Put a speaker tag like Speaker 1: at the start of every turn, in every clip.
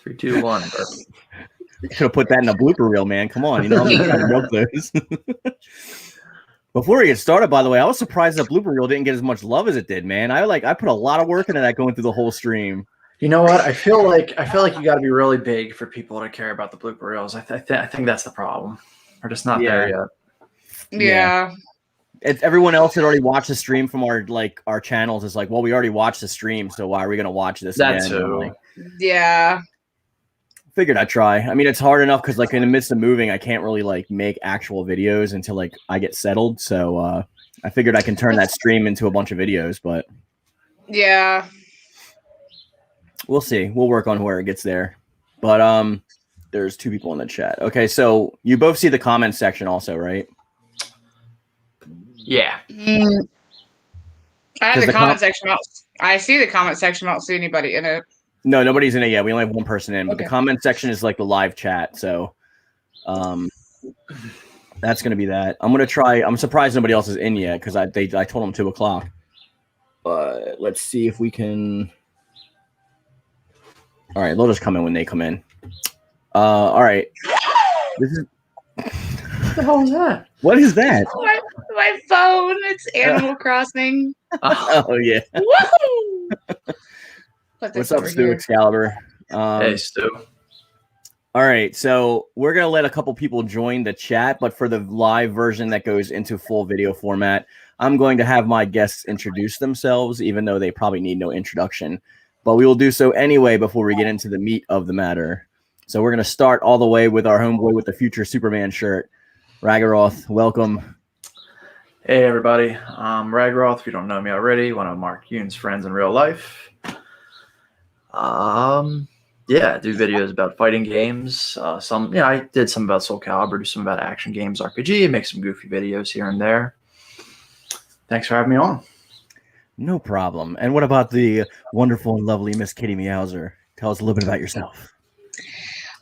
Speaker 1: 3, 2, 1.
Speaker 2: Should have put that in a blooper reel, man. Come on, you know I'm trying to milk those. Before we get started, by the way, I was surprised that blooper reel didn't get as much love as it did, man. I put a lot of work into that going through the whole stream.
Speaker 1: You know what? I feel like you got to be really big for people to care about the blooper reels. I think that's the problem. We're just not there yet.
Speaker 3: Yeah.
Speaker 2: It's everyone else had already watched the stream from our channels. Is like, well, we already watched the stream, so why are we gonna watch this again?
Speaker 1: Too.
Speaker 3: Yeah.
Speaker 2: Figured I'd try. I mean, it's hard enough because in the midst of moving, I can't really make actual videos until I get settled. So I figured I can turn that stream into a bunch of videos, but
Speaker 3: yeah,
Speaker 2: we'll see. We'll work on where it gets there. But there's 2 people in the chat. Okay, so you both see the comment section also, right?
Speaker 1: Yeah.
Speaker 3: I have the comment section. I see the comment section. I don't see anybody in it.
Speaker 2: No, nobody's in it yet. We only have 1 person in, but
Speaker 3: Okay.
Speaker 2: the comment section is like the live chat. So that's going to be that. I'm going to try. I'm surprised nobody else is in yet because I told them 2 o'clock. But let's see if we can. All right, they'll just come in when they come in. All right. This is.
Speaker 1: What the hell is that?
Speaker 2: What is that?
Speaker 3: My phone. It's Animal Crossing.
Speaker 2: Oh yeah.
Speaker 3: Woohoo!
Speaker 2: What's up, Stu Excalibur?
Speaker 1: Hey, Stu.
Speaker 2: All right, so we're going to let a couple people join the chat, but for the live version that goes into full video format, I'm going to have my guests introduce themselves, even though they probably need no introduction. But we will do so anyway before we get into the meat of the matter. So we're going to start all the way with our homeboy with the future Superman shirt. Ragiroth, welcome.
Speaker 1: Hey, everybody. I'm Ragiroth. If you don't know me already, one of Mark Yoon's friends in real life. Yeah, I do videos about fighting games. I did some about Soul Calibur, do some about action games, RPG, make some goofy videos here and there. Thanks for having me on.
Speaker 2: No problem. And what about the wonderful and lovely Miss KittyMeowser? Tell us a little bit about yourself.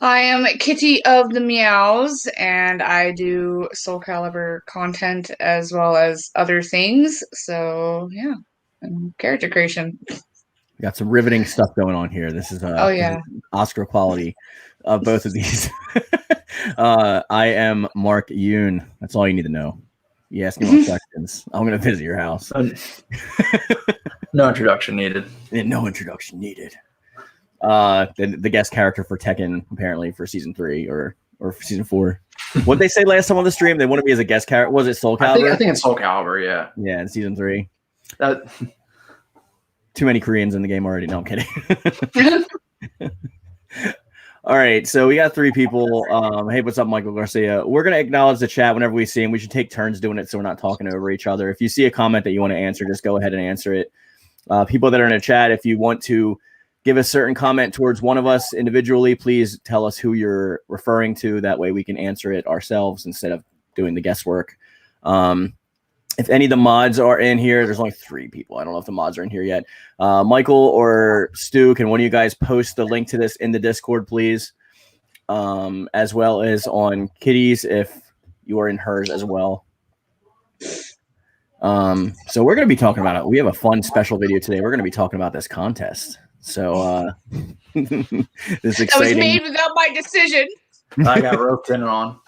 Speaker 3: I am Kitty of the Meows, and I do Soul Calibur content as well as other things. So yeah, and character creation.
Speaker 2: We got some riveting stuff going on here. This is Oscar quality of both of these. I am Mark Yoon. That's all you need to know. You ask me more questions, I'm going to visit your house.
Speaker 1: No introduction needed.
Speaker 2: No introduction needed. The guest character for Tekken, apparently, for season 3 or for season 4. What did they say last time on the stream? They wanted me as a guest character. Was it Soul Calibur?
Speaker 1: I think it's Soul Calibur, yeah.
Speaker 2: Yeah, in season 3. Too many Koreans in the game already. No, I'm kidding. All right, so we got 3 people. Hey, what's up, Michael Garcia? We're going to acknowledge the chat whenever we see him. We should take turns doing it so we're not talking over each other. If you see a comment that you want to answer, just go ahead and answer it. People that are in the chat, if you want to give a certain comment towards one of us individually, please tell us who you're referring to. That way we can answer it ourselves instead of doing the guesswork. If any of the mods are in here, there's only 3 people. I don't know if the mods are in here yet. Michael or Stu, can one of you guys post the link to this in the Discord, please? As well as on Kitty's if you are in hers as well. So we're going to be talking about it. We have a fun special video today. We're going to be talking about this contest. So this exciting.
Speaker 3: That was made without my decision.
Speaker 1: I got roped in on.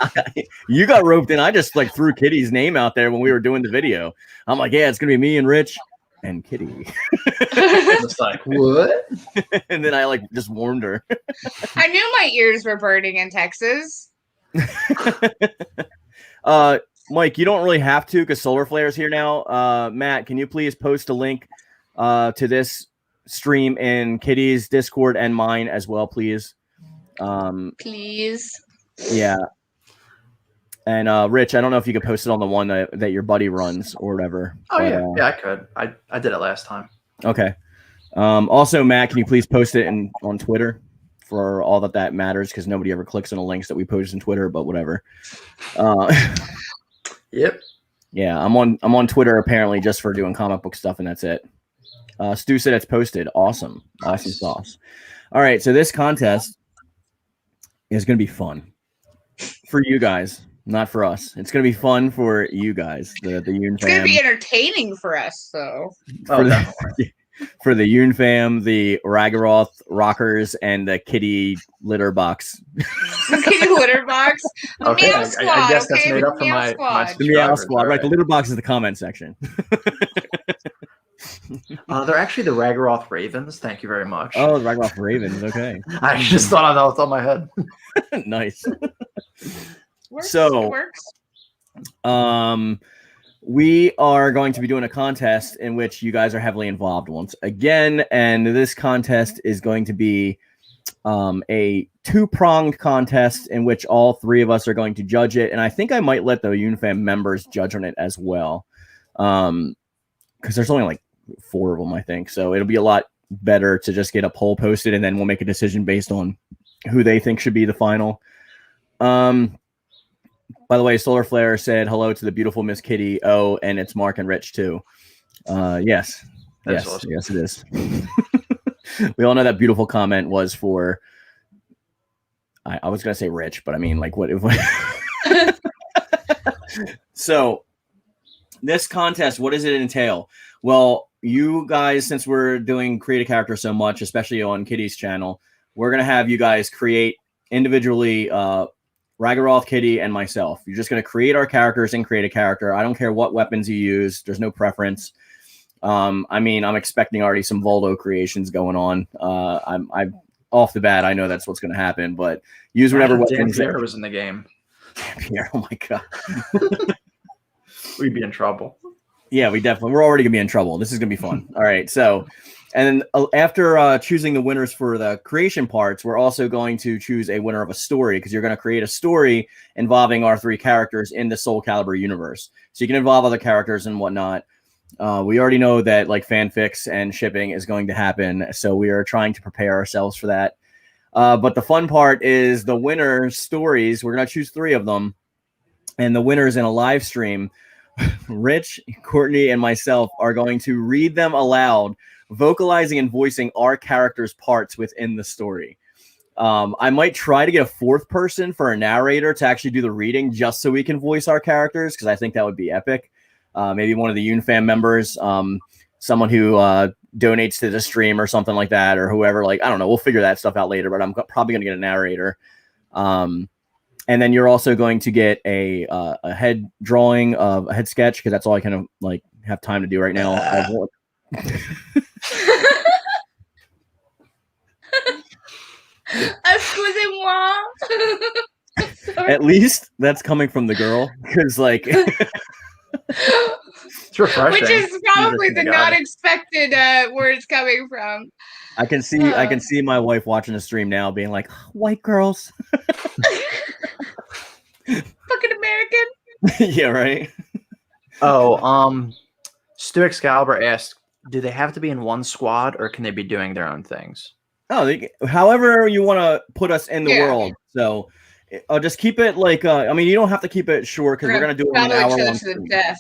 Speaker 2: You got roped in. I just threw Kitty's name out there when we were doing the video. I'm like, yeah, it's gonna be me and Rich and Kitty.
Speaker 1: It's like, what?
Speaker 2: And then I just warned her.
Speaker 3: I knew my ears were burning in Texas.
Speaker 2: Mike, you don't really have to because Solar Flare's here now. Matt, can you please post a link to this stream in Kitty's Discord and mine as well, please?
Speaker 3: Please.
Speaker 2: Yeah. And Rich, I don't know if you could post it on the one that your buddy runs or whatever.
Speaker 1: Oh, but, yeah, I could. I did it last time.
Speaker 2: Okay. Also, Matt, can you please post it on Twitter for all that matters? Because nobody ever clicks on the links that we post on Twitter, but whatever.
Speaker 1: Yep.
Speaker 2: Yeah, I'm on Twitter apparently just for doing comic book stuff, and that's it. Stu said it's posted. Awesome. Nice. Awesome sauce. All right, so this contest is going to be fun for you guys, not for us. It's going to be fun for you guys, the Yoon-Fam.
Speaker 3: It's going to be entertaining for us, though.
Speaker 2: for the Yoon-Fam, the Ragiroth rockers, and the kitty litter box.
Speaker 3: The kitty litter box. The
Speaker 1: Okay,
Speaker 3: meow
Speaker 1: I
Speaker 3: squad.
Speaker 1: guess that's
Speaker 3: okay,
Speaker 1: made
Speaker 3: the
Speaker 1: up for
Speaker 3: meow
Speaker 1: my
Speaker 3: squad.
Speaker 2: The meow
Speaker 1: subscribers,
Speaker 2: squad, right? The
Speaker 1: alright.
Speaker 2: litter box is the comment section.
Speaker 1: They're actually the Ragiroth Ravens. Thank you very much.
Speaker 2: Oh, the Ragiroth Ravens. Okay.
Speaker 1: I just thought of that off the top of my head.
Speaker 2: Nice.
Speaker 3: Works,
Speaker 2: So-
Speaker 3: it works.
Speaker 2: We are going to be doing a contest in which you guys are heavily involved once again, and this contest is going to be a two-pronged contest in which all three of us are going to judge it, and I think I might let the Yoon-Fam members judge on it as well, because there's only like 4 of them, I think, so it'll be a lot better to just get a poll posted, and then we'll make a decision based on who they think should be the final. By the way, Solar Flare said hello to the beautiful Miss Kitty. Oh, and it's Mark and Rich too. Yes.
Speaker 1: That's
Speaker 2: Yes.
Speaker 1: awesome.
Speaker 2: Yes, it is. We all know that beautiful comment was for, I was going to say Rich, but I mean, like, what if. So, this contest, what does it entail? Well, you guys, since we're doing Create a Character so much, especially on Kitty's channel, we're going to have you guys create individually Ragiroth, Kitty, and myself. You're just going to create our characters and create a character. I don't care what weapons you use. There's no preference. I mean, I'm expecting already some Voldo creations going on. I'm off the bat. I know that's what's going to happen, but use whatever weapons.
Speaker 1: Pierre was in the game.
Speaker 2: Pierre, oh my god,
Speaker 1: We'd be in trouble.
Speaker 2: yeah, we're already gonna be in trouble. This is gonna be fun. All right, so. And then after choosing the winners for the creation parts, we're also going to choose a winner of a story, because you're going to create a story involving our 3 characters in the Soul Calibur universe. So you can involve other characters and whatnot. We already know that like fanfics and shipping is going to happen, so we are trying to prepare ourselves for that. But the fun part is the winner stories. We're going to choose 3 of them, and the winners in a live stream, Rich, Courtney, and myself are going to read them aloud, vocalizing and voicing our characters' parts within the story. I might try to get a 4th person for a narrator to actually do the reading, just so we can voice our characters, because I think that would be epic. Maybe one of the Yoon-Fam members, someone who donates to the stream or something like that, or whoever. Like, I don't know. We'll figure that stuff out later, but I'm probably going to get a narrator. And then you're also going to get a head drawing of a head sketch, because that's all I kind of like have time to do right now.
Speaker 3: Excusez-moi.
Speaker 2: At least that's coming from the girl, because like
Speaker 1: It's refreshing.
Speaker 3: Which is probably the
Speaker 1: God.
Speaker 3: not expected where it's coming from.
Speaker 2: I can see my wife watching the stream now, being like, "White girls."
Speaker 3: Fucking American.
Speaker 2: Yeah, right.
Speaker 1: Oh, Stu Excalibur asked, do they have to be in one squad, or can they be doing their own things?
Speaker 2: Oh, however you want to put us in the
Speaker 3: Yeah.
Speaker 2: world. So I'll just keep it like, I mean, you don't have to keep it short, because we're going to do it in an
Speaker 3: Battle
Speaker 2: hour
Speaker 3: each
Speaker 2: long
Speaker 3: other to the
Speaker 2: stream.
Speaker 3: death.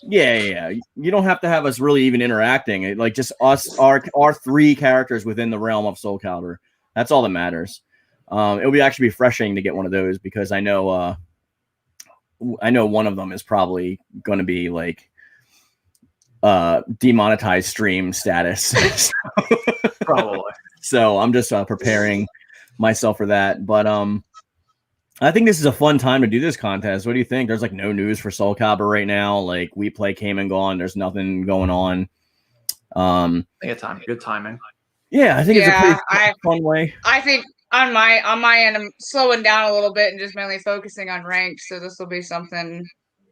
Speaker 2: Yeah. You don't have to have us really even interacting. Like, just us, our 3 characters within the realm of Soul Calibur. That's all that matters. It'll be actually refreshing to get one of those, because I know one of them is probably going to be like demonetized stream status.
Speaker 1: Probably.
Speaker 2: So I'm just preparing myself for that. But I think this is a fun time to do this contest. What do you think? There's like no news for Soul Calibur right now. Like, We Play came and gone. There's nothing going on.
Speaker 1: I think it's time. Good timing.
Speaker 2: Yeah, I think it's a
Speaker 3: Yeah,
Speaker 2: pretty fun way.
Speaker 3: I think on my end, I'm slowing down a little bit and just mainly focusing on ranked. So this will be something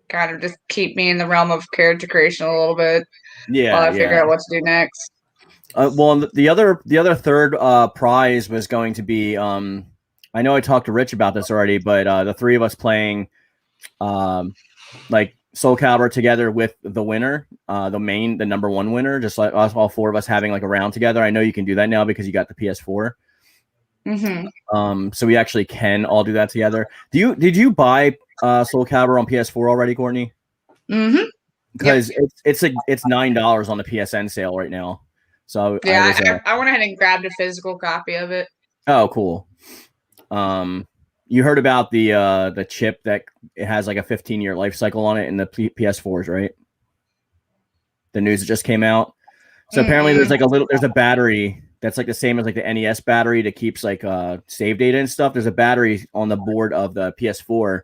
Speaker 3: kind of just keep me in the realm of character creation a little bit
Speaker 2: Yeah,
Speaker 3: while I figure out what to do next.
Speaker 2: Well, the other 3rd prize was going to be I know I talked to Rich about this already, but the 3 of us playing like Soul Calibur together with the winner, the number 1 winner, just like us, all 4 of us having like a round together. I know you can do that now because you got the PS4.
Speaker 3: Mm-hmm.
Speaker 2: So we actually can all do that together. Did you buy Soul Calibur on PS4 already, Courtney?
Speaker 3: Mm-hmm.
Speaker 2: Because it's $9 on the PSN sale right now. So
Speaker 3: yeah, I went ahead and grabbed a physical copy of it.
Speaker 2: Oh, cool. You heard about the chip that it has like a 15-year life cycle on it in the PS4s, right? The news that just came out. So apparently there's like there's a battery that's like the same as like the NES battery that keeps like save data and stuff. There's a battery on the board of the PS4,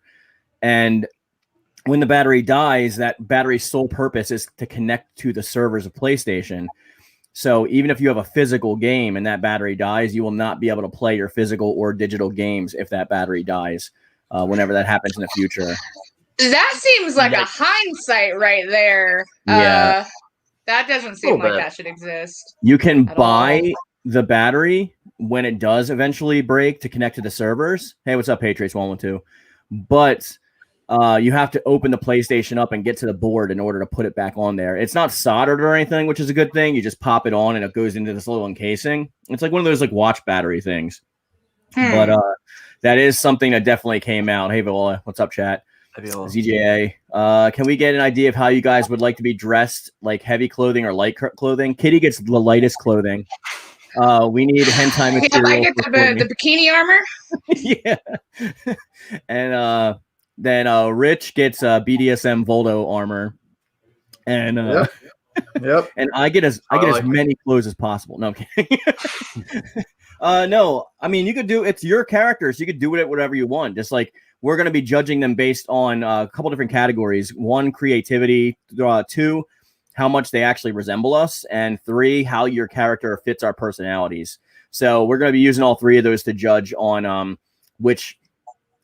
Speaker 2: and when the battery dies, that battery's sole purpose is to connect to the servers of PlayStation. So even if you have a physical game and that battery dies, you will not be able to play your physical or digital games if that battery dies, whenever that happens in the future.
Speaker 3: That seems like a hindsight right there.
Speaker 2: Yeah.
Speaker 3: That doesn't seem like that should exist.
Speaker 2: You can buy the battery when it does eventually break to connect to the servers. Hey, what's up, Patriots 112? But you have to open the PlayStation up and get to the board in order to put it back on there. It's not soldered or anything, which is a good thing. You just pop it on and it goes into this little encasing. It's like one of those like watch battery things. But that is something that definitely came out. Hey, Viola, what's up, chat? ZJA. Can we get an idea of how you guys would like to be dressed, like heavy clothing or light clothing? Kitty gets the lightest clothing. We need hentai material.
Speaker 3: I get the bikini armor.
Speaker 2: Yeah. And then Rich gets BDSM Voldo armor. And
Speaker 1: yep.
Speaker 2: And I get as many clothes as possible. No, I'm kidding. No, I mean, you could do, it's your characters. You could do it whatever you want. Just like, we're going to be judging them based on a couple different categories. 1, creativity. 2, how much they actually resemble us. And 3, how your character fits our personalities. So we're going to be using all 3 of those to judge on which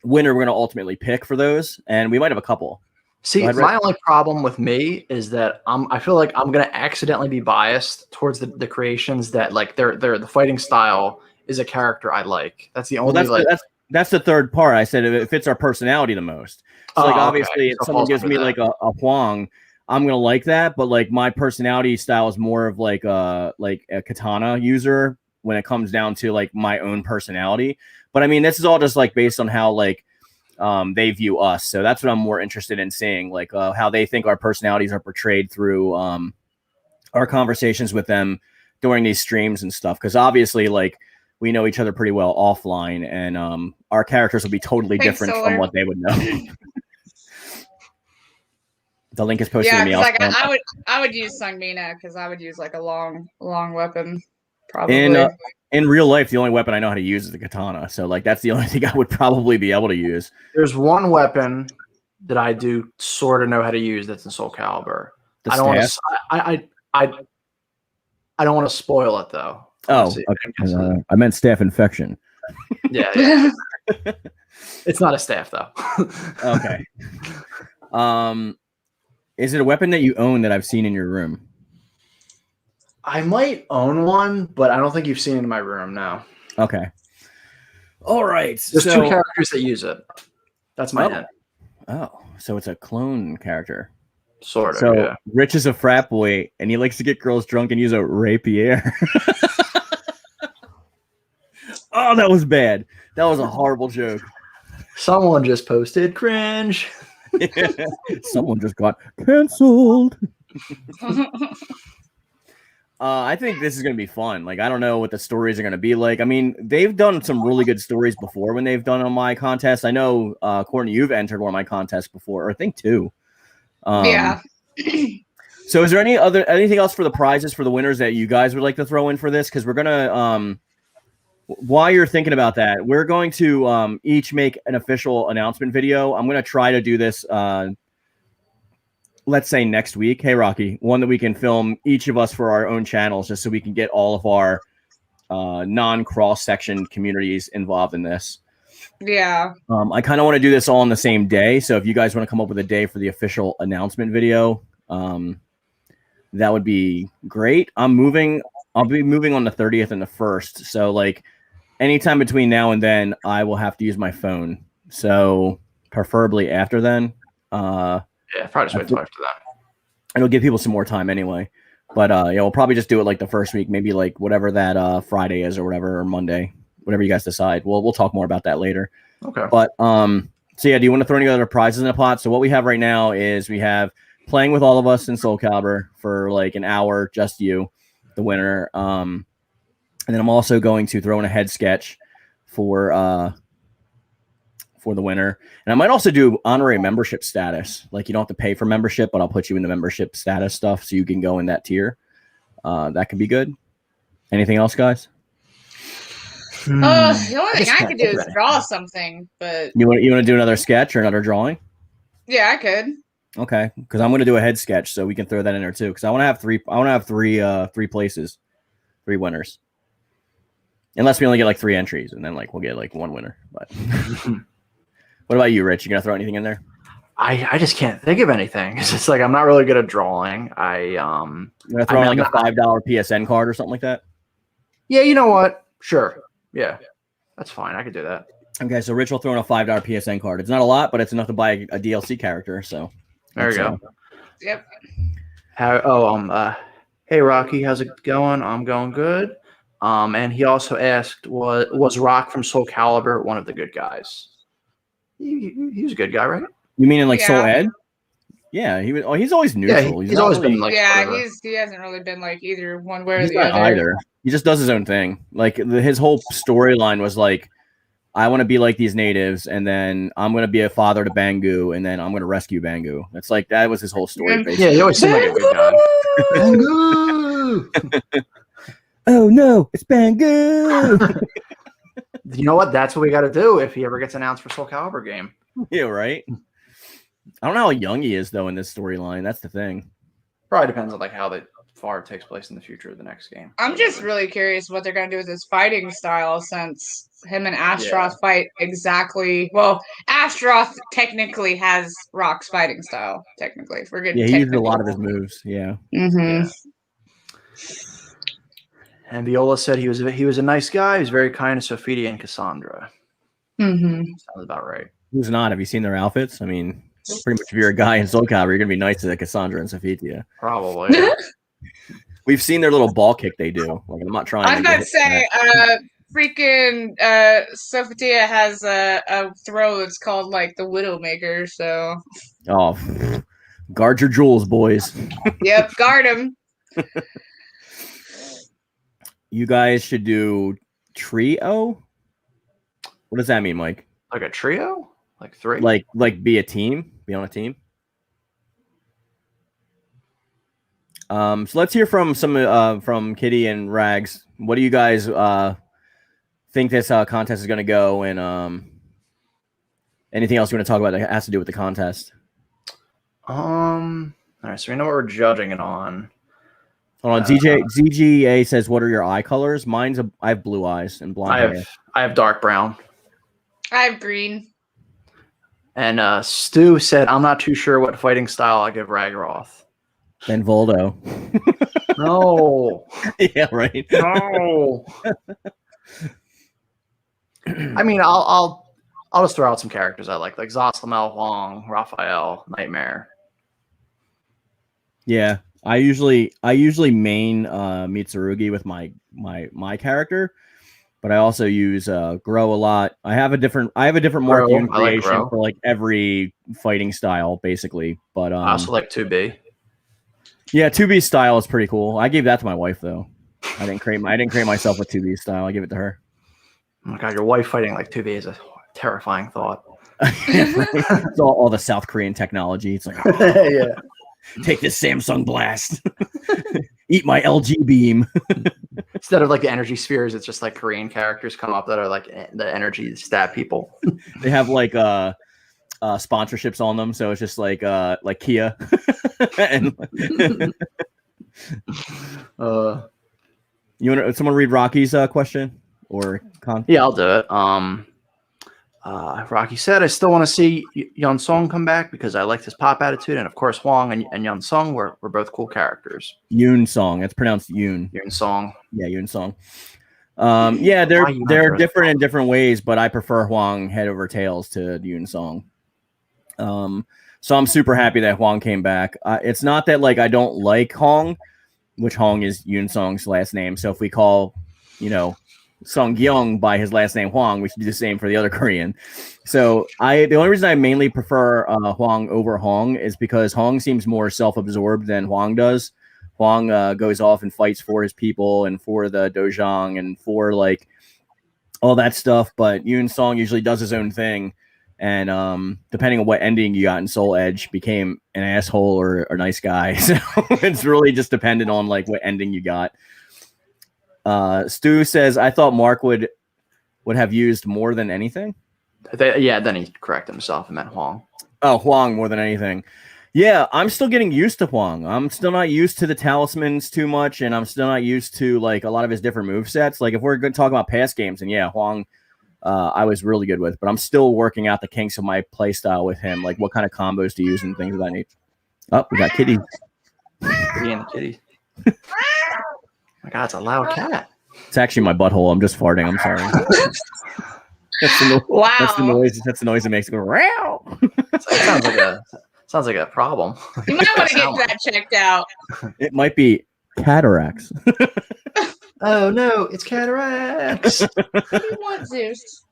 Speaker 2: winner we're going to ultimately pick for those. And we might have a couple.
Speaker 1: See, my only problem with me is that I feel like I'm going to accidentally be biased towards the creations that like the fighting style is a character I like. That's the only
Speaker 2: That's the third part. I said it fits our personality the most. So like obviously, if someone gives me like a Huang, I'm gonna like that. But like my personality style is more of like a katana user when it comes down to like my own personality. But I mean, this is all just like based on how like they view us. So that's what I'm more interested in seeing, like how they think our personalities are portrayed through our conversations with them during these streams and stuff. Because obviously, like, we know each other pretty well offline, and our characters will be totally different from what they would know. The link is posted to me.
Speaker 3: Like I would use Sangmina because I would use like a long weapon. Probably.
Speaker 2: In real life, the only weapon I know how to use is the katana. So like that's the only thing I would probably be able to use.
Speaker 1: There's one weapon that I do sort of know how to use that's in Soul Calibur. I don't want to spoil it though.
Speaker 2: Oh, okay. I meant staph infection.
Speaker 1: Yeah. It's not a staff though.
Speaker 2: Okay. Is it a weapon that you own that I've seen in your room?
Speaker 1: I might own one, but I don't think you've seen it in my room now.
Speaker 2: Okay. All right.
Speaker 1: There's 2 characters that use it. That's my head.
Speaker 2: Oh, so it's a clone character.
Speaker 1: Sort of.
Speaker 2: So
Speaker 1: yeah.
Speaker 2: Rich is a frat boy, and he likes to get girls drunk and use a rapier. Oh, that was bad. That was a horrible joke.
Speaker 1: Someone just posted cringe.
Speaker 2: Someone just got canceled. I think this is going to be fun. Like, I don't know what the stories are going to be like. I mean, they've done some really good stories before when they've done on my contest. I know, Courtney, you've entered one of my contests before, or I think 2.
Speaker 3: Yeah.
Speaker 2: So is there anything else for the prizes for the winners that you guys would like to throw in for this? Because we're going to, while you're thinking about that, we're going to each make an official announcement video. I'm going to try to do this, let's say next week. Hey, Rocky, one that we can film each of us for our own channels, just so we can get all of our non-cross-section communities involved in this.
Speaker 3: Yeah.
Speaker 2: I kind of want to do this all on the same day. So if you guys want to come up with a day for the official announcement video, that would be great. I'll be moving on the 30th and the 1st. So like anytime between now and then, I will have to use my phone. So preferably after then. Yeah,
Speaker 1: probably just wait until after that.
Speaker 2: It'll give people some more time anyway. But yeah, we'll probably just do it like the first week, maybe like whatever that Friday is or whatever, or Monday, whatever you guys decide. We'll talk more about that later.
Speaker 1: Okay.
Speaker 2: But so yeah, do you want to throw any other prizes in the pot? So what we have right now is we have playing with all of us in Soul Calibur for like an hour, just you, the winner. And then I'm also going to throw in a head sketch for the winner. And I might also do honorary membership status. Like you don't have to pay for membership, but I'll put you in the membership status stuff so you can go in that tier. That could be good. Anything else, guys?
Speaker 3: The only thing I
Speaker 1: can't
Speaker 3: could do
Speaker 1: think of
Speaker 3: is draw something, but
Speaker 2: You want to do another sketch or another drawing?
Speaker 3: yeah, I could.
Speaker 2: Okay, because I'm going to do a head sketch, so we can throw that in there too. Because I want to have three. I want to have three places, 3 winners. Unless we only get like 3 entries, and then like we'll get like 1 winner. But what about you, Rich? You gonna throw anything in there?
Speaker 1: I just can't think of anything. It's just like I'm not really good at drawing.
Speaker 2: You gonna throw in like a $5 PSN card or something like that?
Speaker 1: Yeah, you know what? Sure. Yeah, that's fine. I could do that.
Speaker 2: Okay, so Rich will throw in a $5 PSN card. It's not a lot, but it's enough to buy a DLC character. So
Speaker 1: there you go.
Speaker 3: Yep.
Speaker 1: Hey Rocky, how's it going? I'm going good. And he also asked, was Rock from Soul Calibur one of the good guys? He was a good guy, right?
Speaker 2: You mean in like Soul Ed? Yeah, he was. Oh, he's always neutral.
Speaker 1: Yeah, he's always been like.
Speaker 3: He hasn't really been like either one way or
Speaker 2: he's
Speaker 3: the
Speaker 2: not
Speaker 3: other.
Speaker 2: Either. He just does his own thing. Like his whole storyline was like, I want to be like these natives, and then I'm going to be a father to Bangu, and then I'm going to rescue Bangu. It's like that was his whole story. Basically.
Speaker 1: Yeah, he always seemed like a good guy. Bangu!
Speaker 2: Oh no, it's Bangu!
Speaker 1: You know what? That's what we got to do if he ever gets announced for Soul Calibur game.
Speaker 2: Yeah, right. I don't know how young he is though in this storyline. That's the thing.
Speaker 1: Probably depends on like how far it takes place in the future of the next game.
Speaker 3: I'm just really curious what they're gonna do with his fighting style, since him and Astroth fight exactly. Well, Astroth technically has Rock's fighting style. Technically, if we're good.
Speaker 2: Yeah, he used a lot of his moves. Yeah.
Speaker 3: Mm-hmm.
Speaker 1: Yeah. And Viola said he was a nice guy. He was very kind to Sophia and Cassandra.
Speaker 3: Mm-hmm.
Speaker 1: Sounds about right.
Speaker 2: Who's not? Have you seen their outfits? I mean, pretty much if you're a guy in Soul Calibur, you're gonna be nice to Cassandra and Sophia.
Speaker 1: Probably. Yeah.
Speaker 2: We've seen their little ball kick they do. Like I'm not trying.
Speaker 3: I was about to say, freaking Sophia has a throw that's called like the Widowmaker. So.
Speaker 2: Oh, guard your jewels, boys.
Speaker 3: Yep, guard them.
Speaker 2: You guys should do trio. What does that mean, Mike?
Speaker 1: Like a trio? Like 3?
Speaker 2: Like be a team? Be on a team? So let's hear from from Kitty and Rags. What do you guys think this contest is going to go? And anything else you want to talk about that has to do with the contest?
Speaker 1: All right, so we know what we're judging it on.
Speaker 2: Hold on, ZGA says, "What are your eye colors?" I have blue eyes and blonde hair.
Speaker 1: I have dark brown.
Speaker 3: I have green.
Speaker 1: And Stu said, "I'm not too sure what fighting style I give Ragiroth."
Speaker 2: Then Voldo.
Speaker 1: No.
Speaker 2: Yeah, right.
Speaker 1: No. I mean, I'll just throw out some characters I like Zoslamel, Huang, Raphael, Nightmare.
Speaker 2: Yeah. I usually main Mitsurugi with my character, but I also use Grow a lot. I have a different Mark Yoon creation for like every fighting style basically. But
Speaker 1: I also like 2B.
Speaker 2: Yeah, 2B style is pretty cool. I gave that to my wife though. I didn't create myself with 2B style. I gave it to her.
Speaker 1: Oh my god, your wife fighting like 2B is a terrifying thought.
Speaker 2: It's all the South Korean technology. It's like
Speaker 1: yeah.
Speaker 2: Take this Samsung blast. Eat my LG beam.
Speaker 1: Instead of like the energy spheres, it's just like Korean characters come up that are like the energy stab people.
Speaker 2: They have like sponsorships on them, so it's just like Kia. And you want someone read Rocky's question or
Speaker 1: Yeah, I'll do it. Rocky said, I still want to see Yun Song come back because I liked his pop attitude. And of course, Huang and Yun Song were both cool characters.
Speaker 2: Yoon Song. It's pronounced Yoon.
Speaker 1: Yoon Song.
Speaker 2: Yeah, Yoon Song. Yeah, they're different in different ways, but I prefer Huang head over tails to Yoon Song. So I'm super happy that Huang came back. It's not that like I don't like Hong, which Hong is Yoon Song's last name. So if we call, Song Gyung by his last name Huang, we should do the same for the other Korean. So the only reason I mainly prefer Huang over Hong is because Hong seems more self-absorbed than Huang does. Huang goes off and fights for his people and for the Dojang and for like all that stuff, but Yoon Song usually does his own thing. And depending on what ending you got in Soul Edge, became an asshole or a nice guy. So it's really just dependent on like what ending you got. Stu says, I thought Mark would have used more than anything.
Speaker 1: Yeah, then he corrected himself and meant Huang.
Speaker 2: Oh, Huang more than anything. Yeah, I'm still getting used to Huang. I'm still not used to the talismans too much, and I'm still not used to like a lot of his different movesets. Like if we're going to talk about past games, and yeah, Huang I was really good with, but I'm still working out the kinks of my play style with him, like what kind of combos to use and things of that nature. Oh, we got Kitty.
Speaker 1: Kitty and the kitty. My God, it's a loud cat.
Speaker 2: It's actually my butthole. I'm just farting. I'm sorry.
Speaker 3: Wow.
Speaker 2: That's the noise it makes. It go, Row!
Speaker 1: It sounds like a problem.
Speaker 3: You might want to get that checked out.
Speaker 2: It might be cataracts.
Speaker 1: Oh no, it's cataracts.
Speaker 3: What do you want, Zeus?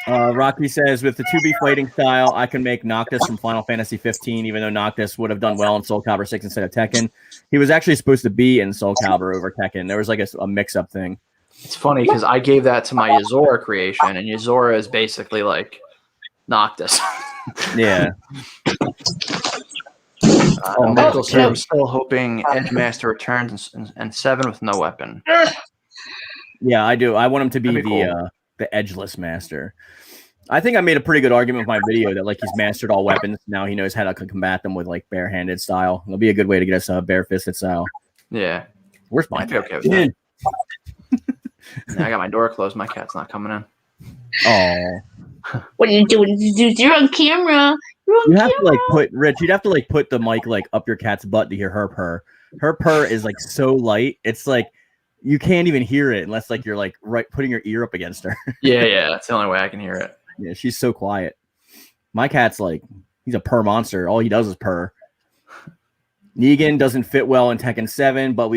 Speaker 2: Rocky says, with the 2B fighting style, I can make Noctis from Final Fantasy 15, even though Noctis would have done well in Soul Calibur 6 instead of Tekken. He was actually supposed to be in Soul Calibur over Tekken. There was like a mix-up thing.
Speaker 1: It's funny because I gave that to my Yuzora creation, and Yuzora is basically like Noctis.
Speaker 2: Yeah.
Speaker 1: I'm still hoping Edge Master returns and 7 with no weapon.
Speaker 2: Yeah, I do. I want him to be
Speaker 1: cool.
Speaker 2: The edgeless master. I think I made a pretty good argument with my video that like he's mastered all weapons. Now he knows how to combat them with like barehanded style. It'll be a good way to get us bare-fisted style.
Speaker 1: Yeah.
Speaker 2: Where's my
Speaker 1: I'd be okay with that. I got my door closed. My cat's not coming in.
Speaker 2: Oh.
Speaker 3: What are you doing? You're on camera.
Speaker 2: You have to like put Rich. You'd have to like put the mic like up your cat's butt to hear her purr. Her purr is like so light. It's like you can't even hear it unless like you're like putting your ear up against her.
Speaker 1: Yeah. That's the only way I can hear it.
Speaker 2: Yeah, she's so quiet. My cat's like he's a purr monster. All he does is purr. Negan doesn't fit well in Tekken 7, but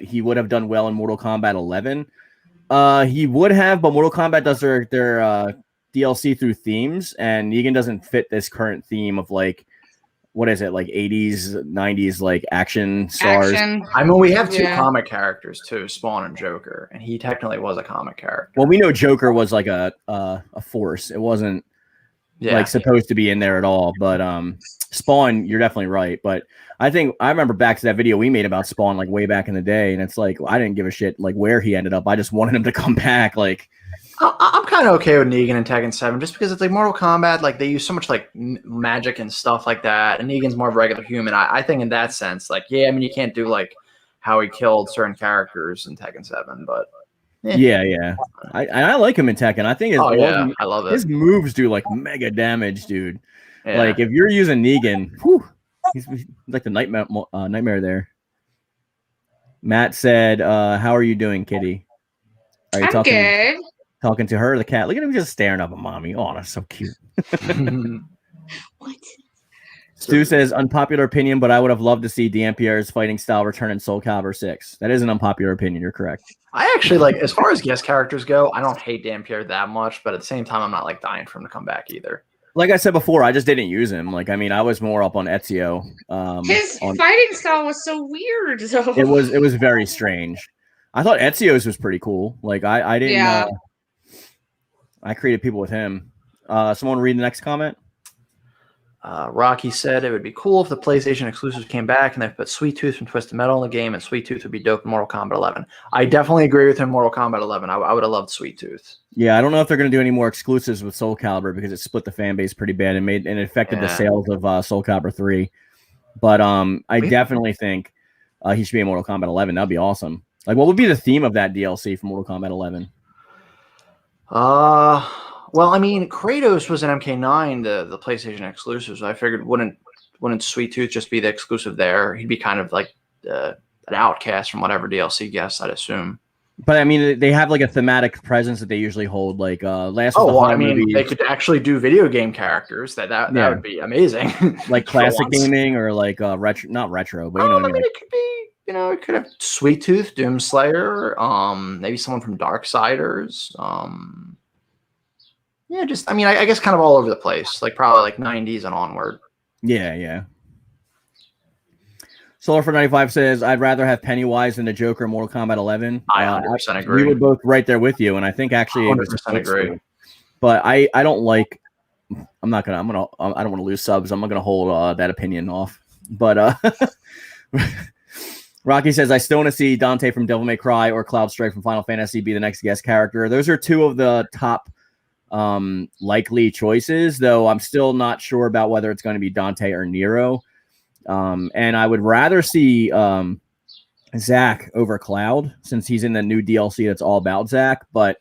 Speaker 2: he would have done well in Mortal Kombat 11. He would have, but Mortal Kombat does their DLC through themes, and Negan doesn't fit this current theme of like, what is it, like 80s, 90s, like action stars.
Speaker 1: I mean, we have two comic characters too, Spawn and Joker, and he technically was a comic character.
Speaker 2: Well, we know Joker was like a force. It wasn't like supposed to be in there at all. But Spawn, you're definitely right. But I think I remember back to that video we made about Spawn like way back in the day, and it's like I didn't give a shit like where he ended up. I just wanted him to come back. Like
Speaker 1: I'm kind of okay with Negan and Tekken 7 just because it's like Mortal Kombat, like they use so much like magic and stuff like that, and Negan's more of a regular human. I think in that sense, like I mean you can't do like how he killed certain characters in Tekken 7, but
Speaker 2: yeah. I like him in Tekken. I think
Speaker 1: I love it.
Speaker 2: His moves do like mega damage, dude.
Speaker 1: Yeah.
Speaker 2: Like if you're using Negan, he's like the nightmare there. Matt said, "How are you doing, Kitty? Are you
Speaker 3: I'm good.
Speaker 2: Talking to her, the cat. Look at him just staring up at mommy. Oh, that's so cute."
Speaker 3: What?
Speaker 2: Stu says, unpopular opinion, but I would have loved to see Dampierre's fighting style return in Soul Calibur 6. That is an unpopular opinion. You're correct.
Speaker 1: I actually like, as far as guest characters go, I don't hate Dampierre that much, but at the same time, I'm not like dying for him to come back either.
Speaker 2: Like I said before, I just didn't use him. Like, I mean, I was more up on Ezio.
Speaker 3: His fighting style was so weird. So.
Speaker 2: It was very strange. I thought Ezio's was pretty cool. Like, I didn't.
Speaker 3: Yeah.
Speaker 2: I created people with him. Someone read the next comment.
Speaker 1: Rocky said it would be cool if the PlayStation exclusives came back and they put Sweet Tooth from Twisted Metal in the game, and Sweet Tooth would be dope in Mortal Kombat 11. I definitely agree with him. Mortal Kombat 11. I would have loved Sweet Tooth.
Speaker 2: Yeah, I don't know if they're going to do any more exclusives with Soul Calibur because it split the fan base pretty bad and it affected the sales of Soul Calibur 3. But I definitely think he should be in Mortal Kombat 11. That'd be awesome. Like, what would be the theme of that DLC for Mortal Kombat 11?
Speaker 1: Well, I mean, Kratos was an MK9, the PlayStation exclusive, so I figured wouldn't Sweet Tooth just be the exclusive there? He'd be kind of like an outcast from whatever DLC guest, I'd assume.
Speaker 2: But I mean, they have like a thematic presence that they usually hold. Like
Speaker 1: movie. They could actually do video game characters. That would be amazing.
Speaker 2: Like classic gaming or like retro, not retro, but you know what I mean.
Speaker 1: It could be. You know, it could have Sweet Tooth, Doomslayer, maybe someone from Darksiders. Yeah, just I guess kind of all over the place, like probably like 90s and onward.
Speaker 2: Yeah. Solar for 95 says, I'd rather have Pennywise than the Joker in Mortal Kombat 11.
Speaker 1: I 100% agree.
Speaker 2: We were both right there with you, and I think actually
Speaker 1: 100% agree.
Speaker 2: But I don't like I don't want to lose subs. I'm not gonna hold that opinion off. But Rocky says, I still want to see Dante from Devil May Cry or Cloud Strike from Final Fantasy be the next guest character. Those are two of the top likely choices, though I'm still not sure about whether it's going to be Dante or Nero. And I would rather see Zach over Cloud, since he's in the new DLC that's all about Zach. But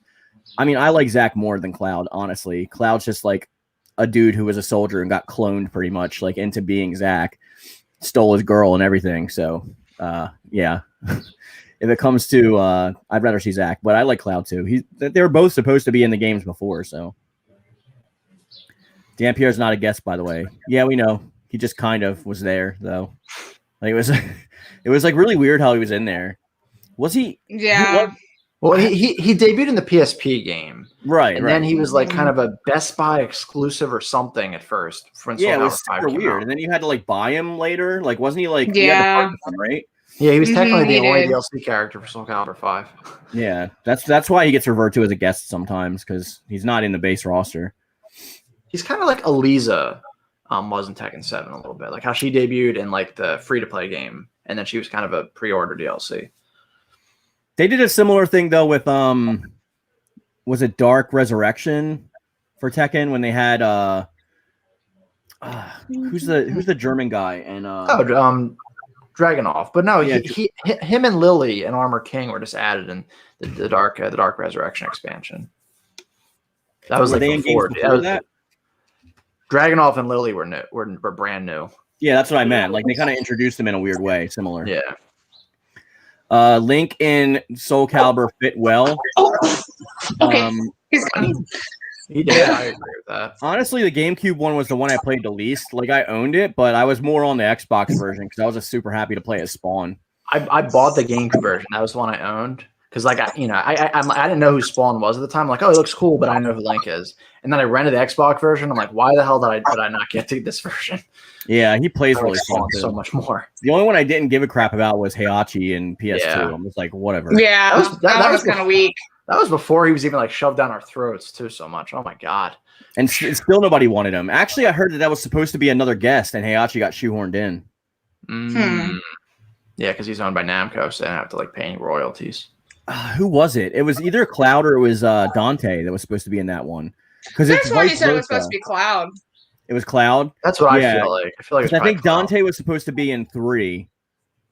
Speaker 2: I mean, I like Zach more than Cloud, honestly. Cloud's just like a dude who was a soldier and got cloned pretty much like into being Zach, stole his girl and everything. So yeah, if it comes to I'd rather see Zach, but I like Cloud too. They were both supposed to be in the games before. So Dan Pierre's not a guest, by the way. Yeah, we know. He just kind of was there though. Like it was like really weird how he was in there. Was he?
Speaker 3: Yeah.
Speaker 1: Well, he debuted in the PSP game,
Speaker 2: right?
Speaker 1: And then he was like kind of a Best Buy exclusive or something at first.
Speaker 2: Yeah, it was super weird. And then you had to like buy him later. Like, wasn't he like?
Speaker 3: Yeah.
Speaker 2: He had to purchase him, right?
Speaker 1: Yeah, he was technically the only DLC character for Soul Calibur 5.
Speaker 2: Yeah, that's why he gets referred to as a guest sometimes, because he's not in the base roster.
Speaker 1: He's kind of like Aliza was in Tekken 7 a little bit, like how she debuted in like the free-to-play game, and then she was kind of a pre-order DLC.
Speaker 2: They did a similar thing though with was it Dark Resurrection for Tekken when they had who's the German guy and
Speaker 1: Dragunov, but no,
Speaker 2: yeah,
Speaker 1: him and Lily and Armor King were just added in the Dark Resurrection expansion. That was like before that. Dragunov and Lily were new, were brand new.
Speaker 2: Yeah, that's what I meant. Like they kind of introduced them in a weird way, similar.
Speaker 1: Yeah.
Speaker 2: Link in Soul Calibur fit well.
Speaker 3: Okay. He's coming.
Speaker 1: He did. I agree with that.
Speaker 2: Honestly, the GameCube one was the one I played the least. Like I owned it, but I was more on the Xbox version because I was just super happy to play as Spawn.
Speaker 1: I bought the GameCube version. That was the one I owned because, like, I didn't know who Spawn was at the time. I'm like, oh, he looks cool, but I know who Link is. And then I rented the Xbox version. I'm like, why the hell did I not get to this version?
Speaker 2: Yeah, he plays really fun
Speaker 1: so much more.
Speaker 2: The only one I didn't give a crap about was Heihachi in PS2. Yeah. I'm just like, whatever.
Speaker 3: Yeah, that was kind of weak.
Speaker 1: That was before he was even like shoved down our throats too so much. Oh my god!
Speaker 2: And still nobody wanted him. Actually, I heard that was supposed to be another guest, and Heihachi got shoehorned in.
Speaker 1: Yeah, because he's owned by Namco, so they don't have to like pay any royalties.
Speaker 2: Who was it? It was either Cloud or it was Dante that was supposed to be in that one. Because
Speaker 3: that's why you said it was supposed to be Cloud.
Speaker 2: It was Cloud.
Speaker 1: That's what I feel like.
Speaker 2: I think Dante was supposed to be in 3.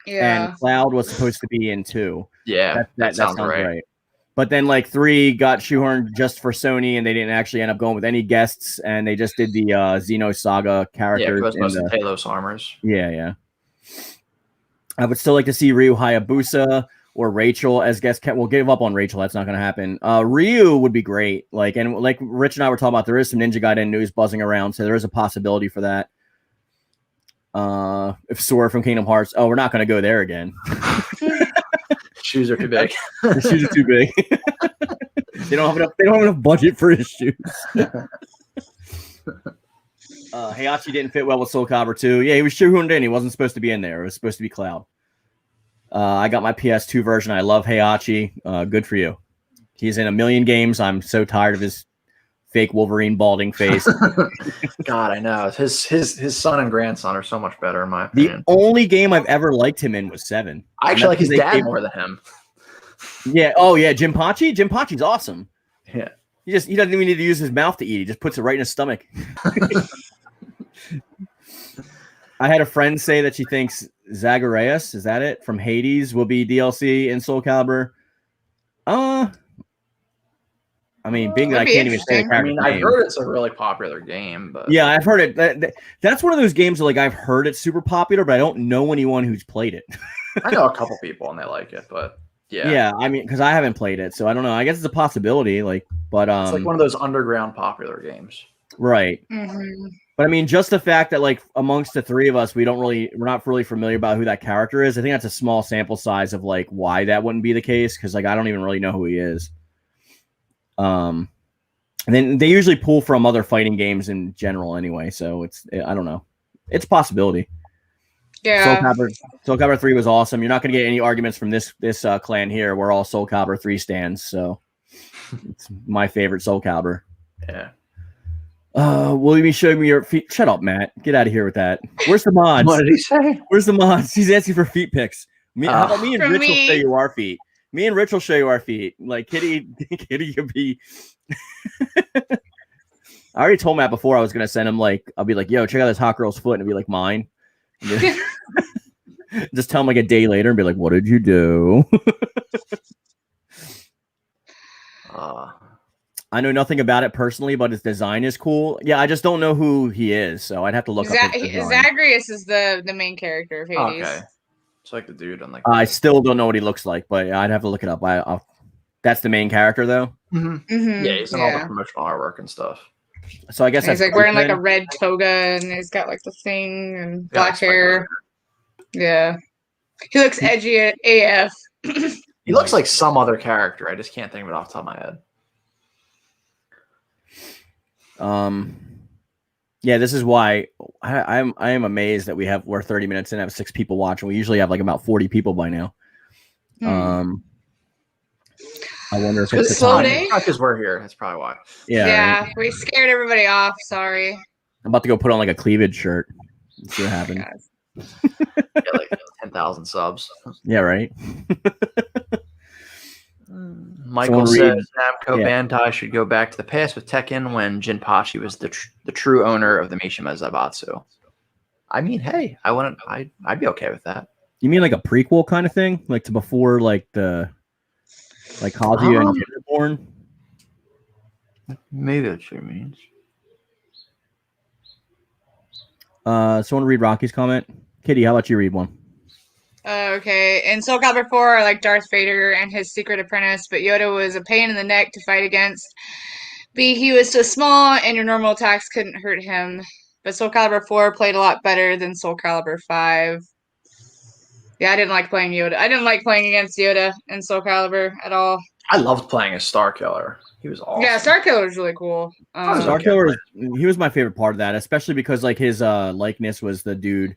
Speaker 3: Yeah.
Speaker 2: And Cloud was supposed to be in 2.
Speaker 1: Yeah, that sounds right.
Speaker 2: But then like 3 got shoehorned just for Sony, and they didn't actually end up going with any guests, and they just did the Xeno Saga characters.
Speaker 1: Yeah, most of Talos Armors.
Speaker 2: Yeah. I would still like to see Ryu Hayabusa or Rachel as guest. We'll give up on Rachel. That's not going to happen. Ryu would be great. Like Rich and I were talking about, there is some Ninja Gaiden news buzzing around, so there is a possibility for that. If Sora from Kingdom Hearts, we're not going to go there again.
Speaker 1: Shoes are too big.
Speaker 2: The shoes are too big. They don't have enough budget for his shoes. Heihachi didn't fit well with Soul Calibur 2. Yeah, he was shoehorned in. He wasn't supposed to be in there. It was supposed to be Cloud. I got my PS2 version. I love Heihachi. Good for you. He's in a million games. I'm so tired of his fake Wolverine balding face.
Speaker 1: God, I know. His son and grandson are so much better in my opinion.
Speaker 2: The only game I've ever liked him in was 7.
Speaker 1: I actually like his dad more than him.
Speaker 2: Yeah. Oh yeah, Jinpachi. Jinpachi's awesome.
Speaker 1: Yeah.
Speaker 2: He doesn't even need to use his mouth to eat. He just puts it right in his stomach. I had a friend say that she thinks Zagreus, is that it, from Hades will be DLC in Soul Calibur. I mean, being that I can't even say the character name.
Speaker 1: I've heard it's a really popular game, but
Speaker 2: yeah, I've heard it. That's one of those games that, like, I've heard it's super popular, but I don't know anyone who's played it.
Speaker 1: I know a couple people and they like it, but yeah.
Speaker 2: Yeah, I mean, because I haven't played it, so I don't know. I guess it's a possibility, like, but
Speaker 1: it's like one of those underground popular games,
Speaker 2: right?
Speaker 3: Mm-hmm.
Speaker 2: But I mean, just the fact that, like, amongst the three of us, we're not really familiar about who that character is. I think that's a small sample size of like why that wouldn't be the case, because like I don't even really know who he is. And then they usually pull from other fighting games in general anyway, so I don't know. It's a possibility.
Speaker 3: Yeah.
Speaker 2: Soul Calibur 3 was awesome. You're not going to get any arguments from this clan here. We're all Soul Calibur 3 stands, so it's my favorite Soul Calibur.
Speaker 1: Yeah.
Speaker 2: Will you be showing me your feet? Shut up, Matt. Get out of here with that. Where's the mods?
Speaker 1: What did he say?
Speaker 2: Where's the mods? He's asking for feet pics. How about me and
Speaker 3: From
Speaker 2: Rich will
Speaker 3: me.
Speaker 2: show you our feet? Me and Rich will show you our feet. Like Kitty could be. I already told Matt before I was gonna send him like I'll be like, yo, check out this hot girl's foot, and it'll be like mine. Just tell him like a day later and be like, what did you do? I know nothing about it personally, but his design is cool. Yeah, I just don't know who he is, so I'd have to look up his design.
Speaker 3: Zagreus is the main character of Hades.
Speaker 1: Okay. It's like the dude on like.
Speaker 2: I still don't know what he looks like, but I'd have to look it up. That's the main character, though.
Speaker 1: Yeah, he's in all the promotional artwork and stuff.
Speaker 2: So I guess
Speaker 3: he's like wearing like a red toga, and he's got like the thing and black hair. Yeah, he looks edgy at AF.
Speaker 1: He looks like some other character. I just can't think of it off the top of my head.
Speaker 2: Yeah, this is why I am amazed that we're 30 minutes in, have 6 people watching. We usually have like about 40 people by now. I wonder if it's
Speaker 3: slow day
Speaker 1: because we're here. That's probably why.
Speaker 3: Yeah,
Speaker 2: right?
Speaker 3: we scared everybody off. Sorry.
Speaker 2: I'm about to go put on like a cleavage shirt and see what happens.
Speaker 1: Yeah, like 10,000 subs.
Speaker 2: Yeah, right.
Speaker 1: Michael says Namco Bandai should go back to the past with Tekken when Jinpachi was the true owner of the Mishima Zaibatsu. I mean, hey, I'd be okay with that.
Speaker 2: You mean like a prequel kind of thing, like to before like Kazuya and Jin were born?
Speaker 1: Maybe that's what it means.
Speaker 2: Someone read Rocky's comment. Kitty, how about you read one?
Speaker 3: Okay, in Soul Calibur 4, I like Darth Vader and his secret apprentice, but Yoda was a pain in the neck to fight against. B, he was so small, and your normal attacks couldn't hurt him. But Soul Calibur 4 played a lot better than Soul Calibur 5. Yeah, I didn't like playing Yoda. I didn't like playing against Yoda in Soul Calibur at all.
Speaker 1: I loved playing as Star Killer. He was awesome.
Speaker 3: Yeah, Star Killer was really cool.
Speaker 2: Star Killer, he was my favorite part of that, especially because like his likeness was the dude.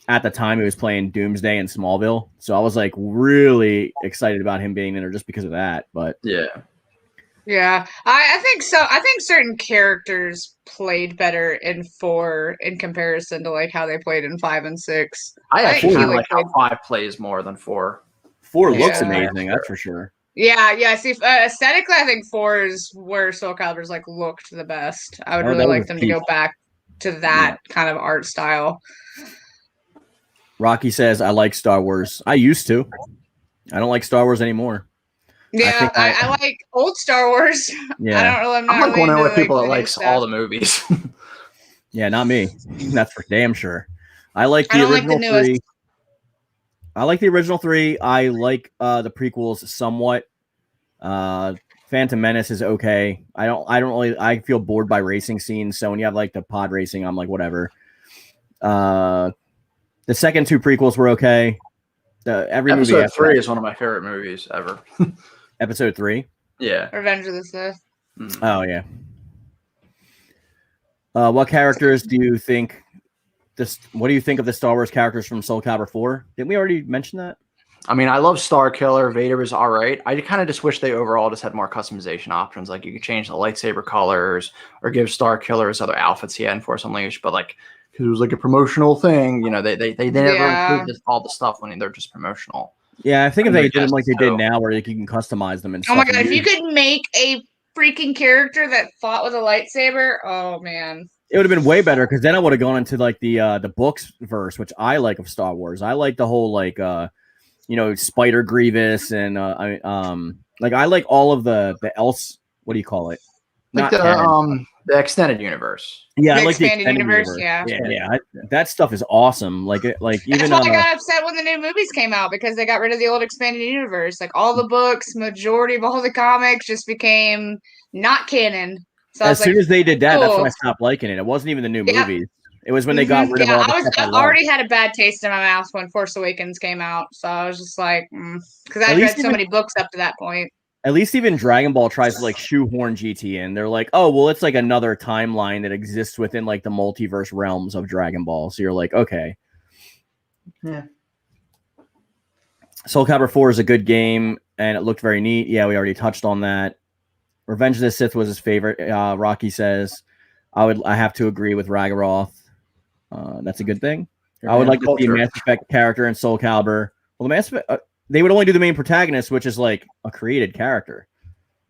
Speaker 2: At the time, he was playing Doomsday in Smallville, so I was like really excited about him being in there just because of that. But
Speaker 3: yeah, I think so. I think certain characters played better in 4 in comparison to like how they played in 5 and 6.
Speaker 1: I actually like how 5 plays more than 4.
Speaker 2: 4 looks amazing, that's for sure.
Speaker 3: Yeah. See, aesthetically, I think 4 is where Soul Calibur's like looked the best. I would really like them to go back to that kind of art style.
Speaker 2: Rocky says, I like Star Wars. I used to. I don't like Star Wars anymore.
Speaker 3: Yeah, I like old Star Wars.
Speaker 2: Yeah.
Speaker 3: I don't know.
Speaker 1: I'm like one of the people that likes all the movies.
Speaker 2: Yeah, not me. That's for damn sure. I like the original 3. I like the original 3. I like the prequels somewhat. Phantom Menace is okay. I feel bored by racing scenes, so when you have like the pod racing, I'm like, whatever. The second 2 prequels were okay.
Speaker 1: Episode 3 is one of my favorite movies ever.
Speaker 2: Episode 3?
Speaker 1: Yeah.
Speaker 3: Revenge of the Sith.
Speaker 2: Oh, yeah. What characters do you think what do you think of the Star Wars characters from Soul Calibur 4? Didn't we already mention that?
Speaker 1: I mean, I love Star Killer. Vader was all right. I kind of just wish they overall just had more customization options. Like you could change the lightsaber colors or give Star Killers other outfits he had in Force Unleashed, but like because it was like a promotional thing, you know, they never include all the stuff when they're just promotional.
Speaker 2: Yeah, I think if they did them like they did now, where you can customize them and stuff.
Speaker 3: Oh my god, if you could make a freaking character that fought with a lightsaber, oh man.
Speaker 2: It would have been way better because then I would have gone into like the books verse, which I like of Star Wars. I like the whole like Spider Grievous and I like all of the else. What do you call it?
Speaker 1: Like the extended universe.
Speaker 2: Yeah,
Speaker 3: I
Speaker 2: like the
Speaker 3: extended universe. Yeah.
Speaker 2: That stuff is awesome. Like even
Speaker 3: that's why I got upset when the new movies came out because they got rid of the old expanded universe. Like all the books, majority of all the comics just became not canon. So
Speaker 2: as soon as they did that, that's when I stopped liking it. It wasn't even the new movies. It was when they got rid of all the stuff.
Speaker 3: I already had a bad taste in my mouth when Force Awakens came out, so I was just like, because I'd read so many books up to that point.
Speaker 2: At least even Dragon Ball tries to like shoehorn GT in. They're like, oh, well, it's like another timeline that exists within like the multiverse realms of Dragon Ball. So you're like, okay.
Speaker 1: Yeah.
Speaker 2: Soul Calibur 4 is a good game, and it looked very neat. Yeah, we already touched on that. Revenge of the Sith was his favorite, Rocky says. I have to agree with Ragiroth. That's a good thing.
Speaker 1: Your
Speaker 2: I would
Speaker 1: man
Speaker 2: like
Speaker 1: of
Speaker 2: to see a
Speaker 1: culture.
Speaker 2: Mass Effect character in Soul Calibur. Well, the Mass Effect, they would only do the main protagonist, which is like a created character.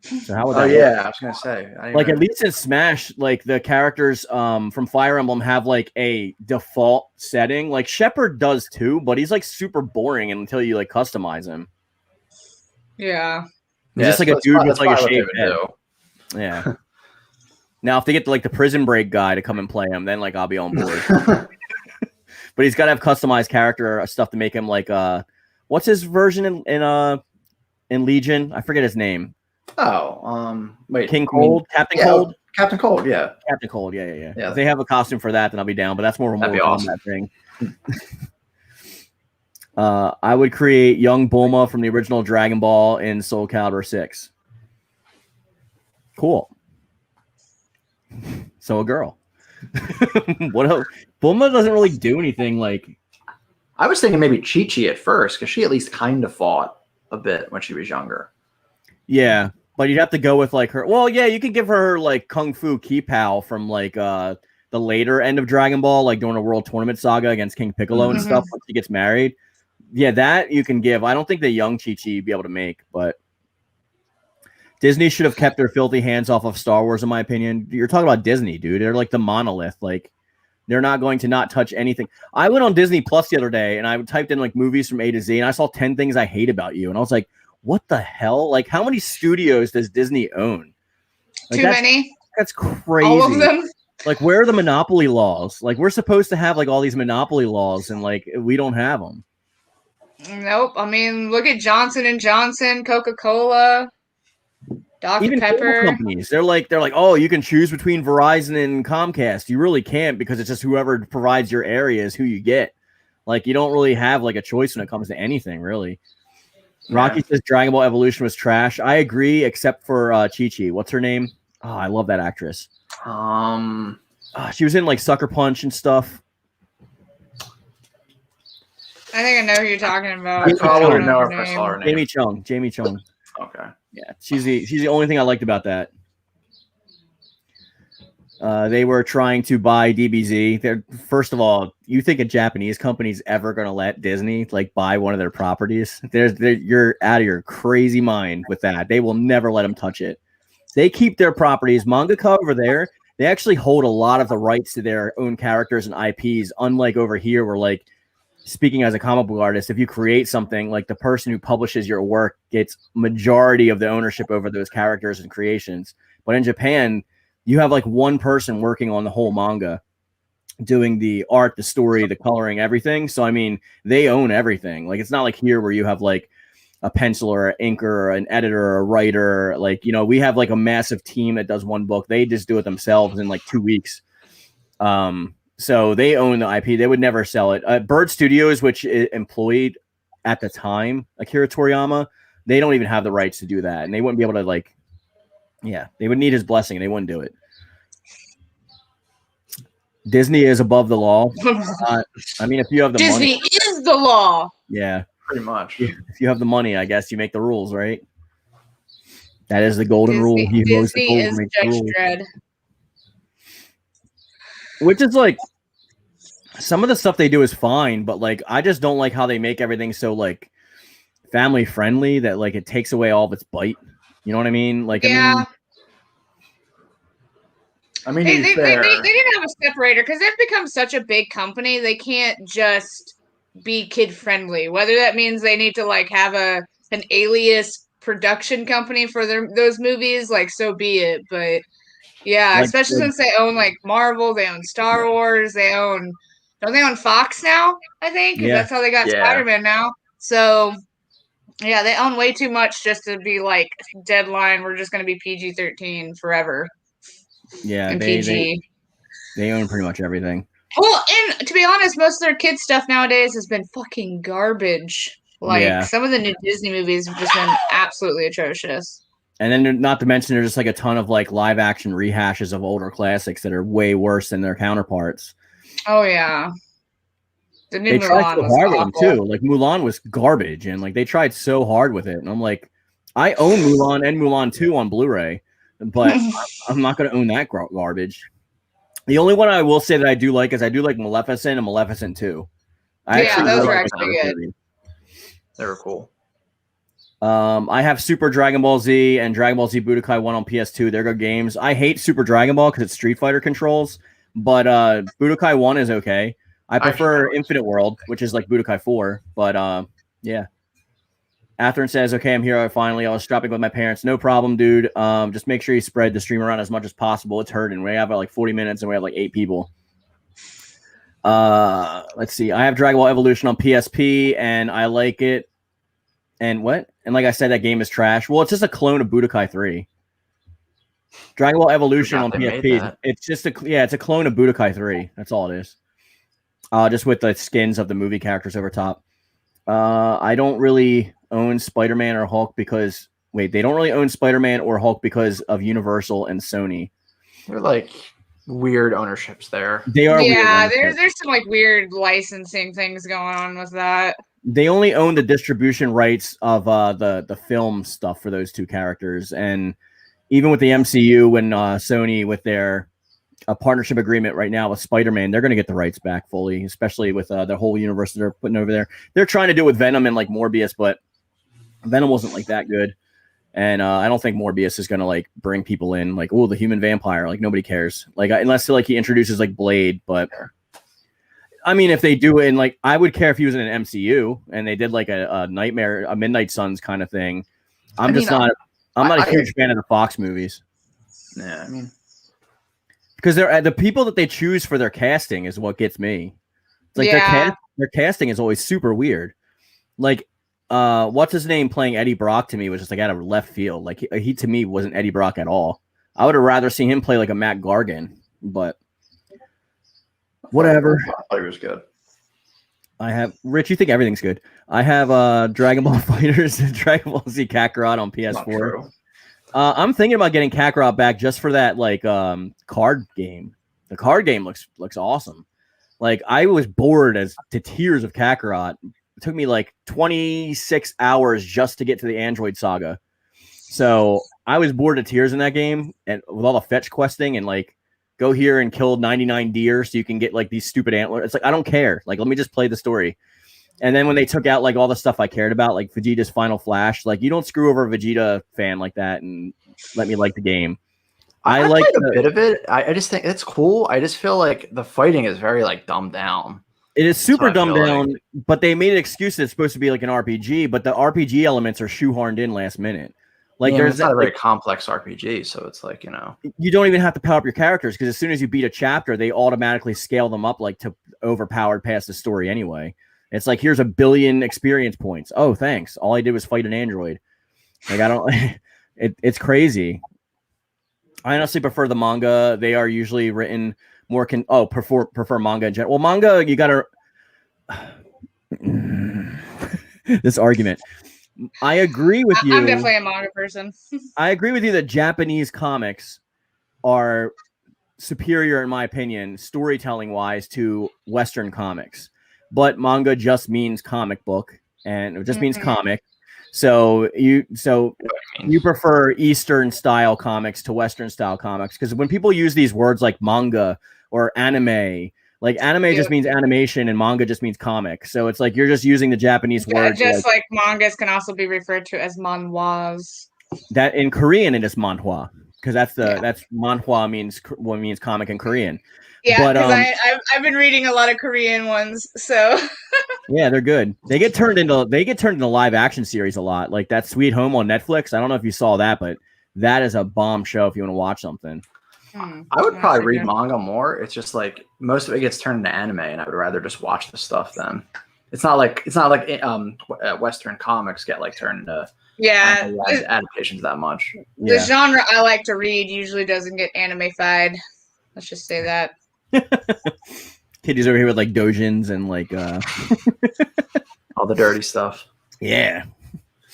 Speaker 2: So how would that
Speaker 1: Oh
Speaker 2: work?
Speaker 1: yeah, I was gonna say. I didn't
Speaker 2: Like
Speaker 1: even-
Speaker 2: at least in Smash, like the characters from Fire Emblem have like a default setting. Like Shepard does too, but he's like super boring until you like customize him.
Speaker 3: Yeah.
Speaker 2: He's just like a
Speaker 1: that's
Speaker 2: dude
Speaker 1: probably-
Speaker 2: with
Speaker 1: that's
Speaker 2: like a
Speaker 1: probably
Speaker 2: shaved
Speaker 1: what they
Speaker 2: head.
Speaker 1: would
Speaker 2: Yeah. Now if they get like the Prison Break guy to come and play him, then like I'll be on board.
Speaker 1: do.
Speaker 2: But he's got to have customized character stuff to make him like what's his version in Legion? I forget his name.
Speaker 1: Wait,
Speaker 2: King
Speaker 1: you mean-
Speaker 2: Cold, Captain
Speaker 1: yeah,
Speaker 2: Cold.
Speaker 1: Captain Cold, yeah.
Speaker 2: Captain Cold, yeah.
Speaker 1: Yeah.
Speaker 2: If they have a costume for that, then I'll be down. But that's more of a
Speaker 1: That'd be
Speaker 2: Mortal
Speaker 1: awesome.
Speaker 2: Kombat thing. I would create young Bulma from the original Dragon Ball in Soul Calibur 6. Cool. So a girl. What else? Bulma doesn't really do anything like.
Speaker 1: I was thinking maybe Chi-Chi at first, because she at least kind of fought a bit when she was younger.
Speaker 2: Yeah, but you'd have to go with like her. Well, yeah, you could give her like Kung Fu Ki-Pao from like the later end of Dragon Ball, like during a World Tournament saga against King Piccolo and
Speaker 3: Mhm.
Speaker 2: stuff when she gets married. Yeah, that you can give. I don't think the young Chi-Chi you'd be able to make, but Disney should have kept their filthy hands off of Star Wars, in my opinion. You're talking about Disney, dude. They're like the monolith. Like, they're not going to not touch anything. I went on Disney Plus the other day, and I typed in like movies from A to Z, and I saw 10 things I hate about you. And I was like, what the hell? Like, how many studios does Disney own? Like,
Speaker 3: Too many.
Speaker 2: That's crazy.
Speaker 3: All of them.
Speaker 2: Like, where are the monopoly laws? Like, we're supposed to have like all these monopoly laws, and like we don't have them.
Speaker 3: Nope. I mean, look at Johnson and Johnson, Coca-Cola, Dr.
Speaker 2: Even cable
Speaker 3: Pepper.
Speaker 2: companies, they're like, oh, you can choose between Verizon and Comcast. You really can't, because it's just whoever provides your area is who you get. Like, you don't really have like a choice when it comes to anything, really.
Speaker 1: Yeah.
Speaker 2: Rocky says Dragon Ball Evolution was trash. I agree, except for Chi-Chi. What's her name? Oh, I love that actress. She was in like Sucker Punch and stuff.
Speaker 3: I think I know who you're talking about.
Speaker 1: I probably
Speaker 3: don't
Speaker 1: would know
Speaker 3: her
Speaker 1: her if I
Speaker 3: name.
Speaker 1: saw her name.
Speaker 2: Jamie Chung.
Speaker 1: Okay.
Speaker 2: Yeah, she's the only thing I liked about that. They were trying to buy DBZ. They're, first of all, you think a Japanese company's ever going to let Disney like buy one of their properties? You're out of your crazy mind with that. They will never let them touch it. They keep their properties. Mangaka over there, they actually hold a lot of the rights to their own characters and IPs, unlike over here where, like, speaking as a comic book artist, if you create something, like the person who publishes your work gets majority of the ownership over those characters and creations. But in Japan, you have like one person working on the whole manga, doing the art, the story, the coloring, everything. So, I mean, they own everything. Like, it's not like here where you have like a penciler or an inker or an editor or a writer. Like, you know, we have like a massive team that does one book. They just do it themselves in like 2 weeks. So they own the IP. They would never sell it. Bird Studios, which employed at the time Akira Toriyama, they don't even have the rights to do that. And they wouldn't be able to, like, yeah, they would need his blessing. They wouldn't do it. Disney is above the law. I mean, if you have the
Speaker 3: Disney
Speaker 2: money.
Speaker 3: is the law.
Speaker 2: Yeah.
Speaker 1: Pretty much.
Speaker 2: If you have the money, I guess you make the rules, right? That is the golden rule. He who knows the
Speaker 3: Disney
Speaker 2: rules
Speaker 3: is
Speaker 2: makes the
Speaker 3: Judge
Speaker 2: rules.
Speaker 3: Dredd.
Speaker 2: Which is like, some of the stuff they do is fine, but like, I just don't like how they make everything so like family friendly that like it takes away all of its bite. You know what I mean? Like,
Speaker 3: Yeah.
Speaker 1: I mean,
Speaker 3: They
Speaker 1: to be
Speaker 3: didn't
Speaker 1: fair,
Speaker 3: have a separator because they've become such a big company. They can't just be kid friendly. Whether that means they need to like have an alias production company for those movies, like, so be it. But yeah,
Speaker 2: Like,
Speaker 3: especially since they own like Marvel, they own Star Wars, don't they own Fox now? I think 'cause
Speaker 2: Yeah.
Speaker 3: that's how they got
Speaker 1: Yeah.
Speaker 3: Spider-Man now. So yeah, they own way too much just to be like deadline. We're just going to be PG-13 forever.
Speaker 2: yeah,
Speaker 3: And
Speaker 2: they
Speaker 3: PG.
Speaker 2: they own pretty much everything.
Speaker 3: Well, and to be honest, most of their kid stuff nowadays has been fucking garbage. Like,
Speaker 2: Yeah.
Speaker 3: some of the new Disney movies have just been absolutely atrocious.
Speaker 2: And then not to mention there's just like a ton of like live action rehashes of older classics that are way worse than their counterparts.
Speaker 3: Oh yeah, the new
Speaker 2: They tried
Speaker 3: Mulan
Speaker 2: so
Speaker 3: was
Speaker 2: hard with
Speaker 3: awful.
Speaker 2: them too. Like, Mulan was garbage, and like they tried so hard with it. And I'm like, I own Mulan and Mulan 2 on Blu-ray, but I'm not going to own that garbage. The only one I will say that I do like is I do like Maleficent and Maleficent 2. I
Speaker 3: Yeah, those are actually good.
Speaker 2: movies.
Speaker 1: They were cool.
Speaker 2: I have Super Dragon Ball Z and Dragon Ball Z Budokai 1 on PS2. They're good games. I hate Super Dragon Ball because it's Street Fighter controls, but Budokai 1 is okay. I prefer Infinite World, which is like Budokai 4, but yeah. Atherin says, okay, I'm here finally. I was shopping with my parents. No problem, dude. Just make sure you spread the stream around as much as possible. It's hurting. We have like 40 minutes and we have like 8 people. Let's see. I have Dragon Ball Evolution on PSP and I like it. And what? And like I said, that game is trash. Well, it's just a clone of Budokai 3. Dragon Ball Evolution on PSP. It's just it's a clone of Budokai 3. That's all it is. Just with the skins of the movie characters over top. I don't really own Spider-Man or Hulk because they don't really own Spider-Man or Hulk because of Universal and Sony.
Speaker 1: They're like weird ownerships there.
Speaker 2: They are.
Speaker 3: Yeah, there's some like weird licensing things going on with that.
Speaker 2: They only own the distribution rights of the film stuff for those two characters, and even with the MCU, when Sony with their partnership agreement right now with Spider-Man, they're going to get the rights back fully, especially with the whole universe that they're putting over there. They're trying to do it with Venom and like Morbius, but Venom wasn't like that good, and I don't think Morbius is going to like bring people in like, oh, the human vampire. Like nobody cares, like unless like he introduces like Blade, but. I mean, if they do it, and like, I would care if he was in an MCU and they did like a Nightmare, a Midnight Suns kind of thing. I'm not a huge fan of the Fox movies.
Speaker 1: Yeah, I mean,
Speaker 2: because they're the people that they choose for their casting is what gets me. It's like their casting is always super weird. Like, what's his name playing Eddie Brock to me was just like out of left field. Like he to me wasn't Eddie Brock at all. I would have rather seen him play like a Matt Gargan, but. Whatever.
Speaker 1: Player was good.
Speaker 2: I have Rich. You think everything's good? I have Dragon Ball Fighters and Dragon Ball Z Kakarot on PS4. I'm thinking about getting Kakarot back just for that like card game. The card game looks awesome. Like I was bored as to tears of Kakarot. It took me like 26 hours just to get to the Android Saga. So I was bored to tears in that game, and with all the fetch questing and like. Go here and kill 99 deer so you can get like these stupid antlers. It's like, I don't care. Like, let me just play the story. And then when they took out like all the stuff I cared about, like Vegeta's Final Flash, like you don't screw over a Vegeta fan like that and let me like the game. I like
Speaker 1: played a bit of it. I just think it's cool. I just feel like the fighting is very like dumbed down.
Speaker 2: It is super dumbed down, but they made an excuse that it's supposed to be like an RPG, but the RPG elements are shoehorned in last minute. Like
Speaker 1: there's not a very complex RPG, so it's like, you know,
Speaker 2: you don't even have to power up your characters because as soon as you beat a chapter, they automatically scale them up like to overpowered past the story anyway. It's like, here's 1 billion experience points. Oh, thanks. All I did was fight an android. Like I don't. It's crazy. I honestly prefer the manga. They are usually written more. Prefer manga in general. Well, manga you gotta. This argument. I agree with you.
Speaker 3: I'm definitely a manga person.
Speaker 2: I agree with you that Japanese comics are superior, in my opinion, storytelling wise, to Western comics. But manga just means comic book, and it just means comic. So you prefer Eastern style comics to Western style comics, because when people use these words like manga or anime. Like anime just means animation and manga just means comic. So it's like you're just using the Japanese word.
Speaker 3: Just like mangas can also be referred to as manhwas.
Speaker 2: That in Korean it is manhwa, because that's manhwa means comic in Korean.
Speaker 3: Yeah, because I've been reading a lot of Korean ones, so
Speaker 2: yeah, they're good. They get turned into live action series a lot. Like that Sweet Home on Netflix. I don't know if you saw that, but that is a bomb show if you want to watch something.
Speaker 1: I would probably read manga more. It's just like most of it gets turned into anime, and I would rather just watch the stuff then. It's not like Western comics get like turned into adaptations that much.
Speaker 3: The genre I like to read usually doesn't get anime-fied. Let's just say that.
Speaker 2: Kitty's over here with like dojins and like
Speaker 1: all the dirty stuff.
Speaker 2: Yeah,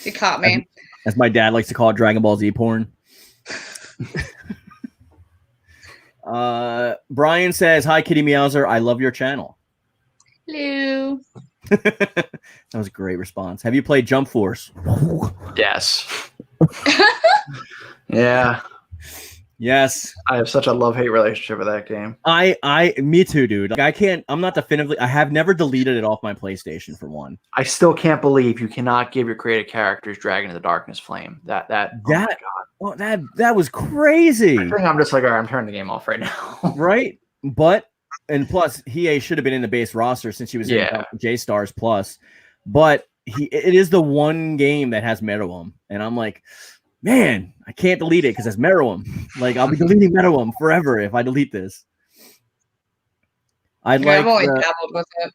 Speaker 3: you caught me.
Speaker 2: As my dad likes to call it, Dragon Ball Z porn. Brian says, hi, KittyMeowser. I love your channel.
Speaker 3: Hello.
Speaker 2: That was a great response. Have you played Jump Force?
Speaker 1: Yes. Yeah.
Speaker 2: Yes.
Speaker 1: I have such a love-hate relationship with that game.
Speaker 2: Me too, dude. Like, I'm not definitively. I have never deleted it off my PlayStation for one.
Speaker 1: I still can't believe you cannot give your creative characters Dragon of the Darkness Flame. Oh my God.
Speaker 2: Oh, that was crazy.
Speaker 1: I think I'm just like, all right, I'm turning the game off right now.
Speaker 2: Right? And plus, Hiei should have been in the base roster since he was in J-Stars Plus. But it is the one game that has Meruem. And I'm like, man, I can't delete it because it's Meruem. Like, I'll be deleting Meruem forever if I delete this.
Speaker 3: I've only dabbled with it.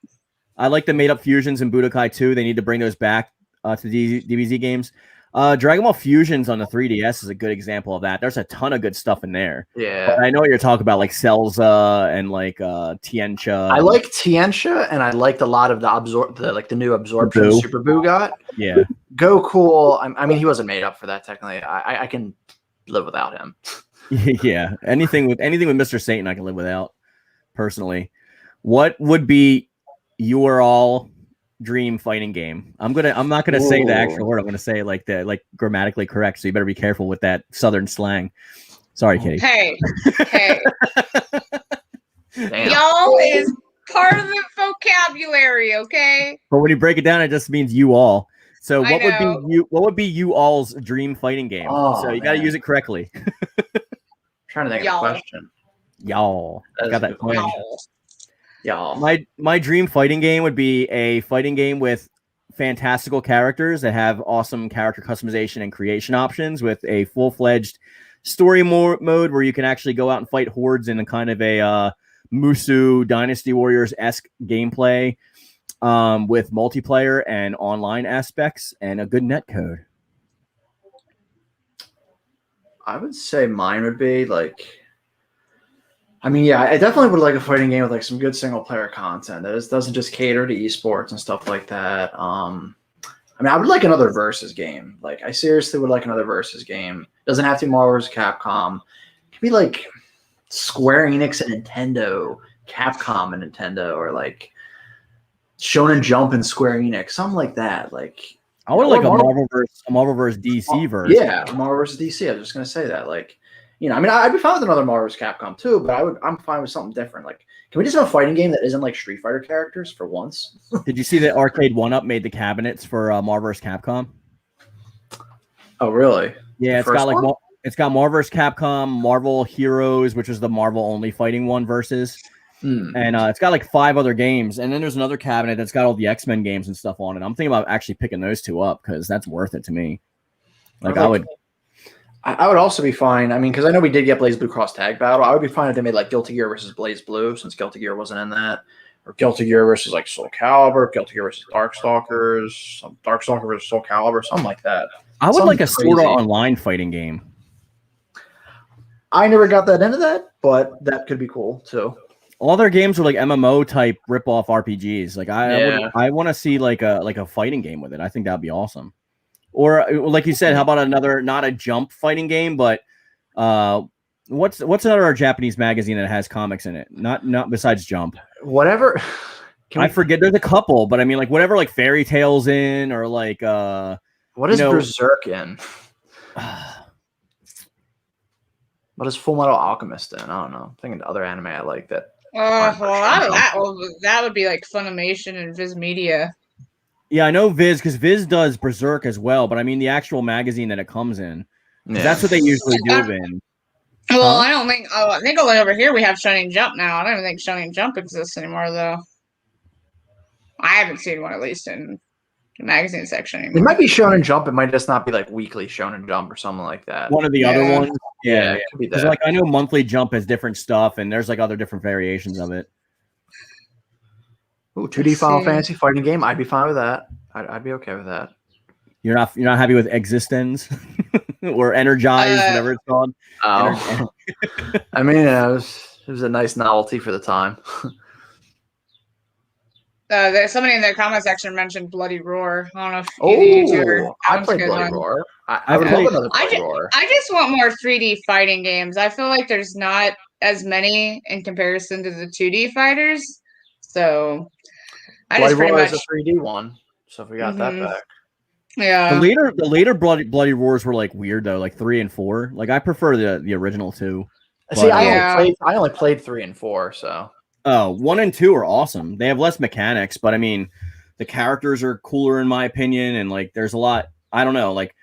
Speaker 2: I like the made-up fusions in Budokai 2. They need to bring those back to the DBZ games. Dragon Ball Fusions on the 3DS is a good example of that. There's a ton of good stuff in there.
Speaker 1: Yeah.
Speaker 2: But I know what you're talking about, like Celza and like Tiencha.
Speaker 1: I like Tiencha, and I liked a lot of the new Absorption
Speaker 2: Boo.
Speaker 1: Super Boo got.
Speaker 2: Yeah.
Speaker 1: Go cool. I mean, he wasn't made up for that technically. I can live without him.
Speaker 2: Yeah. Anything with Mr. Satan I can live without, personally. What would be your all dream fighting game? I'm not gonna say the actual word. I'm gonna say like grammatically correct. So you better be careful with that Southern slang. Sorry, Kitty.
Speaker 3: Hey. Y'all is part of the vocabulary, okay?
Speaker 2: But when you break it down, it just means you all. So what would be you all's dream fighting game? So you got to use it correctly.
Speaker 1: Trying to think of a question.
Speaker 2: Y'all. Got that point.
Speaker 1: Y'all.
Speaker 2: My dream fighting game would be a fighting game with fantastical characters that have awesome character customization and creation options, with a full-fledged story mode where you can actually go out and fight hordes in a kind of a Musu Dynasty Warriors-esque gameplay, with multiplayer and online aspects and a good netcode.
Speaker 1: I would say mine would be like, I mean, yeah, I definitely would like a fighting game with like some good single player content that doesn't just cater to esports and stuff like that. I mean, I would like another versus game. Like, I seriously would like another versus game. Doesn't have to be Marvel vs. Capcom. It could be like Square Enix and Nintendo, Capcom and Nintendo, or like Shonen Jump and Square Enix, something like that. Like,
Speaker 2: I would like a Marvel versus DC verse.
Speaker 1: Yeah, Marvel versus DC. I was just gonna say that. Like, you know, I mean, I'd be fine with another Marvel vs. Capcom too, but I'm fine with something different. Like, can we just have a fighting game that isn't like Street Fighter characters for once?
Speaker 2: Did you see that Arcade 1-Up made the cabinets for Marvel vs. Capcom?
Speaker 1: Oh, really?
Speaker 2: Yeah, it's got like it's got Marvel vs. Capcom, Marvel Heroes, which is the Marvel only fighting one versus. And it's got like 5 other games, and then there's another cabinet that's got all the X-Men games and stuff on it. I'm thinking about actually picking those 2 up because that's worth it to me. Like, I would also be fine. I mean, because I know we did get Blaze Blue Cross Tag Battle. I would be fine if they made like Guilty Gear versus Blaze Blue, since Guilty Gear wasn't in that, or Guilty Gear versus like Soul Calibur, Guilty Gear versus Darkstalkers, Darkstalker versus Soul Calibur, something like that. I would like a Sword Art Online fighting game.
Speaker 1: I never got that into that, but that could be cool too.
Speaker 2: All their games are like MMO type rip-off RPGs. Like I want to see like a fighting game with it. I think that'd be awesome. Or like you said, how about another, not a jump fighting game, but what's another Japanese magazine that has comics in it? Not besides Jump.
Speaker 1: Whatever.
Speaker 2: I forget. There's a couple, but I mean, like whatever, like Fairy Tales in, or like
Speaker 1: what is Berserk in? What is Full Metal Alchemist in? I don't know. I'm thinking the other anime I like that.
Speaker 3: That would be like Funimation and Viz Media.
Speaker 2: Yeah, I know Viz, because Viz does Berserk as well, but I mean the actual magazine that it comes in. Yeah. That's what they usually do, Vin.
Speaker 3: Well, I don't think. I think only over here we have Shonen Jump now. I don't even think Shonen Jump exists anymore, though. I haven't seen one, at least in the magazine section anymore.
Speaker 1: It might be Shonen Jump. It might just not be like weekly Shonen Jump or something like that.
Speaker 2: One of the other ones. Yeah,
Speaker 1: it could be that.
Speaker 2: Like I know Monthly Jump has different stuff, and there's like other different variations of it.
Speaker 1: Ooh, 2D Final Fantasy fighting game. I'd be fine with that. I'd be okay with that.
Speaker 2: You're not happy with Existence or Energize, whatever it's called.
Speaker 1: Oh, I mean, it was a nice novelty for the time.
Speaker 3: Somebody in the comment section mentioned Bloody Roar. I don't know if
Speaker 1: I played Bloody Roar. I would love another Bloody Roar.
Speaker 3: I just want more 3D fighting games. I feel like there's not as many in comparison to the 2D fighters. So I
Speaker 1: Bloody
Speaker 3: just pretty
Speaker 1: Roar
Speaker 3: much
Speaker 1: is a 3D one. So if we got that back.
Speaker 3: Yeah.
Speaker 2: The later Bloody Roars were like weird though, like 3 and 4. Like I prefer the original 2.
Speaker 1: See,
Speaker 2: But,
Speaker 1: I only played 3 and 4, so.
Speaker 2: Oh, 1 and 2 are awesome. They have less mechanics, but I mean, the characters are cooler in my opinion, and like there's a lot. I don't know, like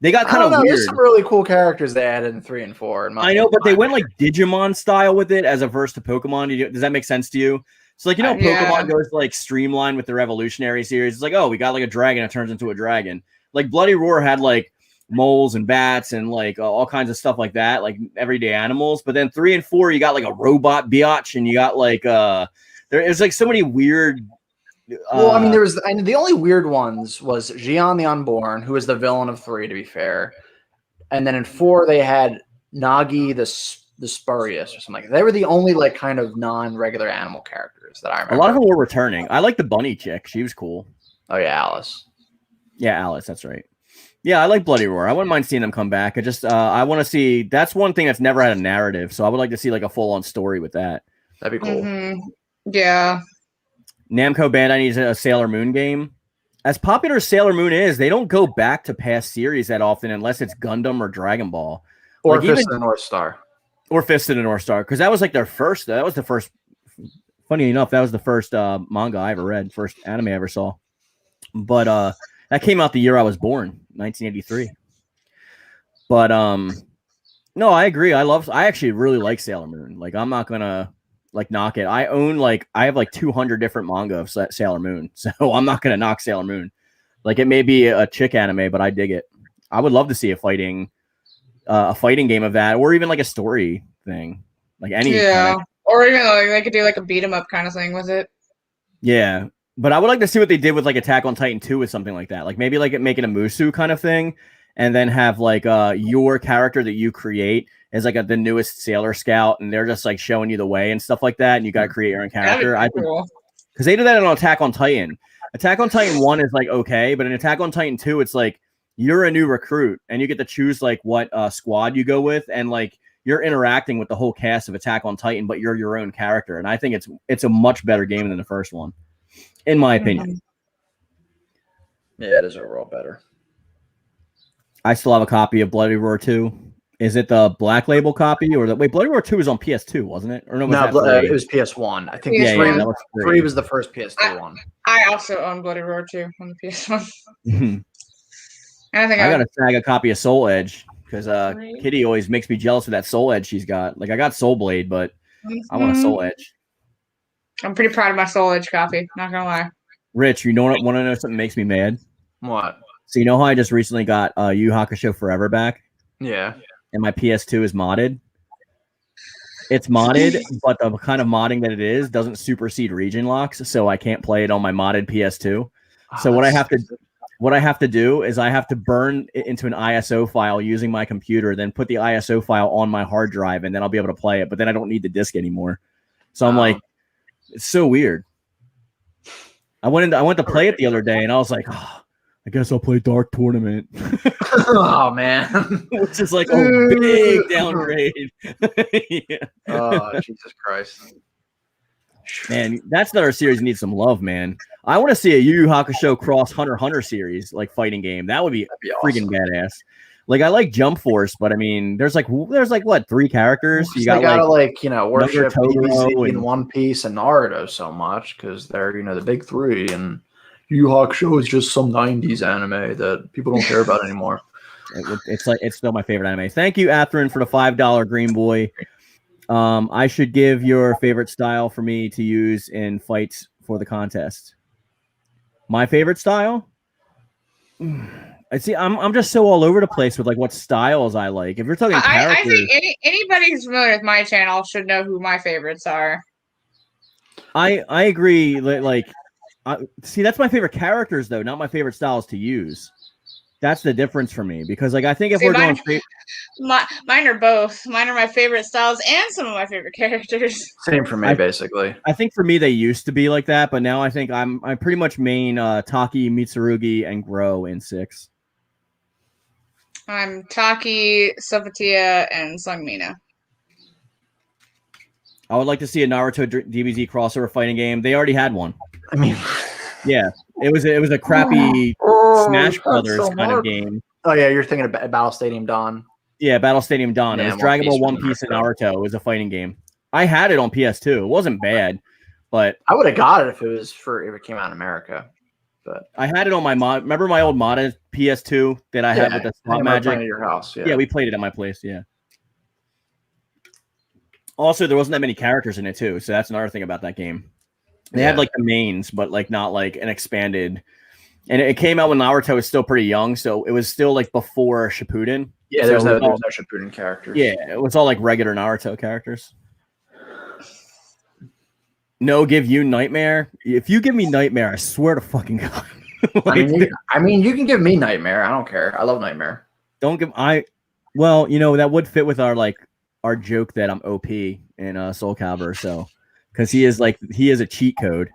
Speaker 2: they got kind of weird.
Speaker 1: There's some really cool characters they added in 3 and 4.
Speaker 2: I know, but they went like Digimon style with it as a verse to Pokemon. Does that make sense to you? So like Pokemon goes like streamlined with their evolutionary series. It's like, oh, we got like a dragon, it turns into a dragon. Like Bloody Roar had like moles and bats and like all kinds of stuff like that, like everyday animals. But then 3 and 4, you got like a robot biatch, and you got like there's like so many weird.
Speaker 1: Well, I mean, the only weird ones was Xion the Unborn, who was the villain of 3, to be fair, and then in 4 they had Nagi the Spurious or something like that. They were the only like kind of non-regular animal characters that I remember.
Speaker 2: A lot of them were returning. I like the bunny chick; she was cool.
Speaker 1: Oh yeah, Alice.
Speaker 2: Yeah, Alice. That's right. Yeah, I like Bloody Roar. I wouldn't mind seeing them come back. I want to see. That's one thing that's never had a narrative, so I would like to see like a full-on story with that.
Speaker 1: That'd be cool.
Speaker 3: Mm-hmm. Yeah.
Speaker 2: Namco Bandai needs a Sailor Moon game. As popular as Sailor Moon is, they don't go back to past series that often unless it's Gundam or Dragon Ball.
Speaker 1: Or
Speaker 2: like
Speaker 1: Fist of the North Star.
Speaker 2: Or Fist of the North Star. Because that was like their first. That was the first. Funny enough, that was the first manga I ever read, first anime I ever saw. But that came out the year I was born, 1983. But no, I agree. I actually really like Sailor Moon. Like I'm not gonna like knock it. I have like 200 different manga of Sailor Moon, so I'm not gonna knock Sailor Moon. Like it may be a chick anime, but I dig it. I would love to see a fighting game of that, or even like a story thing, like any.
Speaker 3: Yeah, or even like they could do like a beat 'em up kind of thing with it.
Speaker 2: Yeah, but I would like to see what they did with like Attack on Titan 2 with something like that. Like maybe like making a Musu kind of thing, and then have like your character that you create is like the newest Sailor Scout, and they're just like showing you the way and stuff like that, and you got to create your own character. I think because they do that on Attack on Titan. Attack on Titan 1 is like okay, but in Attack on Titan 2, it's like you're a new recruit, and you get to choose like what squad you go with, and like you're interacting with the whole cast of Attack on Titan, but you're your own character, and I think it's a much better game than the first one, in my opinion.
Speaker 1: Yeah, it is overall better.
Speaker 2: I still have a copy of Bloody Roar 2. Is it the Black Label copy or wait? Bloody Roar 2 was on PS2, wasn't it? Or no,
Speaker 1: it was PS1. I think
Speaker 3: PS1.
Speaker 1: 3 was the first PS2 one.
Speaker 3: I also own Bloody Roar 2 on the PS1. And I
Speaker 2: gotta snag a copy of Soul Edge because Kitty always makes me jealous of that Soul Edge she's got. Like I got Soul Blade, but I want a Soul Edge.
Speaker 3: I'm pretty proud of my Soul Edge copy. Not gonna lie.
Speaker 2: Rich, you want to know something makes me mad?
Speaker 1: What?
Speaker 2: So you know how I just recently got Yu Yu Hakusho Forever back?
Speaker 1: Yeah.
Speaker 2: And my PS2 is modded. It's modded, but the kind of modding that it is doesn't supersede region locks, so I can't play it on my modded PS2. So what I have to do is I have to burn it into an ISO file using my computer, then put the ISO file on my hard drive, and then I'll be able to play it. But then I don't need the disc anymore. So I'm like, it's so weird. I went to play it the other day, and I was like, oh, I guess I'll play Dark Tournament.
Speaker 1: Oh man,
Speaker 2: which is like a big downgrade. Yeah.
Speaker 1: Oh Jesus Christ,
Speaker 2: man, that's another series that needs some love, man. I want to see a Yu Yu Hakusho cross Hunter x Hunter series like fighting game. That would be freaking awesome. Badass. Like I like Jump Force, but I mean, there's like what 3 characters? You gotta worship DBZ
Speaker 1: and One Piece and Naruto so much because they're the big 3 and. Yu Yu Hakusho is just some 90s anime that people don't care about anymore.
Speaker 2: It's still my favorite anime. Thank you, Atherin, for the $5 Green Boy. I should give your favorite style for me to use in fights for the contest. My favorite style? I see. I'm just so all over the place with like what styles I like. If you're talking characters,
Speaker 3: I think anybody who's familiar with my channel should know who my favorites are.
Speaker 2: I agree. See, that's my favorite characters, though, not my favorite styles to use. That's the difference for me, because, like, I think if we're going straight...
Speaker 3: Mine are both. Mine are my favorite styles and some of my favorite characters.
Speaker 1: Same for me, basically.
Speaker 2: I think for me, they used to be like that, but now I think I'm pretty much main Taki, Mitsurugi, and Gro in 6.
Speaker 3: I'm Taki, Sophatia, and Sungmina.
Speaker 2: I would like to see a Naruto DBZ crossover fighting game. They already had one.
Speaker 1: I mean,
Speaker 2: yeah, it was a crappy Smash
Speaker 1: that's
Speaker 2: Brothers
Speaker 1: so
Speaker 2: kind of
Speaker 1: hard.
Speaker 2: game.
Speaker 1: Oh yeah, you're thinking of Battle Stadium Dawn.
Speaker 2: Yeah, Battle Stadium Dawn. It
Speaker 1: Yeah,
Speaker 2: was Dragon Ball,
Speaker 1: One
Speaker 2: One Piece, and Naruto. It was a fighting game. I had it on PS2. It wasn't bad, but
Speaker 1: I would have got it if it came out in America. But
Speaker 2: I had it on my mod. Remember my old modded PS2 that I had with the Slot Magic?
Speaker 1: At your house.
Speaker 2: Yeah, we played it at my place. Yeah. Also, there wasn't that many characters in it too, so that's another thing about that game. They had like the mains, but like not like an expanded. And it came out when Naruto was still pretty young, so it was still like before Shippuden.
Speaker 1: Yeah,
Speaker 2: so
Speaker 1: there's no Shippuden characters.
Speaker 2: Yeah, it was all like regular Naruto characters. No, give you Nightmare. If you give me Nightmare, I swear to fucking God.
Speaker 1: Like, I mean, you can give me Nightmare. I don't care. I love Nightmare.
Speaker 2: Don't give Well, you know that would fit with our joke that I'm OP in Soul Calibur, so because he is a cheat code.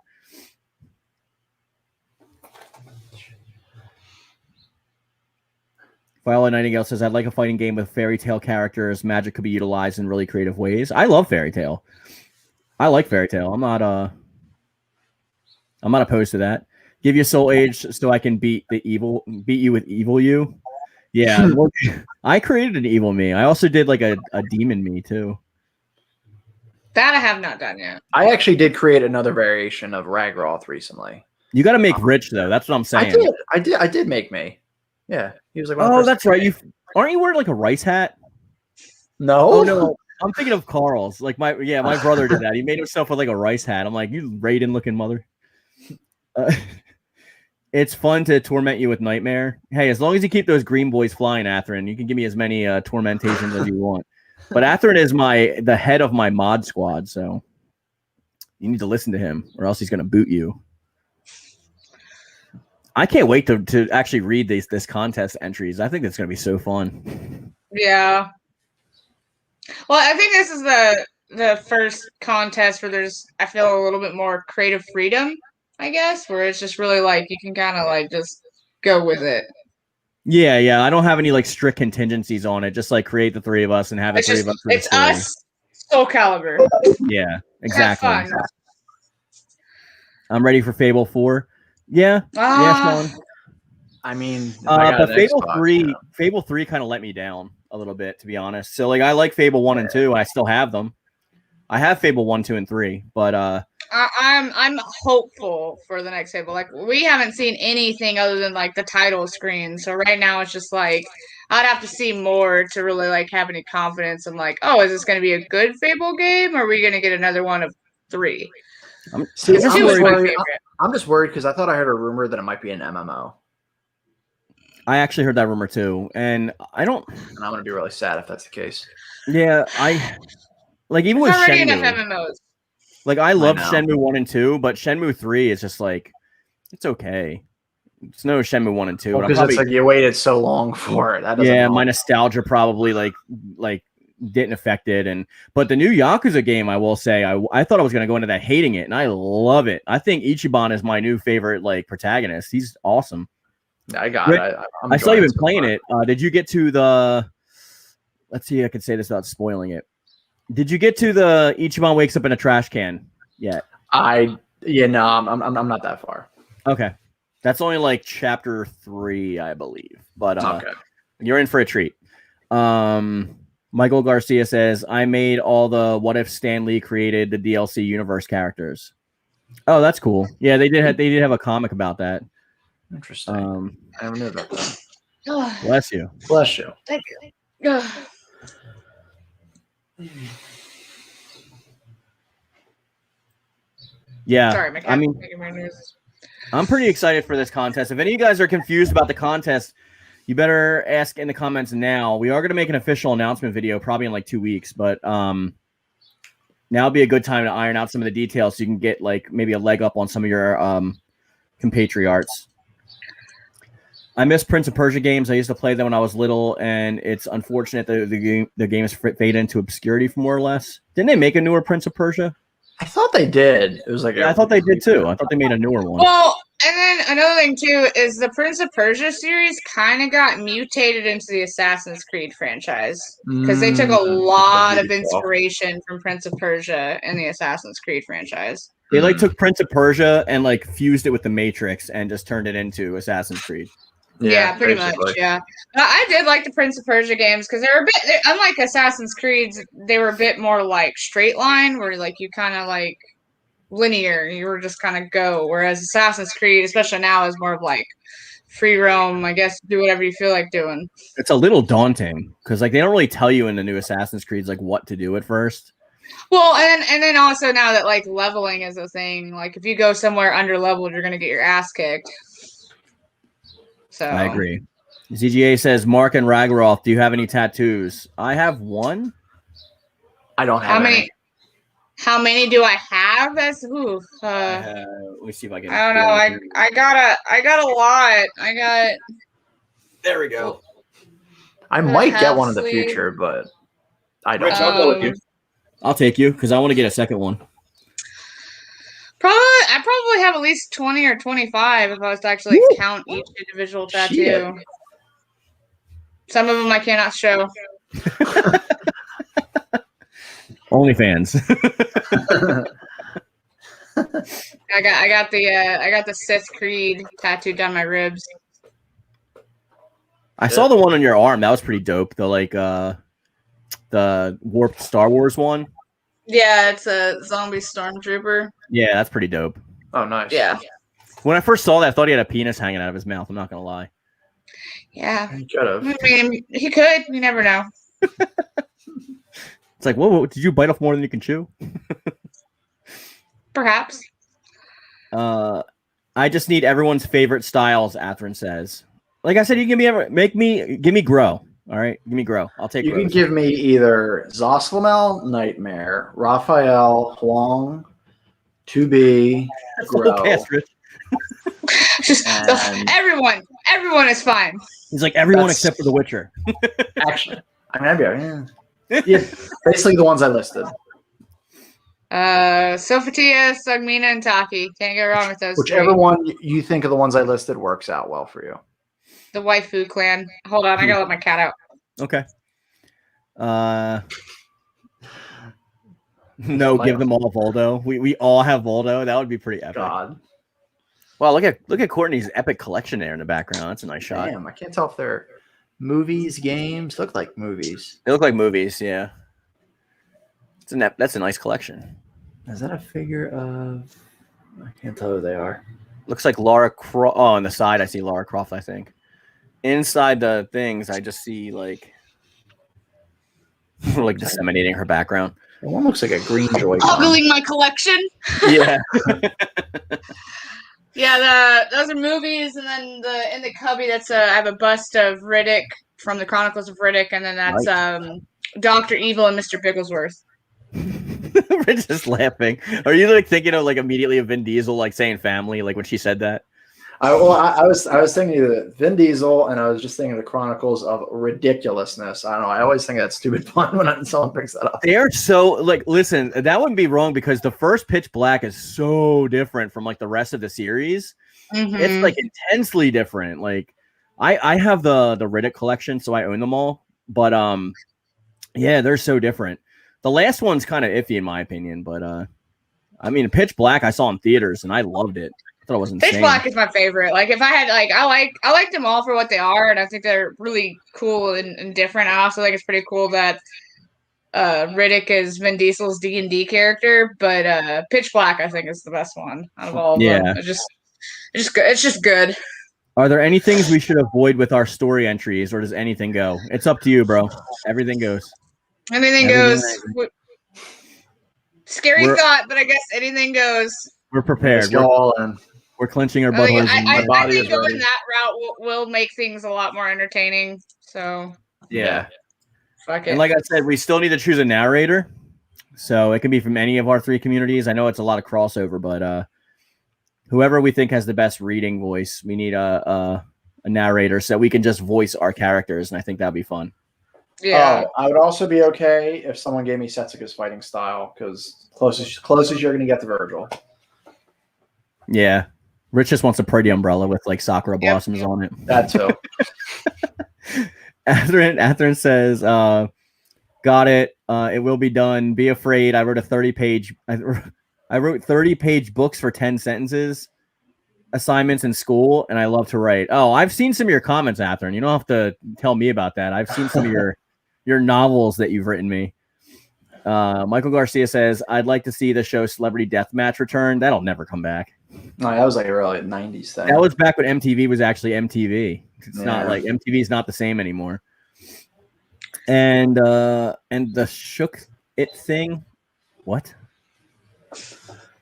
Speaker 2: Viola Nightingale says, I'd like a fighting game with fairy tale characters. Magic could be utilized in really creative ways. I love fairy tale. I like fairy tale. I'm not opposed to that. Give you Soul Age so I can beat you with evil you. Yeah. I created an evil me. I also did like a demon me too.
Speaker 3: That I have not done yet.
Speaker 1: I actually did create another variation of Ragiroth recently.
Speaker 2: You got to make Rich though. That's what I'm saying.
Speaker 1: I did make me. Yeah, he was like.
Speaker 2: Oh, that's right. Aren't you wearing like a rice hat?
Speaker 1: No.
Speaker 2: Oh no. I'm thinking of Carl's. Like my brother did that. He made himself with like a rice hat. I'm like, you Raiden looking mother. It's fun to torment you with Nightmare. Hey, as long as you keep those green boys flying, Atherin, you can give me as many tormentations as you want. But Atherin is the head of my mod squad, so you need to listen to him, or else he's going to boot you. I can't wait to actually read this contest entries. I think it's going to be so fun.
Speaker 3: Yeah. Well, I think this is the first contest where I feel a little bit more creative freedom, I guess, where it's just really like you can kind of like just go with it.
Speaker 2: Yeah. I don't have any like strict contingencies on it. Just like create the three of us and have three of us.
Speaker 3: It's us, Soul Calibur.
Speaker 2: Yeah, exactly. I'm ready for Fable 4. Yeah, Sean.
Speaker 1: I mean,
Speaker 2: but Fable 3 kind of let me down a little bit, to be honest. So like, I like Fable 1 and 2. I still have them. I have Fable 1, 2, and 3, but
Speaker 3: I'm hopeful for the next Fable. Like, we haven't seen anything other than like the title screen. So right now it's just like I'd have to see more to really like have any confidence in like, oh, is this going to be a good Fable game, or are we going to get another one of 3?
Speaker 1: I'm just worried because I thought I heard a rumor that it might be an MMO.
Speaker 2: I actually heard that rumor too, and I'm
Speaker 1: going to be really sad if that's the case.
Speaker 2: Yeah, even with
Speaker 3: already
Speaker 2: Shenmue.
Speaker 3: Enough MMOs.
Speaker 2: Like, I love Shenmue 1 and 2, but Shenmue 3 is just like, it's okay. It's no Shenmue 1 and 2.
Speaker 1: Because it's like you waited so long for it.
Speaker 2: My nostalgia probably like didn't affect it. But the new Yakuza game, I will say, I thought I was going to go into that hating it, and I love it. I think Ichiban is my new favorite like protagonist. He's awesome.
Speaker 1: I got it.
Speaker 2: I saw you been playing it. Did you get to the? Let's see. I can say this without spoiling it. Did you get to the Ichiban wakes up in a trash can yet?
Speaker 1: I'm not that far.
Speaker 2: Okay, that's only like chapter 3, I believe. But
Speaker 1: okay,
Speaker 2: you're in for a treat. Michael Garcia says, I made all the What If Stan Lee created the DLC universe characters. Oh, that's cool. Yeah, they did have a comic about that.
Speaker 1: Interesting. I don't know about that.
Speaker 2: Bless you.
Speaker 1: Bless you.
Speaker 3: Thank you.
Speaker 2: Yeah.
Speaker 3: Sorry,
Speaker 2: I'm pretty excited for this contest. If any of you guys are confused about the contest, you better ask in the comments now. We are going to make an official announcement video probably in like 2 weeks, but now would be a good time to iron out some of the details so you can get like maybe a leg up on some of your compatriots. I miss Prince of Persia games. I used to play them when I was little, and it's unfortunate that the games fade into obscurity for more or less. Didn't they make a newer Prince of Persia?
Speaker 1: I thought they did. It was like
Speaker 2: I thought they did too. I thought they made a newer one.
Speaker 3: Well, and then another thing too is the Prince of Persia series kind of got mutated into the Assassin's Creed franchise because they took a lot of inspiration from Prince of Persia in the Assassin's Creed franchise.
Speaker 2: They like took Prince of Persia and like fused it with the Matrix and just turned it into Assassin's Creed.
Speaker 3: Yeah, pretty
Speaker 1: basically.
Speaker 3: much. Yeah, I did like the Prince of Persia games because unlike Assassin's Creed, they were a bit more like straight line, where like you kind of like linear. You were just kind of go. Whereas Assassin's Creed, especially now, is more of like free roam. I guess do whatever you feel like doing.
Speaker 2: It's a little daunting because like they don't really tell you in the new Assassin's Creeds like what to do at first.
Speaker 3: Well, and then also now that like leveling is a thing, like if you go somewhere under leveled, you're gonna get your ass kicked. So
Speaker 2: I agree. ZGA says, Mark and Ragiroth, do you have any tattoos? I have one.
Speaker 1: I don't have any.
Speaker 3: How many do I have? That's
Speaker 2: Let me see if I can.
Speaker 3: I don't know. I got a lot. I got.
Speaker 2: There we go.
Speaker 1: I might get one in the future, but I don't.
Speaker 2: Rich, I'll go with you. I'll take you because I want to get a second one.
Speaker 3: I probably have at least 20 or 25 if I was to actually count each individual tattoo. Shit. Some of them I cannot show.
Speaker 2: OnlyFans.
Speaker 3: I got the Sith Creed tattooed down my ribs.
Speaker 2: I saw the one on your arm. That was pretty dope. The warped Star Wars one.
Speaker 3: Yeah, it's a zombie stormtrooper.
Speaker 2: Yeah, that's pretty dope.
Speaker 1: Oh, nice.
Speaker 3: Yeah.
Speaker 2: When I first saw that, I thought he had a penis hanging out of his mouth. I'm not gonna lie.
Speaker 3: Yeah.
Speaker 1: He could have.
Speaker 3: I mean, he could. You never know.
Speaker 2: It's like, whoa, did you bite off more than you can chew?
Speaker 3: Perhaps.
Speaker 2: I just need everyone's favorite styles, Atherin says. Like I said, you give me grow. All right, give me grow. I'll take.
Speaker 1: You can give me either Zoslamel, Nightmare, Raphael, Huang, 2B, Grow.
Speaker 3: Just everyone is fine.
Speaker 2: He's like everyone except for The Witcher.
Speaker 1: Actually, I mean, I'd be yeah, basically the ones I listed.
Speaker 3: Sophatia, Sugmina, and Taki. Can't go wrong with those.
Speaker 1: Whichever one you think of the ones I listed works out well for you.
Speaker 3: The Waifu clan. Hold on, I gotta let my cat out.
Speaker 2: Okay. No, give them all Voldo. We all have Voldo. That would be pretty epic.
Speaker 1: God.
Speaker 2: Wow, look at Courtney's epic collection there in the background. That's a nice shot.
Speaker 1: Damn, I can't tell if they're movies, games. Look like movies.
Speaker 2: They look like movies, yeah. That's a nice collection.
Speaker 1: Is that a figure of? I can't tell who they are.
Speaker 2: Looks like Lara Croft. Oh, on the side I see Lara Croft, I think. Inside the things, I just see like disseminating her background.
Speaker 1: One looks like a green Joy.
Speaker 3: Ogling my collection.
Speaker 2: Yeah.
Speaker 3: Yeah, those are movies, and then in the cubby that's I have a bust of Riddick from the Chronicles of Riddick, and then that's Dr. Evil and Mr. Bigglesworth.
Speaker 2: We're just laughing. Are you like thinking of like immediately of Vin Diesel like saying family like when she said that?
Speaker 1: I was thinking of Vin Diesel, and I was just thinking of the Chronicles of Ridiculousness. I don't know. I always think that's stupid fun when someone brings that up.
Speaker 2: They are so like. Listen, that wouldn't be wrong because the first Pitch Black is so different from like the rest of the series.
Speaker 3: Mm-hmm.
Speaker 2: It's like intensely different. Like I have the Riddick collection, so I own them all. But yeah, they're so different. The last one's kind of iffy in my opinion, but I mean, Pitch Black I saw in theaters and I loved it. I thought it was insane.
Speaker 3: Pitch Black is my favorite. Like if I had I like them all for what they are, and I think they're really cool and different. I also think it's pretty cool that Riddick is Vin Diesel's D&D character, but Pitch Black I think is the best one out of all of them. It's just good.
Speaker 2: Are there any things we should avoid with our story entries, or does anything go? It's up to you, bro. Everything goes.
Speaker 3: Anything goes. Scary thought, but I guess anything goes.
Speaker 2: We're prepared. We're clenching our buttholes.
Speaker 3: I think going that route will make things a lot more entertaining. So
Speaker 2: yeah.
Speaker 3: Fuck it.
Speaker 2: And like I said, we still need to choose a narrator. So it can be from any of our three communities. I know it's a lot of crossover, but whoever we think has the best reading voice, we need a narrator so we can just voice our characters, and I think that'd be fun.
Speaker 3: Yeah.
Speaker 1: I would also be okay if someone gave me Setsuka's fighting style, because closest you're gonna get to Virgil.
Speaker 2: Yeah. Rich just wants a pretty umbrella with like sakura blossoms on it.
Speaker 1: That too.
Speaker 2: Atherin says, got it. It will be done. Be afraid. I wrote 30-page books for 10 sentences. assignments in school, and I love to write. Oh, I've seen some of your comments, Atherton. You don't have to tell me about that. I've seen some of your novels that you've written me. Michael Garcia says, I'd like to see the show Celebrity Deathmatch return. That'll never come back.
Speaker 1: No, that was like early 90s thing.
Speaker 2: That was back when MTV was actually MTV. It's not like MTV is not the same anymore. And the Shook It thing. What?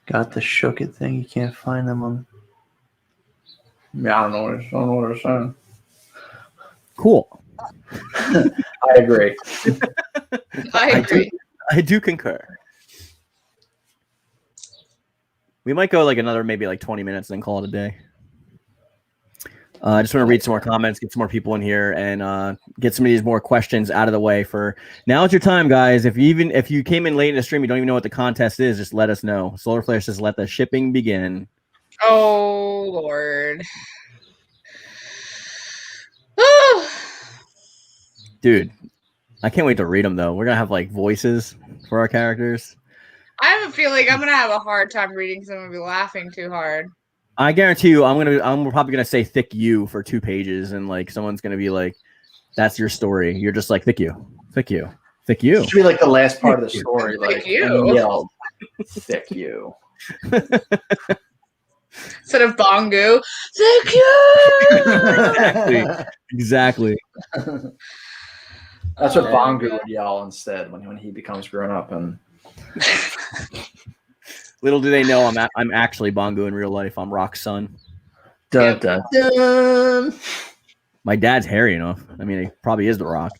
Speaker 1: Got the Shook It thing. You can't find them on. Yeah, I don't know what they're saying.
Speaker 2: Cool.
Speaker 1: I agree.
Speaker 3: I agree.
Speaker 2: I do concur. We might go like another maybe like 20 minutes and then call it a day. I just want to read some more comments, get some more people in here, and get some of these more questions out of the way. For now, it's your time, guys. If you came in late in the stream, you don't even know what the contest is, just let us know. Solar Flare says, "Let the shipping begin."
Speaker 3: Oh Lord,
Speaker 2: dude, I can't wait to read them though. We're gonna have like voices for our characters.
Speaker 3: I have a feeling I'm gonna have a hard time reading. So I'm gonna be laughing too hard.
Speaker 2: I guarantee you, I'm probably gonna say "thick you" for 2 pages, and like someone's gonna be like, "That's your story." You're just like, "Thick you, thick you, thick you."
Speaker 1: It should be like the last part of the story, like
Speaker 3: Thick you.
Speaker 1: and he yelled, "Thick you."
Speaker 3: Instead of Bongo, thick you.
Speaker 2: Exactly.
Speaker 1: That's what Bongo would yell instead when he becomes grown up. And
Speaker 2: little do they know, I'm actually Bongo in real life. I'm Rock's son.
Speaker 1: Dun, dun, dun.
Speaker 2: My dad's hairy enough. I mean, he probably is the Rock.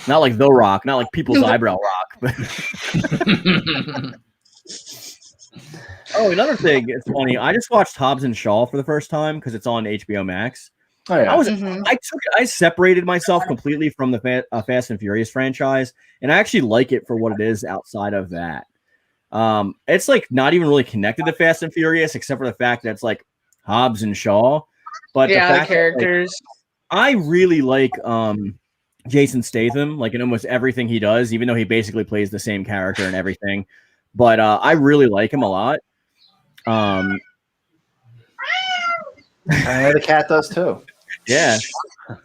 Speaker 2: Not like the Rock, not like people's eyebrow Rock. But oh, another thing, it's funny. I just watched Hobbs and Shaw for the first time because it's on HBO Max.
Speaker 1: Oh, yeah.
Speaker 2: I separated myself completely from the Fast and Furious franchise, and I actually like it for what it is outside of that. It's like not even really connected to Fast and Furious, except for the fact that it's like Hobbs and Shaw. But
Speaker 3: yeah, the characters.
Speaker 2: That, like, I really like Jason Statham, like in almost everything he does, even though he basically plays the same character and everything. But I really like him a lot.
Speaker 1: I know the cat does too.
Speaker 2: Yeah.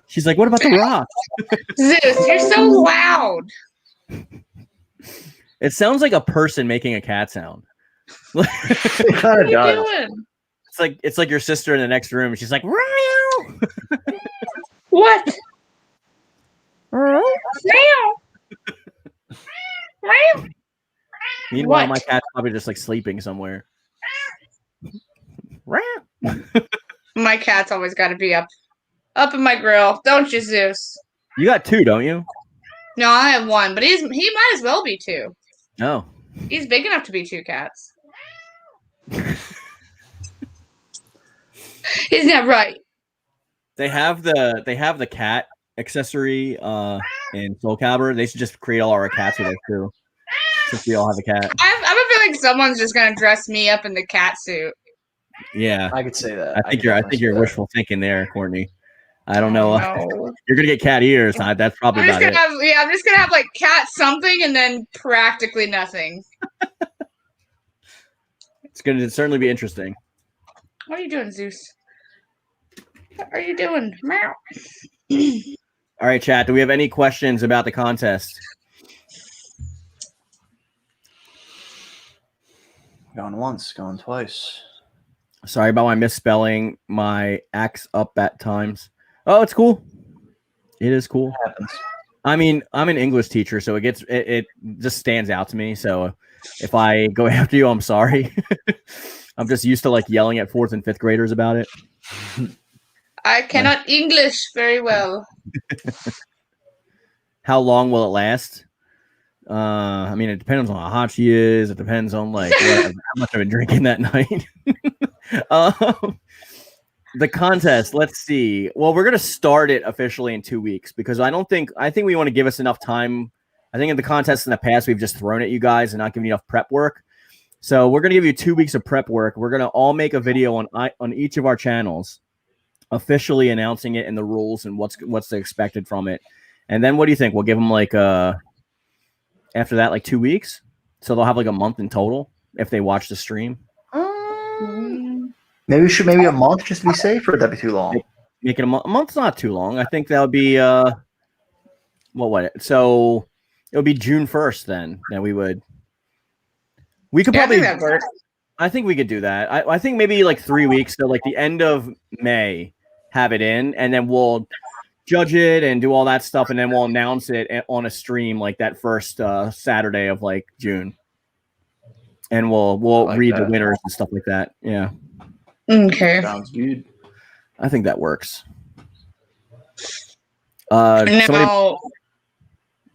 Speaker 2: She's like, "What about the Rock?"
Speaker 3: Zeus, you're so loud.
Speaker 2: It sounds like a person making a cat sound.
Speaker 1: It kind of does.
Speaker 3: Doing?
Speaker 2: It's like your sister in the next room. She's like, "Meow."
Speaker 3: What? Meow. Meow.
Speaker 2: Meanwhile,
Speaker 3: What?
Speaker 2: my cat's probably just like sleeping somewhere.
Speaker 3: My cat's always got to be up in my grill, don't you, Zeus?
Speaker 2: You got 2, don't you?
Speaker 3: No, I have 1, but he might as well be 2.
Speaker 2: No.
Speaker 3: He's big enough to be 2 cats. Isn't that right?
Speaker 2: They have the cat accessory in Soul Calibur. They should just create all our cats with it too. Since we all have a cat.
Speaker 3: I have a feeling someone's just gonna dress me up in the cat suit.
Speaker 2: Yeah,
Speaker 1: I could say that.
Speaker 2: I think you're wishful thinking there, Courtney. I don't know.
Speaker 3: No.
Speaker 2: You're gonna get cat ears. That's probably about it.
Speaker 3: I'm just gonna have like cat something and then practically nothing.
Speaker 2: It's gonna certainly be interesting.
Speaker 3: What are you doing, Zeus? What are you doing? Meow.
Speaker 2: All right, chat. Do we have any questions about the contest?
Speaker 1: Going once, going twice.
Speaker 2: Sorry about my misspelling. My axe up at times. Oh, it's cool. It is cool.
Speaker 1: It happens.
Speaker 2: I mean, I'm an English teacher, so it just stands out to me. So if I go after you, I'm sorry. I'm just used to like yelling at 4th and 5th graders about it.
Speaker 3: I cannot English very well.
Speaker 2: How long will it last? I mean, it depends on how hot she is. It depends on like how much I've been drinking that night. The contest. Let's see. Well, we're gonna start it officially in 2 weeks because I think we want to give us enough time. I think in the contests in the past we've just thrown at you guys and not given you enough prep work. So we're gonna give you 2 weeks of prep work. We're gonna all make a video on each of our channels, officially announcing it and the rules and what's expected from it. And then what do you think? We'll give them like after that like 2 weeks, so they'll have like a month in total if they watch the stream.
Speaker 1: Maybe we should a month just to be safe, or would that be too long?
Speaker 2: Make it a month. A month's not too long. I think that would be so it would be June 1st then. Then we could probably.
Speaker 3: I think that works.
Speaker 2: I think we could do that. I think maybe like 3 weeks, so like the end of May, have it in, and then we'll judge it and do all that stuff, and then we'll announce it on a stream like that first Saturday of like June, and we'll like read the winners and stuff like that. Yeah.
Speaker 3: Okay.
Speaker 1: Sounds good.
Speaker 2: I think that works.
Speaker 3: I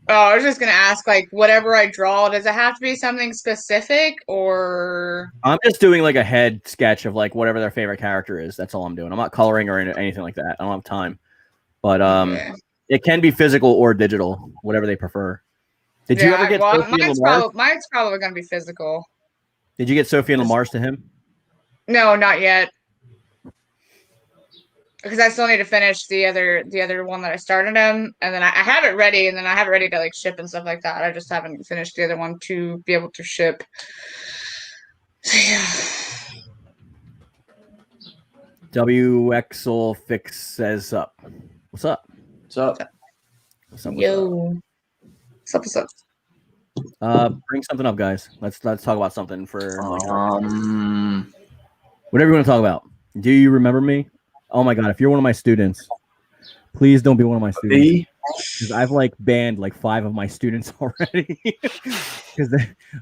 Speaker 3: was just gonna ask, like, whatever I draw, does it have to be something specific, or?
Speaker 2: I'm just doing like a head sketch of like whatever their favorite character is. That's all I'm doing. I'm not coloring or anything like that. I don't have time. But it can be physical or digital, whatever they prefer. Did you ever get Sophie and Lamar?
Speaker 3: Mine's probably gonna be physical.
Speaker 2: Did you get Sophie and Lamar's to him?
Speaker 3: No, not yet. Because I still need to finish the other one that I started him, and then I have it ready, and then I have it ready to like ship and stuff like that. I just haven't finished the other one to be able to ship. So yeah.
Speaker 2: WXL Fix says up. What's up?
Speaker 1: What's up?
Speaker 2: What's up?
Speaker 3: Yo. What's up?
Speaker 2: Bring something up, guys. Let's talk about something for
Speaker 1: whatever
Speaker 2: you want to talk about. Do you remember me? Oh my god, if you're one of my students, please don't be one of my students. Because I've like banned like 5 of my students already. Because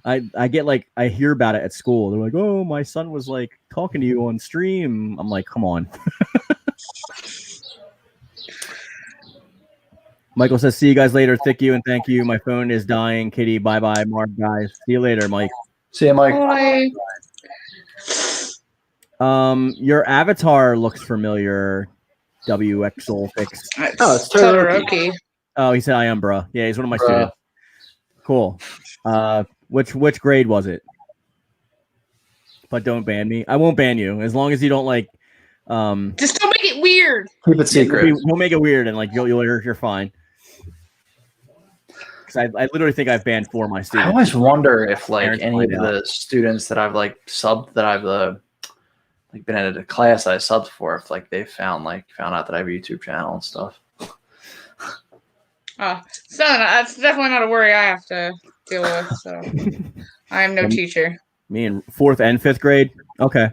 Speaker 2: I get like, I hear about it at school. They're like, oh, my son was like talking to you on stream. I'm like, come on. Michael says, see you guys later. Thank you and thank you. My phone is dying. Kitty, bye-bye. Mark, guys. See you later, Mike.
Speaker 1: See you, Mike.
Speaker 3: Bye.
Speaker 2: Your avatar looks familiar. WXL Fix.
Speaker 1: Oh, it's Todoroki.
Speaker 2: Oh, he said I am, bro. Yeah, he's one of my students. Cool. Which grade was it? But don't ban me. I won't ban you as long as you don't like.
Speaker 3: Just don't make it weird.
Speaker 1: Keep it secret.
Speaker 2: We'll make it weird and like you're fine. Because I literally think I've banned 4 of my students.
Speaker 1: I always wonder if like any of the students that I've like subbed that I've like been at a class that I subbed for, if like they found out that I have a YouTube channel and stuff.
Speaker 3: So that's definitely not a worry I have to deal with. So I am no teacher.
Speaker 2: Me in 4th and 5th grade. Okay.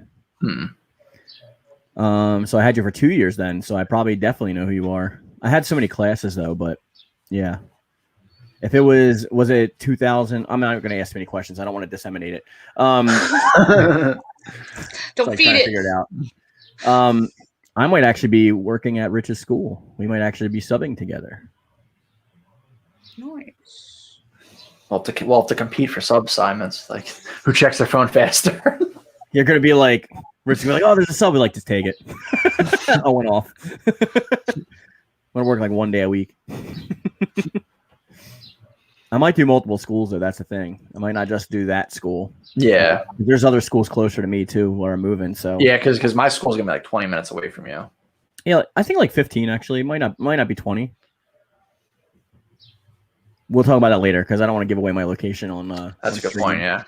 Speaker 2: So I had you for 2 years then. So I probably definitely know who you are. I had so many classes though, but yeah. If it was it 2000? I'm not going to ask many questions. I don't want to disseminate it.
Speaker 3: Don't feed it.
Speaker 2: Figure it out. I might actually be working at Rich's school. We might actually be subbing together.
Speaker 3: Nice.
Speaker 1: We'll have to compete for sub assignments. Like, who checks their phone faster?
Speaker 2: You're gonna be like, Rich's gonna be like, oh, there's a sub. We like to take it. I went off. I'm gonna work like 1 day a week. I might do multiple schools though. That's the thing. I might not just do that school.
Speaker 1: Yeah.
Speaker 2: There's other schools closer to me too where I'm moving. So
Speaker 1: yeah, because my school's gonna be like 20 minutes away from you.
Speaker 2: Yeah, I think like 15 actually. It might not be 20. We'll talk about that later because I don't want to give away my location on.
Speaker 1: That's a good
Speaker 2: stream.
Speaker 1: point. Yeah.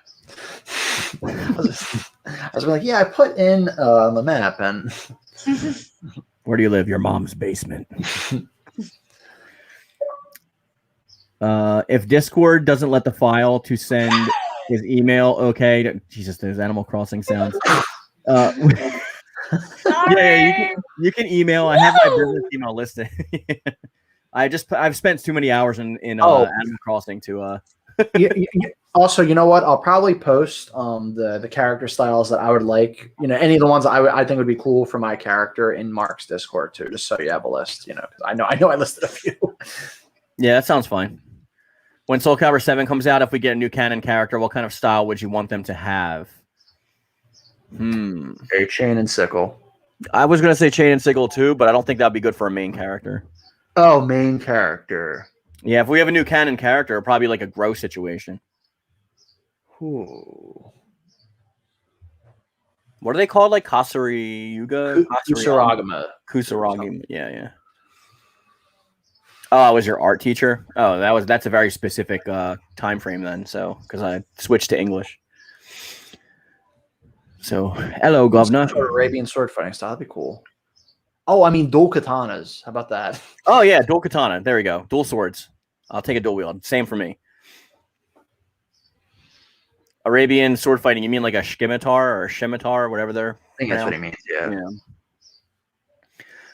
Speaker 1: I was like, yeah, I put in the map and.
Speaker 2: Where do you live? Your mom's basement. If Discord doesn't let the file to send his email, okay. Jesus, there's Animal Crossing sounds. Yeah, you can email. I have my business email listed. I've spent too many hours in Animal Crossing to.
Speaker 1: Also, you know what? I'll probably post the character styles that I would like. You know, any of the ones I think would be cool for my character in Mark's Discord too, just so you have a list. You know, because I know I listed a few.
Speaker 2: Yeah, that sounds fine. When Soul Calibur 7 comes out, if we get a new canon character, what kind of style would you want them to have?
Speaker 1: A chain and sickle.
Speaker 2: I was gonna say chain and sickle too, but I don't think that'd be good for a main character.
Speaker 1: Oh, main character.
Speaker 2: Yeah, if we have a new canon character, it'll probably like a grow situation.
Speaker 1: Ooh.
Speaker 2: What are they called? Like Kasariyuga? Kusaragama. Yeah. Oh, I was your art teacher? Oh, that's a very specific time frame then. So because I switched to English. So, hello, governor.
Speaker 1: Arabian sword fighting style. That'd be cool. Oh, I mean, dual katanas. How about that?
Speaker 2: Oh, yeah, dual katana. There we go. Dual swords. I'll take a dual wield. Same for me. Arabian sword fighting. You mean like a scimitar or a scimitar, whatever they're.
Speaker 1: I think that's what he means. Yeah.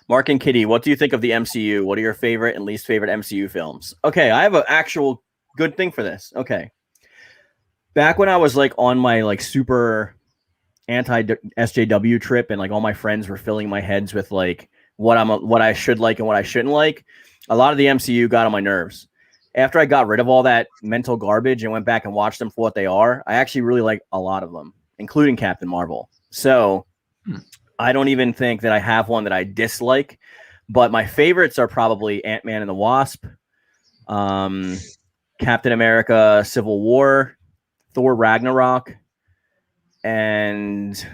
Speaker 2: Mark and Kitty, what do you think of the MCU? What are your favorite and least favorite MCU films? Okay, I have an actual good thing for this. Okay. Back when I was like on my like super anti SJW trip and like all my friends were filling my heads with like what I should like and what I shouldn't like, a lot of the MCU got on my nerves. After I got rid of all that mental garbage and went back and watched them for what they are, I actually really like a lot of them, including Captain Marvel. So I don't even think that I have one that I dislike, but my favorites are probably Ant-Man and the Wasp, Captain America, Civil War, Thor Ragnarok, and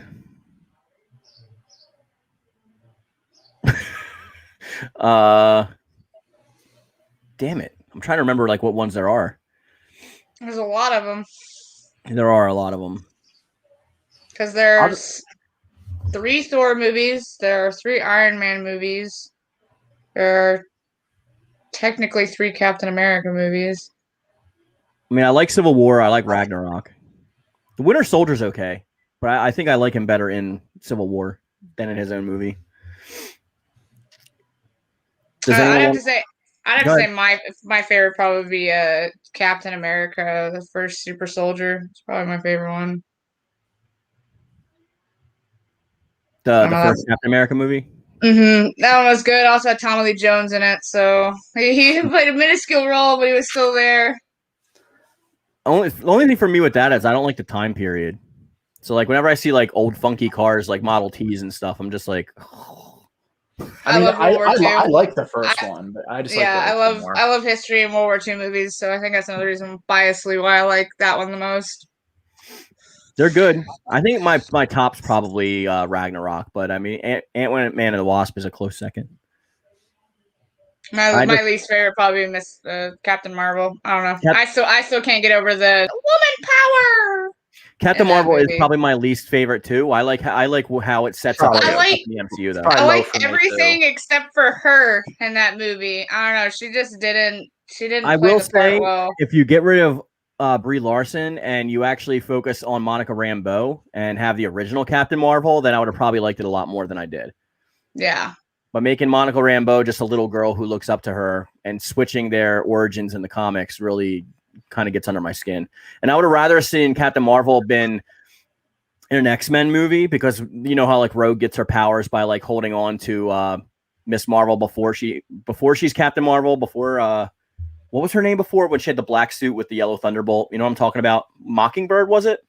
Speaker 2: damn it. I'm trying to remember like what ones there are.
Speaker 3: There's a lot of them.
Speaker 2: There are a lot of them.
Speaker 3: Because there's 3 Thor movies. There are 3 Iron Man movies. There are technically 3 Captain America movies.
Speaker 2: I mean, I like Civil War. I like Ragnarok. The Winter Soldier's okay, but I think I like him better in Civil War than in his own movie.
Speaker 3: I'd have to say my favorite probably would be Captain America, the first Super Soldier. It's probably my favorite one.
Speaker 2: The first Captain America movie?
Speaker 3: That one was good. Also had Tommy Lee Jones in it, so he played a minuscule role, but he was still there.
Speaker 2: The only thing for me with that is I don't like the time period. So like whenever I see like old funky cars like Model Ts and stuff, I'm just like,
Speaker 1: I mean, I like the first one, but I just
Speaker 3: I love history and World War II movies, so I think that's another reason biasly why I like that one the most.
Speaker 2: They're good. I think my top's probably Ragnarok, but I mean Ant-Man and the Wasp is a close second.
Speaker 3: My least favorite probably Miss Captain Marvel. I don't know. I still can't get over the woman power.
Speaker 2: Captain Marvel is probably my least favorite too. I like how it sets up the MCU though.
Speaker 3: I like everything except for her in that movie. I don't know. She just didn't. She didn't.
Speaker 2: I will say, if you get rid of Brie Larson and you actually focus on Monica Rambeau and have the original Captain Marvel, then I would have probably liked it a lot more than I did.
Speaker 3: Yeah.
Speaker 2: But making Monica Rambeau just a little girl who looks up to her and switching their origins in the comics really kind of gets under my skin. And I would have rather seen Captain Marvel been in an X-Men movie because you know how like Rogue gets her powers by like holding on to Miss Marvel before she's Captain Marvel, before what was her name before when she had the black suit with the yellow thunderbolt? You know what I'm talking about? Mockingbird, was it?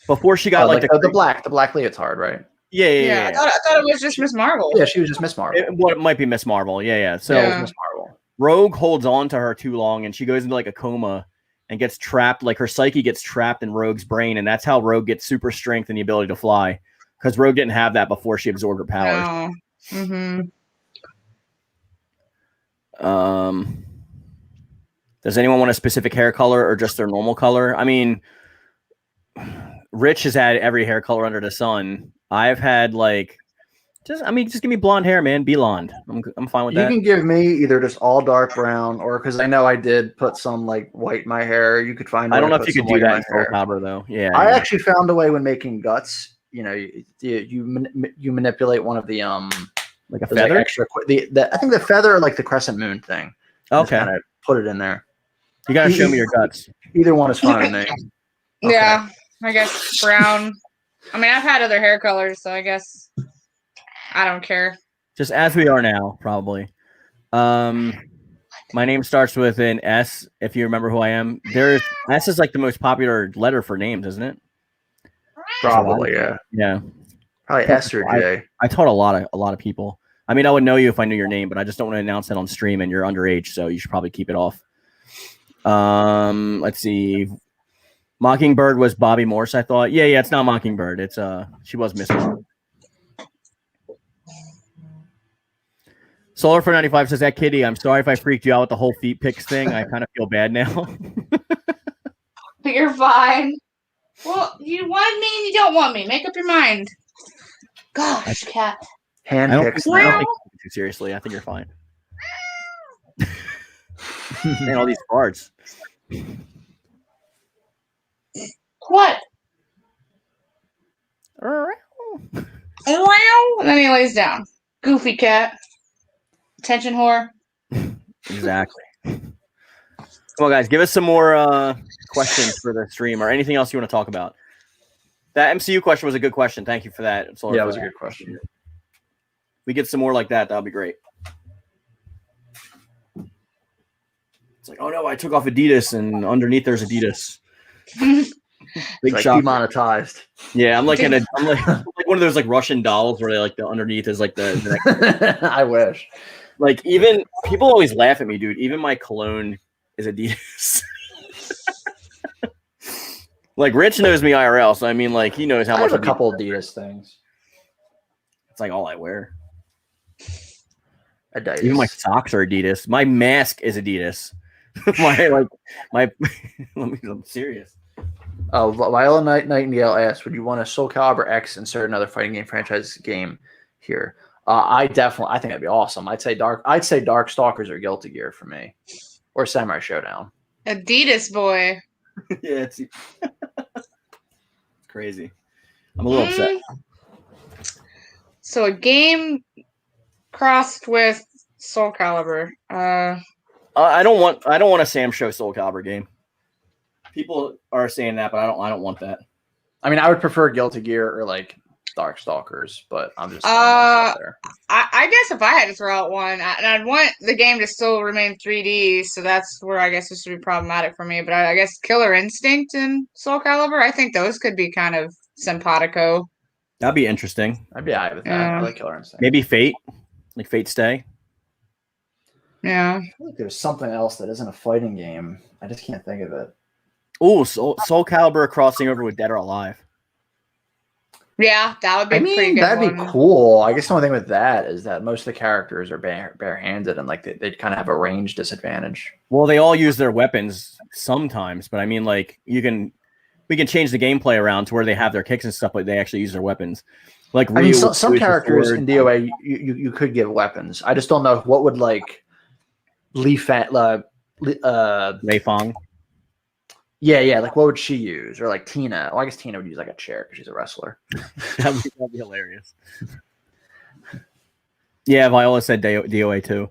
Speaker 2: Before she got
Speaker 1: the black leotard, right?
Speaker 2: Yeah.
Speaker 3: I thought it was just Miss Marvel.
Speaker 1: Yeah, she was just Miss Marvel.
Speaker 2: It might be Miss Marvel. Yeah. So
Speaker 1: it was Miss Marvel.
Speaker 2: Rogue holds on to her too long, and she goes into like a coma and gets trapped. Like her psyche gets trapped in Rogue's brain, and that's how Rogue gets super strength and the ability to fly. Because Rogue didn't have that before she absorbed her powers.
Speaker 3: Oh.
Speaker 2: Does anyone want a specific hair color or just their normal color? I mean, Rich has had every hair color under the sun. I've had just give me blonde hair, man. Be blonde. I'm fine with that.
Speaker 1: You can give me either just all dark brown or because I know I did put some like white in my hair. You could find.
Speaker 2: I don't know if you could do that in Soul Calibur though. Yeah.
Speaker 1: I actually found a way when making guts. You know, you manipulate one of the
Speaker 2: like a feather.
Speaker 1: Like extra I think the feather or like the crescent moon thing.
Speaker 2: Okay.
Speaker 1: Kind of put it in there.
Speaker 2: You gotta show me your guts.
Speaker 1: Either one is fine with me.
Speaker 3: Okay. Yeah, I guess brown. I mean, I've had other hair colors, so I guess I don't care.
Speaker 2: Just as we are now, probably. My name starts with an S, if you remember who I am. S is like the most popular letter for names, isn't it?
Speaker 1: Probably, yeah.
Speaker 2: Yeah.
Speaker 1: Probably S or J.
Speaker 2: I taught a lot of people. I mean, I would know you if I knew your name, but I just don't want to announce it on stream, and you're underage, so you should probably keep it off. Let's see. Mockingbird was Bobby Morse, I thought. Yeah, it's not Mockingbird. It's she was Miss Marvel. Solar for 95 says that Kitty. I'm sorry if I freaked you out with the whole feet pics thing. I kind of feel bad now.
Speaker 3: You're fine. Well, you want me and you don't want me. Make up your mind. Gosh, cat.
Speaker 1: Hand
Speaker 2: I don't
Speaker 1: picks
Speaker 2: think I
Speaker 1: now.
Speaker 2: don't take it too seriously. I think you're fine. Man, all these farts.
Speaker 3: What? And then he lays down. Goofy cat. Attention whore.
Speaker 2: Exactly. Come on, guys. Give us some more questions for the stream or anything else you want to talk about. That MCU question was a good question. Thank you for that.
Speaker 1: Yeah, it was a good question.
Speaker 2: We get some more like that. That'll be great. It's like, oh no, I took off Adidas and underneath there's Adidas. Big
Speaker 1: Like
Speaker 2: shock.
Speaker 1: demonetized.
Speaker 2: Yeah, I'm like one of those like Russian dolls where they like the underneath is like the
Speaker 1: I wish.
Speaker 2: like even people always laugh at me, dude. Even my cologne is Adidas. Like Rich knows me IRL, so I mean like he knows how
Speaker 1: I
Speaker 2: much
Speaker 1: have a couple Adidas things.
Speaker 2: It's like all I wear.
Speaker 1: Adidas.
Speaker 2: Even my socks are Adidas. My mask is Adidas. I'm serious.
Speaker 1: Viola Nightingale asked, "Would you want a Soul Calibur X insert another fighting game franchise game here?" I think that'd be awesome. I'd say Darkstalkers or Guilty Gear for me, or Samurai Showdown.
Speaker 3: Adidas boy.
Speaker 2: Yeah, it's crazy. I'm a little upset.
Speaker 3: So a game crossed with Soul Calibur.
Speaker 2: I don't want a Sam Show Soul Calibur game. People are saying that, but I don't want that.
Speaker 1: I mean, I would prefer Guilty Gear or like Darkstalkers, but I'm just out there.
Speaker 3: I guess if I had to throw out one, I'd want the game to still remain 3D, so that's where I guess this would be problematic for me. But I guess Killer Instinct and Soul Calibur, I think those could be kind of simpatico.
Speaker 2: That'd be interesting.
Speaker 1: I'd be alright with that. I like Killer Instinct.
Speaker 2: Maybe Fate, like Fate Stay.
Speaker 3: Yeah.
Speaker 1: I feel like there's something else that isn't a fighting game. I just can't think of it.
Speaker 2: Oh, Soul Calibur crossing over with Dead or Alive.
Speaker 3: Yeah, that would be a pretty good
Speaker 1: that'd
Speaker 3: one.
Speaker 1: be cool. I guess the only thing with that is that most of the characters are barehanded and like they kind of have a range disadvantage.
Speaker 2: Well, they all use their weapons sometimes, but I mean, like we can change the gameplay around to where they have their kicks and stuff, but they actually use their weapons. Like
Speaker 1: I mean, some characters in DOA you could give weapons. I just don't know what would like Wei
Speaker 2: Fong.
Speaker 1: Yeah, like what would she use? Or like Tina. Well, I guess Tina would use like a chair because she's a wrestler.
Speaker 2: That'd be hilarious. Yeah, Viola said DOA too.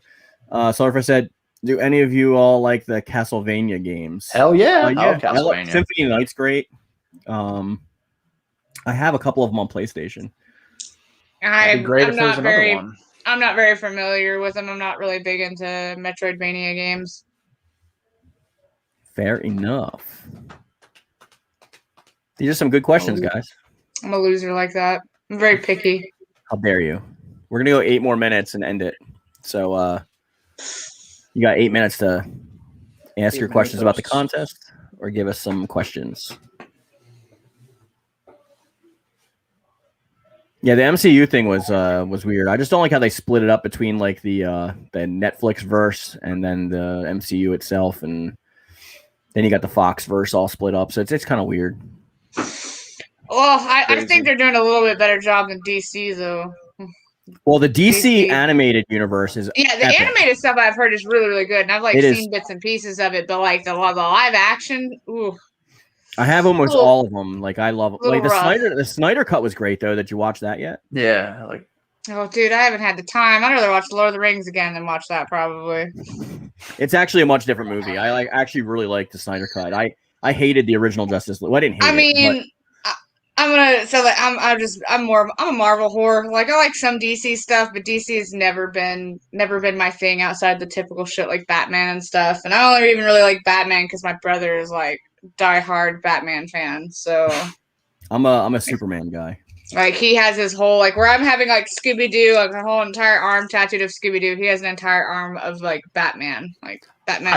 Speaker 2: Surfer said, do any of you all like the Castlevania games?
Speaker 1: Hell yeah.
Speaker 2: Castlevania. Symphony of the Night's great. I have a couple of them on PlayStation.
Speaker 1: I'm not
Speaker 3: very familiar with them. I'm not really big into Metroidvania games.
Speaker 2: Fair enough. These are some good questions, guys.
Speaker 3: I'm a loser like that. I'm very picky.
Speaker 2: How dare you? We're gonna go 8 more minutes and end it. So you got 8 minutes to ask your questions about the contest or give us some questions. Yeah, the MCU thing was weird. I just don't like how they split it up between like the Netflix verse and then the MCU itself, and then you got the Fox verse all split up. So it's kind of weird.
Speaker 3: Well, I think they're doing a little bit better job than DC though.
Speaker 2: Well, the DC animated universe is
Speaker 3: the
Speaker 2: epic.
Speaker 3: Animated stuff I've heard is really, really good, and I've seen bits and pieces of it. But like the live action, ooh.
Speaker 2: I have almost all of them. Like I love like
Speaker 3: rough.
Speaker 2: the Snyder cut was great though. Did you watch that yet?
Speaker 1: Yeah, like
Speaker 3: oh dude, I haven't had the time. I'd rather watch Lord of the Rings again than watch that probably.
Speaker 2: It's actually a much different movie. I actually really like the Snyder cut. I hated the original Justice League. Well, I didn't hate it.
Speaker 3: I'm gonna say that I'm a Marvel whore. Like I like some DC stuff, but DC has never been my thing outside the typical shit like Batman and stuff. And I only even really like Batman because my brother is like diehard Batman fan. So
Speaker 2: I'm a Superman guy.
Speaker 3: Like he has his whole like where I'm having like Scooby Doo, like a whole entire arm tattooed of Scooby Doo. He has an entire arm of like Batman. Like Batman.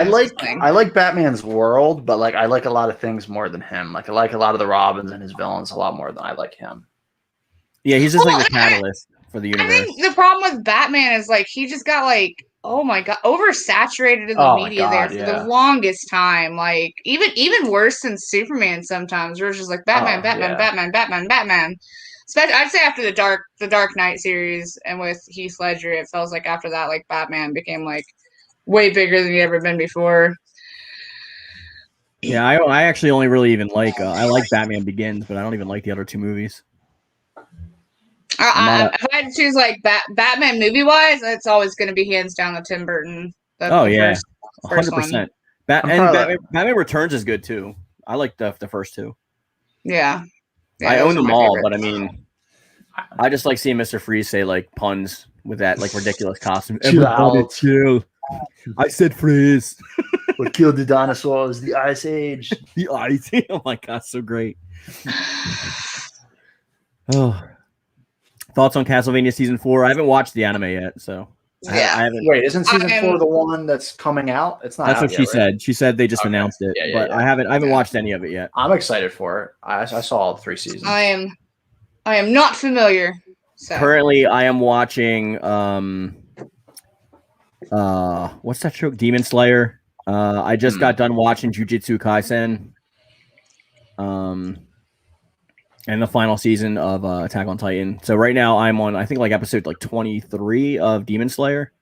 Speaker 1: I like Batman's world, but like I like a lot of things more than him. Like I like a lot of the Robins and his villains a lot more than I like him.
Speaker 2: Yeah, he's just like the catalyst for the universe.
Speaker 3: I think the problem with Batman is like he just got like oh my god, oversaturated in the
Speaker 1: Oh my
Speaker 3: media there
Speaker 1: God,
Speaker 3: for
Speaker 1: yeah.
Speaker 3: the longest time. Like even worse than Superman sometimes, where it's just like Batman,
Speaker 1: Oh
Speaker 3: Batman,
Speaker 1: yeah.
Speaker 3: Batman, Batman, Batman. Especially, I'd say after the Dark Knight series and with Heath Ledger, it feels like after that, like Batman became like way bigger than he'd ever been before.
Speaker 2: Yeah, I actually only really even like I like Batman Begins, but I don't even like the other two movies.
Speaker 3: If I had to choose like Batman movie wise, it's always going to be hands down the Tim Burton.
Speaker 2: Oh yeah,
Speaker 3: first one.
Speaker 2: 100%. Batman Returns is good too. I like the first two.
Speaker 3: Yeah,
Speaker 2: I
Speaker 3: those
Speaker 2: own
Speaker 3: are
Speaker 2: them
Speaker 3: my
Speaker 2: all,
Speaker 3: favorite.
Speaker 2: but I mean, I just like seeing Mr. Freeze say like puns with that like ridiculous costume.
Speaker 1: Everybody
Speaker 2: chill. I said freeze.
Speaker 1: What killed the dinosaurs? The Ice Age.
Speaker 2: The ice. Oh my god, so great. Oh, thoughts on Castlevania season 4? I haven't watched the anime yet, so
Speaker 3: Yeah.
Speaker 2: I haven't.
Speaker 1: Wait, isn't season 4 the one that's coming out? It's not.
Speaker 2: That's
Speaker 1: out
Speaker 2: what
Speaker 1: yet,
Speaker 2: she
Speaker 1: right?
Speaker 2: said. She said they just
Speaker 1: Okay.
Speaker 2: announced it,
Speaker 1: Yeah,
Speaker 2: but
Speaker 1: yeah.
Speaker 2: I haven't watched any of it yet.
Speaker 1: I'm excited for it. I saw all 3 seasons.
Speaker 3: I am not familiar. So.
Speaker 2: Currently, I am watching what's that show? Demon Slayer. I just got done watching Jujutsu Kaisen. And the final season of Attack on Titan. So right now I'm on, I think, like episode like 23 of Demon Slayer.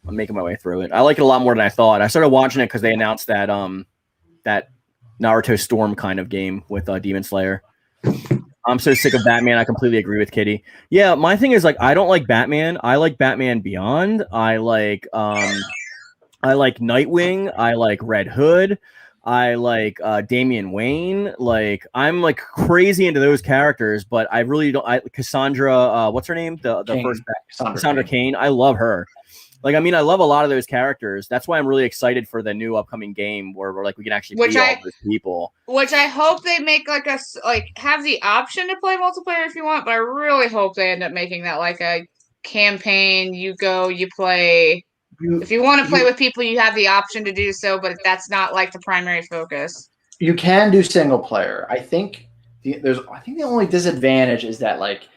Speaker 2: I'm making my way through it. I like it a lot more than I thought. I started watching it because they announced that that Naruto Storm kind of game with Demon Slayer. I'm so sick of Batman. I completely agree with Kitty. Yeah, my thing is like I don't like Batman. I like Batman Beyond. I like Nightwing. I like Red Hood. I like Damian Wayne. Like I'm like crazy into those characters, but I really don't. Cassandra, what's her name? The first Cassandra Cain. I love her. Like I mean, I love a lot of those characters. That's why I'm really excited for the new upcoming game where we're like we can actually be all those people.
Speaker 3: Which I hope they make like have the option to play multiplayer if you want, but I really hope they end up making that like a campaign. You go, you play. If you want to play with people, you have the option to do so, but that's not like the primary focus.
Speaker 1: You can do single player. I think the only disadvantage is that like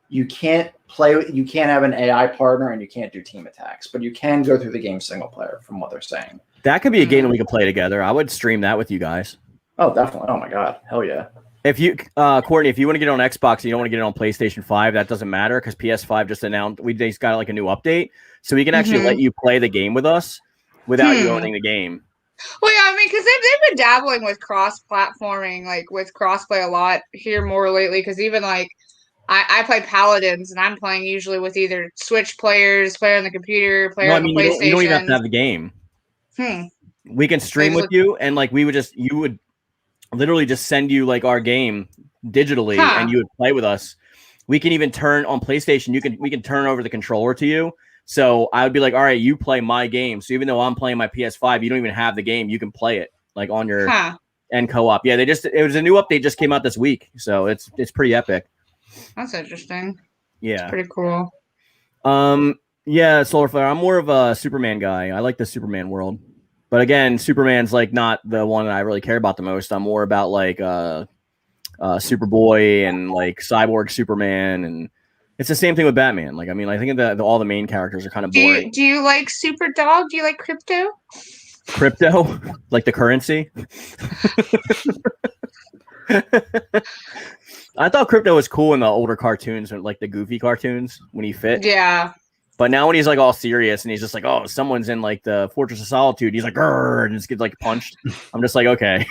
Speaker 1: you can't have an AI partner and you can't do team attacks, but you can go through the game single player from what they're saying.
Speaker 2: That could be a game that we could play together. I would stream that with you guys.
Speaker 1: Oh, definitely. Oh my god. Hell yeah.
Speaker 2: If you, Courtney, if you want to get it on Xbox, and you don't want to get it on PlayStation 5, that doesn't matter because PS5 just announced they just got like a new update, so we can actually let you play the game with us without you owning the game.
Speaker 3: Well, yeah, I mean, because they've been dabbling with cross-platforming, like with crossplay a lot here more lately. Because even like I play Paladins, and I'm playing usually with either Switch players, player on the computer, player on the PlayStation.
Speaker 2: You don't even have to have the game. We can stream with you, and like you would literally just send you like our game digitally and you would play with us. We can even turn on PlayStation. We can turn over the controller to you. So I would be like, all right, you play my game. So even though I'm playing my PS5, you don't even have the game. You can play it like on your and co-op. Yeah, it was a new update just came out this week. So it's pretty epic.
Speaker 3: That's interesting.
Speaker 2: Yeah.
Speaker 3: It's pretty cool.
Speaker 2: Yeah, Solarflare. I'm more of a Superman guy. I like the Superman world. But again, Superman's like not the one that I really care about the most. I'm more about like Superboy and like Cyborg Superman, and it's the same thing with Batman. Like I mean, I think all the main characters are kind of boring.
Speaker 3: Do you like Super Dog? Do you like Crypto?
Speaker 2: Crypto, like the currency. I thought Crypto was cool in the older cartoons, or like the Goofy cartoons when he fit.
Speaker 3: Yeah.
Speaker 2: But now when he's like all serious and he's just like, oh, someone's in like the Fortress of Solitude, he's like, grrr, and just gets like punched. I'm just like, okay,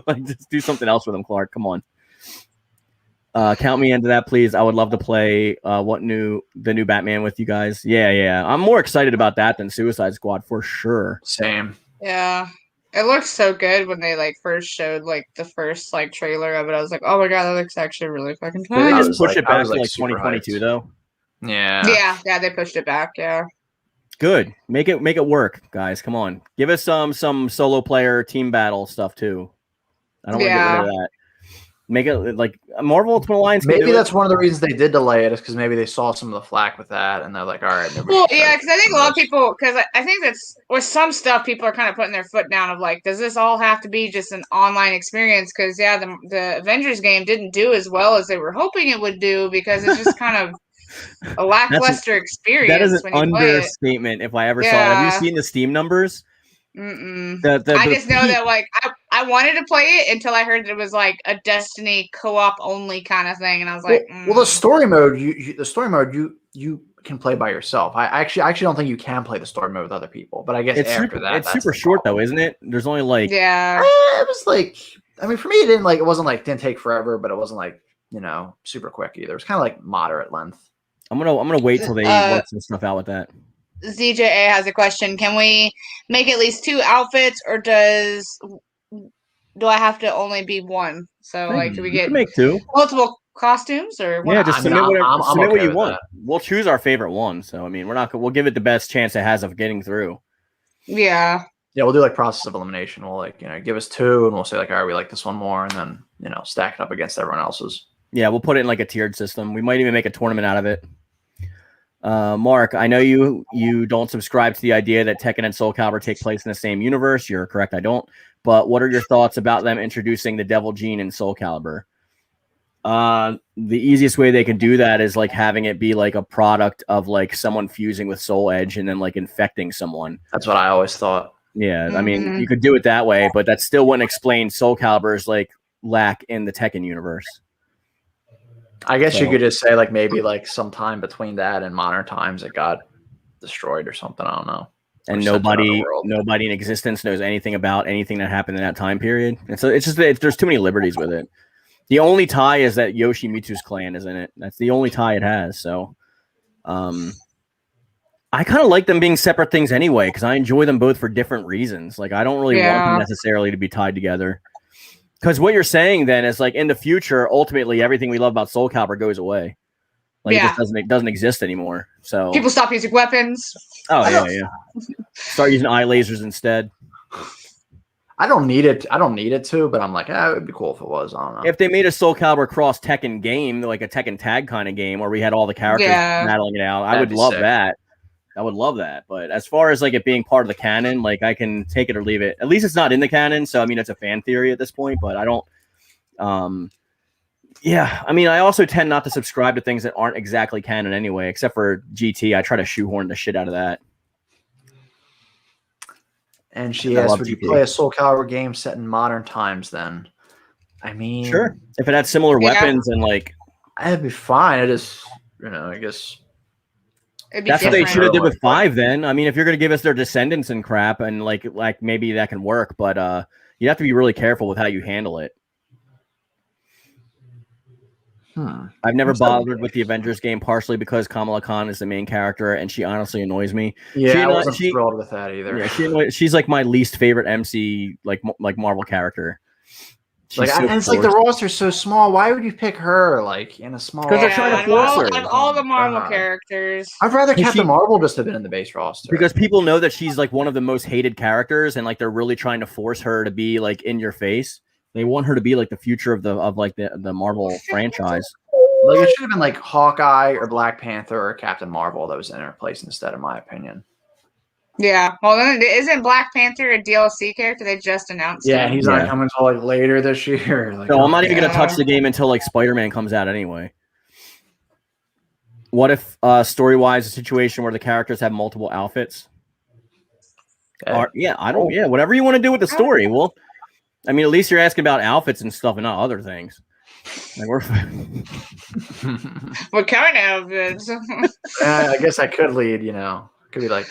Speaker 2: like just do something else with him, Clark. Come on. Count me into that, please. I would love to play the new Batman with you guys. Yeah. I'm more excited about that than Suicide Squad for sure.
Speaker 1: Same.
Speaker 3: Yeah. It looks so good when they like first showed like the first like trailer of it. I was like, oh my god, that looks actually really fucking fun.
Speaker 2: Did they just push it back to like 2022
Speaker 1: hyped.
Speaker 2: though?
Speaker 1: Yeah,
Speaker 3: they pushed it back. Yeah,
Speaker 2: good. Make it work, guys. Come on, give us some solo player team battle stuff too. I don't want to get rid of that. Make it like Marvel Ultimate Alliance.
Speaker 1: Maybe that's one of the reasons they did delay it, is because maybe they saw some of the flack with that, and they're like, "All right."
Speaker 3: Well, yeah, because I think a lot of people, because I think that's with some stuff, people are kind of putting their foot down of like, does this all have to be just an online experience? Because the Avengers game didn't do as well as they were hoping it would do, because it's just kind of a lackluster experience.
Speaker 2: That is an
Speaker 3: when you play it.
Speaker 2: understatement if I ever saw it. Have you seen the Steam numbers?
Speaker 3: I just know that like I wanted to play it until I heard that it was like a Destiny co-op only kind of thing, and I was like,
Speaker 1: well, the story mode, you can play by yourself. I actually don't think you can play the story mode with other people, but I guess
Speaker 2: it's
Speaker 1: after that,
Speaker 2: it's super short though, isn't it? There's only like
Speaker 1: it was like, I mean, for me, it wasn't like didn't take forever, but it wasn't like super quick either. It was kind of like moderate length.
Speaker 2: I'm gonna wait till they work some stuff out with that.
Speaker 3: ZJA has a question. Can we make at least 2 outfits, or do I have to only be one? So like, do we get
Speaker 2: make 2
Speaker 3: multiple costumes, or
Speaker 2: yeah, just submit submit what you want.
Speaker 1: That.
Speaker 2: We'll choose our favorite one. So I mean, we'll give it the best chance it has of getting through.
Speaker 3: Yeah,
Speaker 1: we'll do like process of elimination. We'll like give us 2, and we'll say like, all right, we like this one more, and then stack it up against everyone else's. Yeah,
Speaker 2: we'll put it in like a tiered system. We might even make a tournament out of it. Mark, I know you don't subscribe to the idea that Tekken and Soul Calibur take place in the same universe. You're correct, I don't. But what are your thoughts about them introducing the Devil Gene in Soul Calibur? The easiest way they can do that is like having it be like a product of like someone fusing with Soul Edge and then like infecting someone.
Speaker 1: That's what I always thought.
Speaker 2: Yeah, I mean, you could do it that way, but that still wouldn't explain Soul Calibur's like lack in the Tekken universe.
Speaker 1: I guess you could just say like maybe like sometime between that and modern times it got destroyed or something. I don't know.
Speaker 2: And nobody in existence knows anything about anything that happened in that time period. And so it's just that there's too many liberties with it. The only tie is that Yoshimitsu's clan is in it. That's the only tie it has. So I kind of like them being separate things anyway, because I enjoy them both for different reasons. Like I don't really want them necessarily to be tied together. Because what you're saying then is like in the future, ultimately everything we love about Soul Calibur goes away. Like it just doesn't exist anymore. So
Speaker 3: people stop using weapons.
Speaker 2: Oh yeah. Start using eye lasers instead.
Speaker 1: I don't need it. I don't need it to, but I'm like, it would be cool if it was. I don't know.
Speaker 2: If they made a Soul Calibur cross Tekken game, like a Tekken tag kind of game, where we had all the characters battling it out, I would love that. I would love that. But as far as like it being part of the canon, like I can take it or leave it. At least it's not in the canon, so I mean it's a fan theory at this point. But I don't. Yeah, I mean I also tend not to subscribe to things that aren't exactly canon anyway, except for GT. I try to shoehorn the shit out of that.
Speaker 1: And she asked, would you play a Soul Calibur game set in modern times then? I mean,
Speaker 2: sure. If it had similar weapons and like,
Speaker 1: that'd be fine. It is, I guess.
Speaker 2: That's what they should have did with 5 then. I mean, if you're going to give us their descendants and crap and like maybe that can work, but you have to be really careful with how you handle it. I've never bothered with the Avengers game, partially because Kamala Khan is the main character and she honestly annoys me.
Speaker 1: Yeah, I wasn't thrilled with that either.
Speaker 2: Yeah, she's like my least favorite MC like Marvel character.
Speaker 1: Like, and it's like the roster's so small. Why would you pick her like in a small?
Speaker 2: Because they're trying to force her.
Speaker 3: Like all the Marvel characters.
Speaker 1: I'd rather Captain Marvel just have been in the base roster.
Speaker 2: Because people know that she's like one of the most hated characters, and like they're really trying to force her to be like in your face. They want her to be like the future of the Marvel franchise.
Speaker 1: Like it should have been like Hawkeye or Black Panther or Captain Marvel that was in her place instead, in my opinion.
Speaker 3: Yeah, well, then isn't Black Panther a DLC character? They just announced.
Speaker 1: Yeah, he's not coming until like later this year. Like,
Speaker 2: no, I'm not even gonna touch the game until like Spider-Man comes out anyway. What if story-wise a situation where the characters have multiple outfits? Whatever you want to do with the story. Well, I mean, at least you're asking about outfits and stuff and not other things. Like
Speaker 3: what kind of outfits?
Speaker 1: I guess I could lead. Could be like.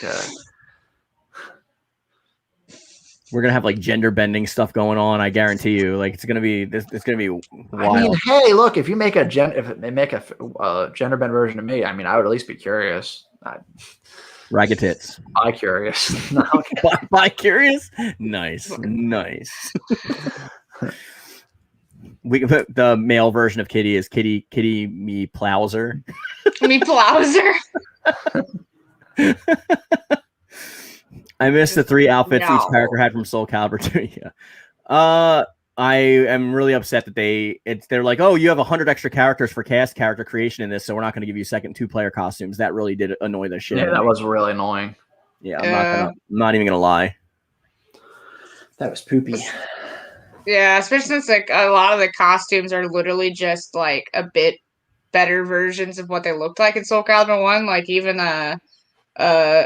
Speaker 2: We're gonna have like gender bending stuff going on. I guarantee you. Like it's gonna be wild.
Speaker 1: I mean, hey, look, if they make a gender bend version of me, I mean, I would at least be curious.
Speaker 2: Ragged tits.
Speaker 1: Bi curious.
Speaker 2: Bi curious. Nice. We can put the male version of Kitty is KittyMeowser. I missed the 3 outfits each character had from Soul Calibur 2. Yeah. I am really upset that they're like, oh, you have 100 extra characters for cast character creation in this, so we're not going to give you second 2-player costumes. That really did annoy the shit.
Speaker 1: Yeah, that was really annoying.
Speaker 2: Yeah, I'm not even gonna lie.
Speaker 1: That was poopy.
Speaker 3: Yeah, especially since like a lot of the costumes are literally just like a bit better versions of what they looked like in Soul Calibur 1. Like even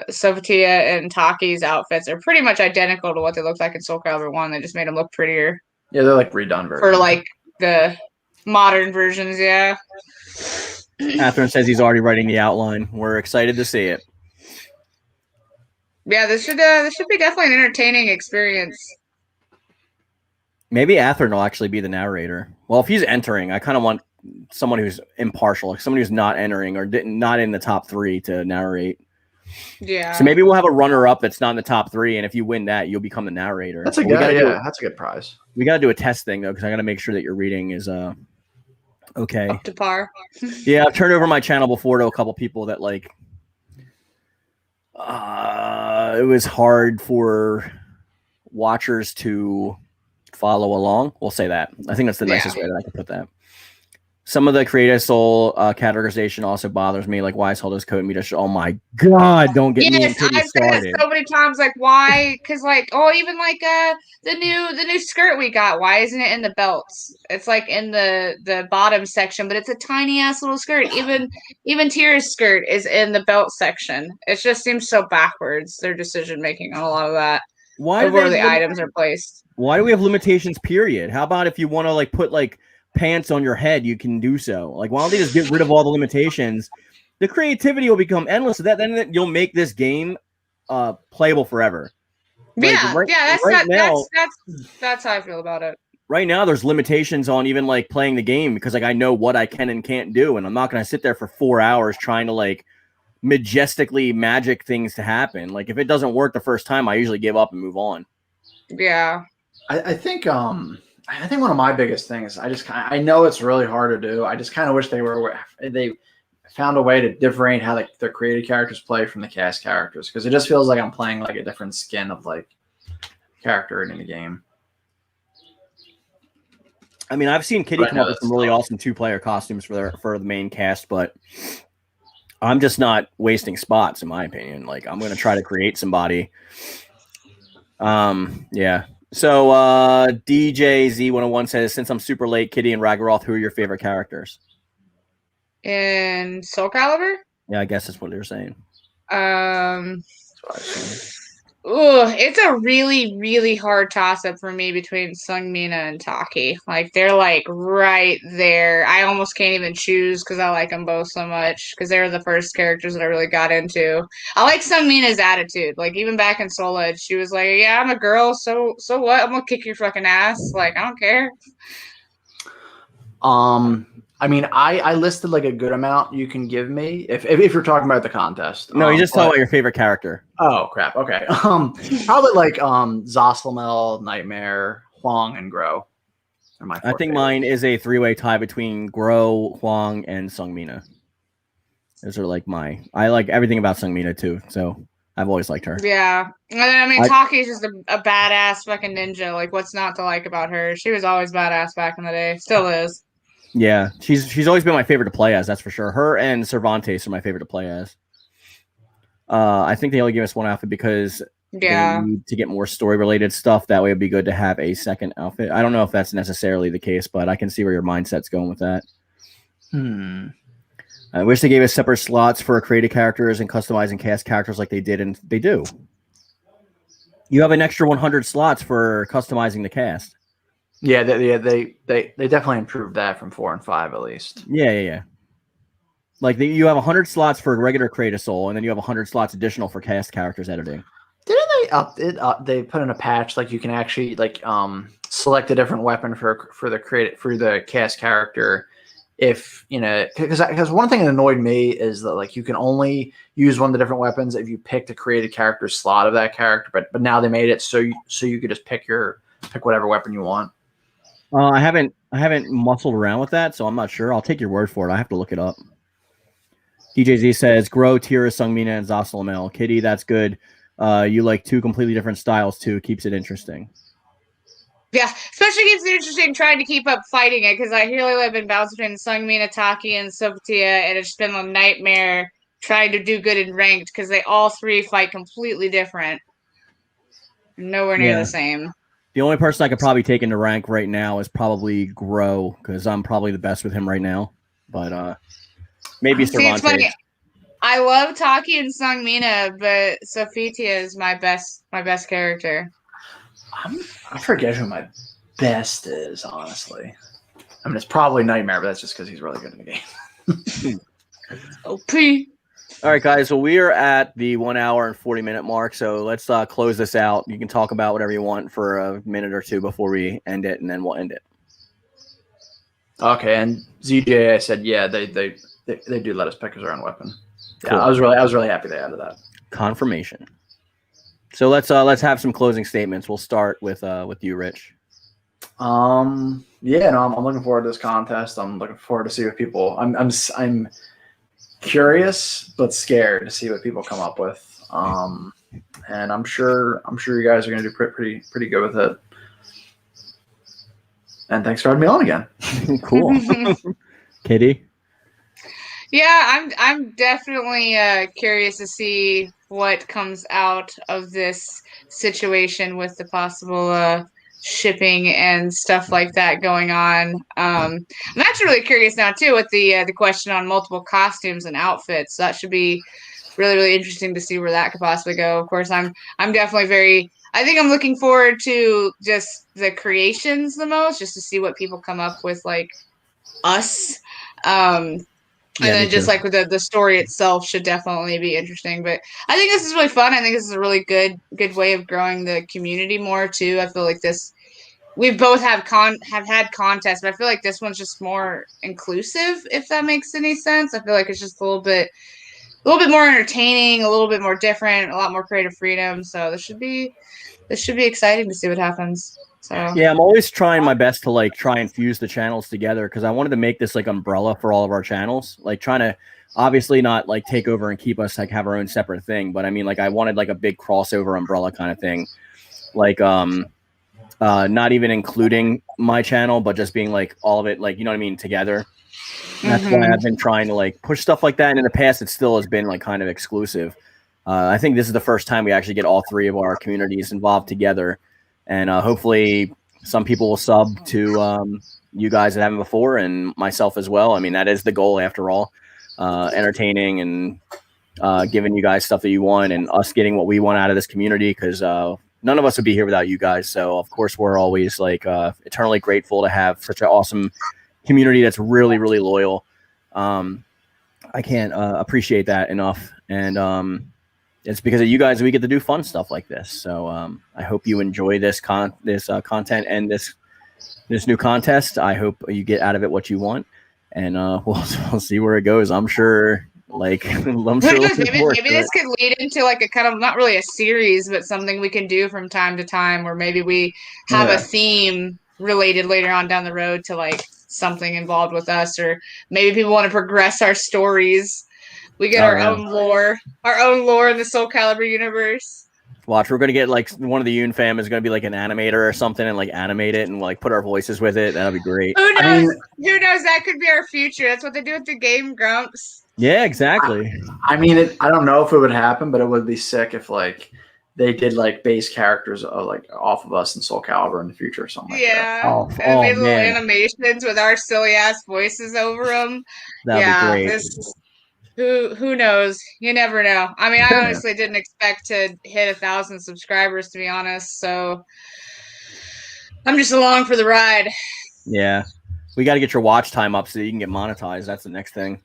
Speaker 3: Sophia and Taki's outfits are pretty much identical to what they looked like in Soul Calibur 1. They just made them look prettier.
Speaker 1: Yeah, they're like redone versions.
Speaker 3: For like the modern versions, yeah.
Speaker 2: Catherine says he's already writing the outline. We're excited to see it.
Speaker 3: Yeah, this should be definitely an entertaining experience.
Speaker 2: Maybe Atherin will actually be the narrator. Well, if he's entering, I kind of want someone who's impartial, like somebody who's not entering or not in the top 3 to narrate.
Speaker 3: Yeah.
Speaker 2: So maybe we'll have a runner-up that's not in the top 3, and if you win that, you'll become the narrator.
Speaker 1: That's a good, that's a good prize.
Speaker 2: We got to do a test thing though, because I got to make sure that your reading is okay.
Speaker 3: Up to par.
Speaker 2: Yeah, I've turned over my channel before to a couple people that like. It was hard for watchers to follow along. We'll say that. I think that's the nicest way that I can put that. Some of the creative soul categorization also bothers me. Like, why is Hulda's coat and meter? Oh my god! Don't get me into
Speaker 3: I've said it so many times. Like, why? Because like, even like the new skirt we got. Why isn't it in the belts? It's like in the bottom section, but it's a tiny ass little skirt. Even Tira's skirt is in the belt section. It just seems so backwards. Their decision making on a lot of that.
Speaker 2: Why
Speaker 3: where the items are placed?
Speaker 2: Why do we have limitations? Period. How about if you want to like put like pants on your head, you can do so. Like, why don't they just get rid of all the limitations? The creativity will become endless. So then you'll make this game playable forever.
Speaker 3: Yeah, like, that's how I feel about it.
Speaker 2: Right now, there's limitations on even like playing the game because like I know what I can and can't do, and I'm not going to sit there for 4 hours trying to like majestically magic things to happen. Like if it doesn't work the first time, I usually give up and move on.
Speaker 3: Yeah,
Speaker 1: I think one of my biggest things, I know it's really hard to do. I just kind of wish they found a way to differentiate how their created characters play from the cast characters, because it just feels like I'm playing like a different skin of like character in the game.
Speaker 2: I mean, I've seen Kitty come up with some really awesome 2-player costumes for the main cast, but I'm just not wasting spots in my opinion. Like I'm going to try to create somebody. Yeah. So DJ Z101 says, since I'm super late, Kitty and Ragiroth, who are your favorite characters?
Speaker 3: In Soul Calibur?
Speaker 2: Yeah, I guess that's what they're saying.
Speaker 3: It's a really, really hard toss-up for me between Sungmina and Taki. Like, they're, like, right there. I almost can't even choose because I like them both so much, because they were the first characters that I really got into. I like Sungmina's attitude. Like, even back in Soul Edge, she was like, yeah, I'm a girl, so what? I'm gonna kick your fucking ass. Like, I don't care.
Speaker 1: I mean, I listed like a good amount you can give me if you're talking about the contest.
Speaker 2: No, you just talking about your favorite character.
Speaker 1: Oh crap. Okay. Probably like Zoslamel, Nightmare, Huang, and Grow.
Speaker 2: I think mine is a 3-way tie between Grow, Huang, and Sungmina. Those are like I like everything about Sungmina too, so I've always liked her.
Speaker 3: Yeah. I mean, Taki's just a badass fucking ninja. Like, what's not to like about her? She was always badass back in the day. Still is.
Speaker 2: Yeah, she's always been my favorite to play as, that's for sure. Her and Cervantes are my favorite to play as. I think they only give us one outfit because they need to get more story-related stuff. That way it'd be good to have a second outfit. I don't know if that's necessarily the case, but I can see where your mindset's going with that. I wish they gave us separate slots for created characters and customizing cast characters like they did, and they do. You have an extra 100 slots for customizing the cast.
Speaker 1: Yeah, they definitely improved that from 4 and 5 at least.
Speaker 2: Yeah. Like you have 100 slots for regular Create a Soul, and then you have 100 slots additional for cast characters editing.
Speaker 1: Didn't they up it? They put in a patch like you can actually like select a different weapon for the cast character. If you know, because one thing that annoyed me is that like you can only use one of the different weapons if you picked a created character slot of that character. But now they made it so you could just pick whatever weapon you want.
Speaker 2: I haven't muscled around with that, so I'm not sure. I'll take your word for it. I have to look it up. DJZ says, Grow, Tira, Sungmina, and Zoslamel. Kitty, that's good. You like 2 completely different styles, too. Keeps it interesting.
Speaker 3: Yeah, especially keeps it interesting trying to keep up fighting it, because I really have been bouncing between Sungmina, Taki, and Sophia, and it's been a nightmare trying to do good in ranked, because they all 3 fight completely different. Nowhere near the same.
Speaker 2: The only person I could probably take into rank right now is probably Grow, because I'm probably the best with him right now. but maybe
Speaker 3: See, it's
Speaker 2: Cervantes.
Speaker 3: funny. I love Taki and Sungmina, but Sophitia is my best character.
Speaker 1: I forget who my best is, honestly. I mean, it's probably Nightmare, but that's just because he's really good in the game.
Speaker 3: OP.
Speaker 2: All right, guys. So we are at the 1 hour and 40-minute mark. So let's close this out. You can talk about whatever you want for a minute or two before we end it, and then we'll end it.
Speaker 1: Okay, and ZJ said, yeah, they do let us pick our own weapon. Yeah,
Speaker 2: Cool.
Speaker 1: I was really happy they added that.
Speaker 2: Confirmation. So let's have some closing statements. We'll start with you, Rich.
Speaker 1: Yeah, no, I'm looking forward to this contest. I'm looking forward to see what people. I'm curious but scared to see what people come up with. And I'm sure you guys are going to do pretty good with it. And thanks for having me on again.
Speaker 2: Cool. Kitty?
Speaker 3: Yeah, I'm definitely curious to see what comes out of this situation with the possible shipping and stuff like that going on. I'm actually really curious now too with the question on multiple costumes and outfits. That should be really interesting to see where that could possibly go. Of course, I'm definitely I think I'm looking forward to just the creations the most, just to see what people come up with, like us. And then just like with the story itself should definitely be interesting. But I think this is really fun. I think this is a really good way of growing the community more too. I feel like we both have had contests, but I feel like this one's just more inclusive, if that makes any sense. I feel like it's just a little bit more entertaining, a little bit more different, a lot more creative freedom. So this should be exciting to see what happens. So
Speaker 2: yeah, I'm always trying my best to like try and fuse the channels together because I wanted to make this like umbrella for all of our channels, like trying to obviously not like take over and keep us like have our own separate thing, but I mean like I wanted like a big crossover umbrella kind of thing, like not even including my channel, but just being like all of it, like, you know what I mean, together. That's why I've been trying to like push stuff like that. And in the past, it still has been like kind of exclusive. I think this is the first time we actually get all three of our communities involved together. And hopefully some people will sub to you guys that haven't before and myself as well. I mean, that is the goal after all, entertaining and giving you guys stuff that you want and us getting what we want out of this community because none of us would be here without you guys. So, of course, we're always like eternally grateful to have such an awesome community that's really loyal. I can't appreciate that enough. And it's because of you guys we get to do fun stuff like this. So I hope you enjoy this content and this new contest. I hope you get out of it what you want, and we'll see where it goes. I'm sure. Like I'm sure
Speaker 3: maybe this could lead into like a kind of not really a series, but something we can do from time to time, where maybe we have a theme related later on down the road to like something involved with us, or maybe people want to progress our stories. We get our own lore in the Soul Calibur universe.
Speaker 2: Watch, we're gonna get like one of the Yoon-Fam is gonna be like an animator or something and like animate it and like put our voices with it. That'll be great.
Speaker 3: Who knows? Who knows? That could be our future. That's what they do with the Game Grumps.
Speaker 2: Yeah, exactly.
Speaker 1: I mean, I don't know if it would happen, but it would be sick if like they did like base characters like off of us in Soul Calibur in the future or something like that.
Speaker 3: And made little animations with our silly ass voices over them.
Speaker 2: That'd be great.
Speaker 3: Who knows? You never know. I mean, I honestly didn't expect to hit 1,000 subscribers, to be honest. So I'm just along for the ride.
Speaker 2: Yeah, we got to get your watch time up so that you can get monetized. That's the next thing.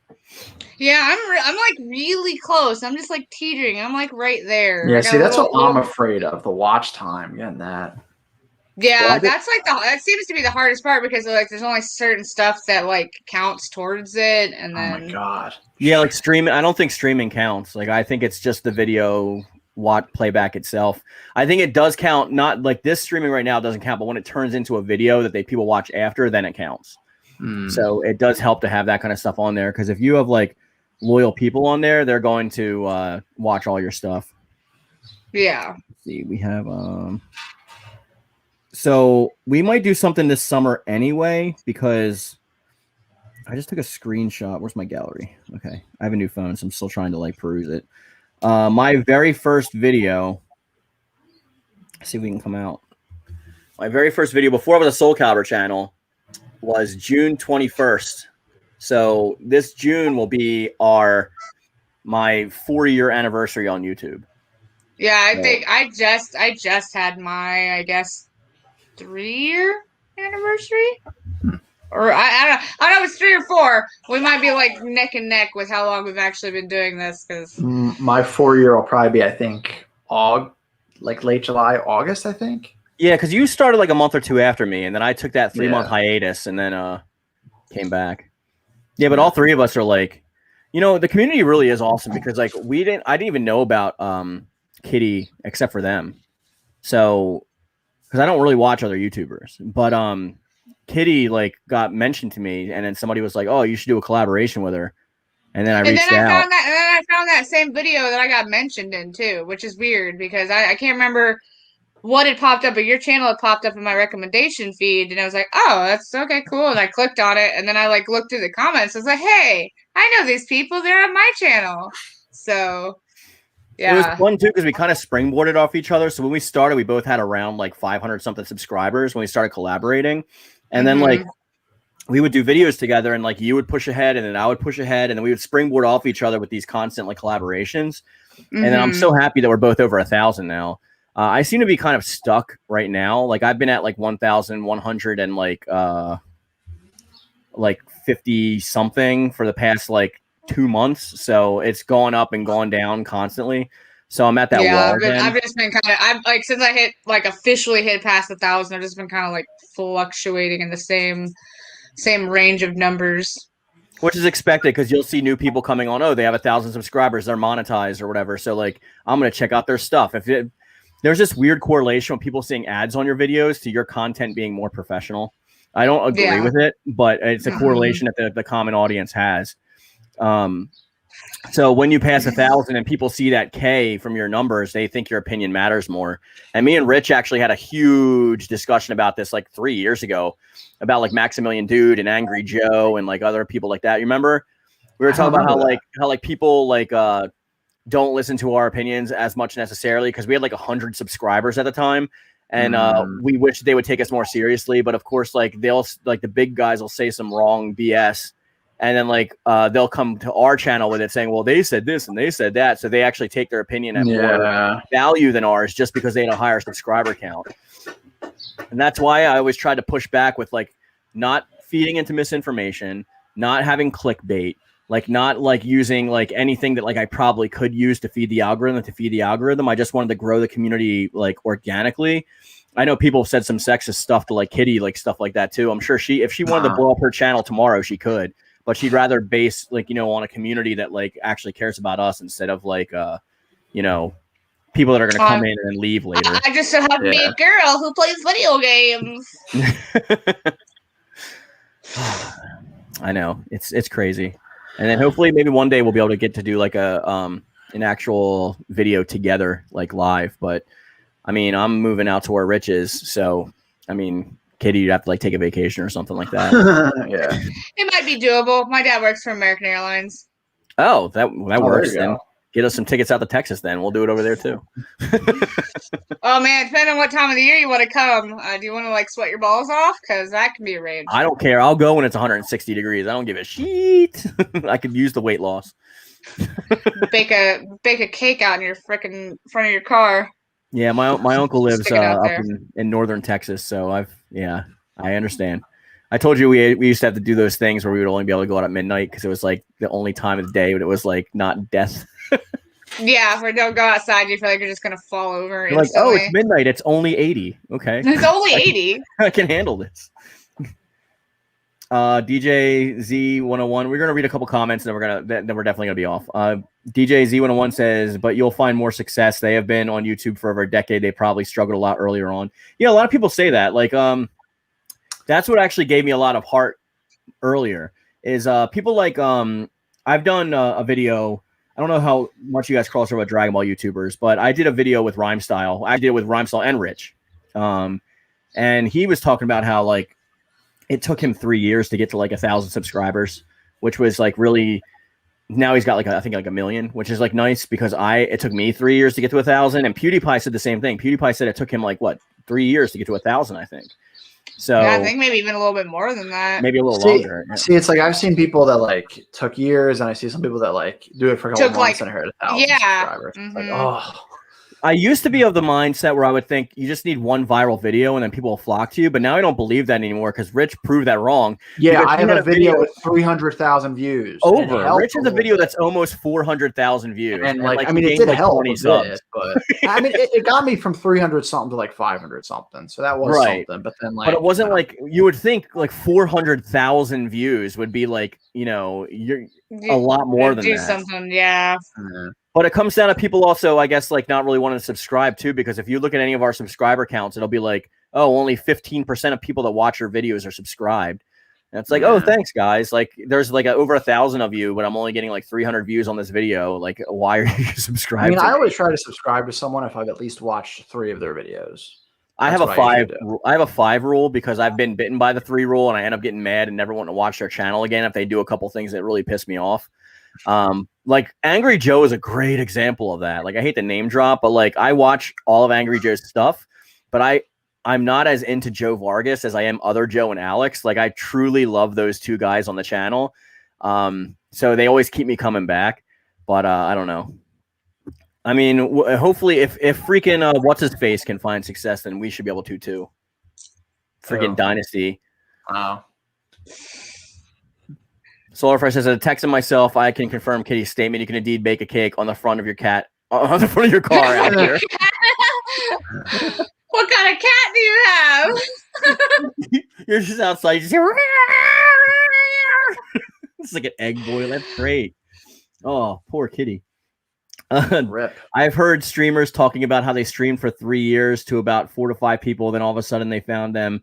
Speaker 3: Yeah, I'm like really close. I'm just like teetering. I'm like right there.
Speaker 1: Yeah, see, that's what I'm afraid of, the watch time, getting that.
Speaker 3: Yeah, that's like that seems to be the hardest part because like there's only certain stuff that like counts towards it, and then
Speaker 1: oh my god,
Speaker 2: yeah, like streaming. I don't think streaming counts. Like I think it's just the video playback itself. I think it does count. Not like this streaming right now doesn't count, but when it turns into a video that people watch after, then it counts. So it does help to have that kind of stuff on there because if you have like loyal people on there, they're going to watch all your stuff.
Speaker 3: Yeah.
Speaker 2: Let's see, we have so we might do something this summer anyway because I just took a screenshot. Where's my gallery? Okay, I have a new phone, so I'm still trying to like peruse it. My very first video. Let's see if we can come out. My very first video before I was a Soul Calibur channel was June 21st. So this June will be my 4-year anniversary on YouTube.
Speaker 3: Yeah, I think I just had my, I guess, 3-year anniversary. Or I don't know if it's 3 or 4. We might be like neck and neck with how long we've actually been doing this. Because
Speaker 1: my 4-year will probably be, I think, late July, August, I think.
Speaker 2: Yeah, because you started like a month or two after me, and then I took that 3-month hiatus and then came back. Yeah, but all three of us are like, the community really is awesome because like I didn't even know about Kitty except for them. So because I don't really watch other YouTubers, but Kitty like got mentioned to me, and then somebody was like, "Oh, you should do a collaboration with her," and then I reached out.
Speaker 3: And then I found that same video that I got mentioned in too, which is weird because I can't remember what had popped up, but your channel had popped up in my recommendation feed, and I was like, "Oh, that's okay, cool." And I clicked on it, and then I like looked through the comments. I was like, "Hey, I know these people. They're on my channel." So. Yeah.
Speaker 2: It was fun too because we kind of springboarded off each other. So when we started, we both had around like 500 something subscribers when we started collaborating, and then like we would do videos together, and like you would push ahead, and then I would push ahead, and then we would springboard off each other with these constant like collaborations. And then I'm so happy that we're both over 1,000 now. I seem to be kind of stuck right now. Like I've been at like 1,100 and like 50 something for the past like 2 months, so it's gone up and gone down constantly. So I'm at that wall.
Speaker 3: I've just been I've like since I hit like officially hit past 1,000, I've just been kind of like fluctuating in the same range of numbers,
Speaker 2: which is expected because you'll see new people coming on. Oh, they have 1,000 subscribers, they're monetized or whatever. So like I'm gonna check out their stuff. There's this weird correlation with people seeing ads on your videos to your content being more professional. I don't agree with it, but it's a correlation that the common audience has. So when you pass 1,000 and people see that K from your numbers, they think your opinion matters more. And me and Rich actually had a huge discussion about this like 3 years ago about like Maximilian Dude and Angry Joe and like other people like that. You remember? We were talking about how people like don't listen to our opinions as much necessarily because we had like 100 subscribers at the time. And we wish they would take us more seriously. But of course, like the big guys will say some wrong BS. And then like they'll come to our channel with it saying, well, they said this and they said that. So they actually take their opinion at more value than ours just because they had a higher subscriber count. And that's why I always try to push back with like not feeding into misinformation, not having clickbait, like not like using like anything that like I probably could use to feed the algorithm. I just wanted to grow the community like organically. I know people have said some sexist stuff to like Kitty, like stuff like that too. I'm sure if she wanted to blow up her channel tomorrow, she could. But she'd rather base like, on a community that like actually cares about us instead of like, people that are going to come in and leave later.
Speaker 3: I just have to be a girl who plays video games.
Speaker 2: I know it's crazy. And then hopefully maybe one day we'll be able to get to do like an actual video together, like live. But I mean, I'm moving out to where Rich is. So, I mean, Kitty, you'd have to like take a vacation or something like that.
Speaker 1: Yeah,
Speaker 3: it might be doable. My dad works for American Airlines.
Speaker 2: Oh, that works then. Get us some tickets out to Texas then. We'll do it over there too.
Speaker 3: Oh man, depending on what time of the year you want to come. Do you want to like sweat your balls off? Because that can be arranged.
Speaker 2: I don't care. I'll go when it's 160 degrees. I don't give a shit. I could use the weight loss.
Speaker 3: bake a cake out in your frickin' front of your car.
Speaker 2: Yeah, my uncle lives up in northern Texas, so I understand. I told you we used to have to do those things where we would only be able to go out at midnight because it was like the only time of the day, but it was like not death.
Speaker 3: Yeah, or don't go outside. You feel like you're just gonna fall over.
Speaker 2: You're like, oh, it's midnight. It's only 80. Okay,
Speaker 3: it's only 80.
Speaker 2: I can handle this. DJ Z101. We're gonna read a couple comments, and then we're definitely gonna be off. DJ Z101 says, "But you'll find more success. They have been on YouTube for over a decade. They probably struggled a lot earlier on." Yeah, a lot of people say that. Like, that's what actually gave me a lot of heart earlier. Is people like I've done a video. I don't know how much you guys cross over with Dragon Ball YouTubers, but I did a video with Rhymestyle. I did it with Rhymestyle and Rich, and he was talking about how like it took him 3 years to get to like 1,000 subscribers, which was like really. Now he's got like I think like 1 million, which is like nice because it took me 3 years to get to 1,000, and PewDiePie said the same thing. PewDiePie said it took him like 3 years to get to 1,000, I think. So
Speaker 3: Yeah, I think maybe even a little bit more than that.
Speaker 2: maybe a little longer. Yeah.
Speaker 1: See, it's like I've seen people that like took years, and I see some people that like do it for a couple
Speaker 3: Took,
Speaker 1: months
Speaker 3: like,
Speaker 1: and hit 1,000 subscribers. It's like, oh.
Speaker 2: I used to be of the mindset where I would think you just need one viral video and then people will flock to you, but now I don't believe that anymore because Rich proved that wrong.
Speaker 1: Yeah, I have a video with 300,000 views.
Speaker 2: Rich has a video that's almost 400,000 views.
Speaker 1: And like, I mean, it did
Speaker 2: like
Speaker 1: help
Speaker 2: 20
Speaker 1: a
Speaker 2: subs.
Speaker 1: bit, but I mean, it got me from 300 something to like 500 something. So that was something. But then, like,
Speaker 2: but it wasn't like you would think like 400,000 views would be like, you're a lot more than that.
Speaker 3: Something, yeah.
Speaker 2: But it comes down to people also, I guess, like not really wanting to subscribe too, because if you look at any of our subscriber counts, it'll be like, oh, only 15% of people that watch your videos are subscribed. And it's like, oh, thanks, guys. Like, there's like over 1,000 of you, but I'm only getting like 300 views on this video. Like, why are you subscribed?
Speaker 1: I mean, I always try to subscribe to someone if I've at least watched 3 of their videos.
Speaker 2: I have a 5 rule because I've been bitten by the 3 rule, and I end up getting mad and never want to watch their channel again if they do a couple things that really piss me off. Like Angry Joe is a great example of that. Like, I hate the name drop, but like I watch all of Angry Joe's stuff, but I'm not as into Joe Vargas as I am other Joe and Alex. Like, I truly love those 2 guys on the channel. So they always keep me coming back, but I don't know. I mean, hopefully if freaking what's his face can find success, then we should be able to too. Freaking Dynasty.
Speaker 1: Wow.
Speaker 2: Solarfresh says, "A text of myself, I can confirm Kitty's statement. You can indeed bake a cake on the front of your on the front of your car out here."
Speaker 3: What kind of cat do you have?
Speaker 2: You're just outside. You just hear, it's like an egg boil. That's great. Oh, poor Kitty.
Speaker 1: Rip.
Speaker 2: I've heard streamers talking about how they streamed for 3 years to about 4 to 5 people. Then all of a sudden they found them.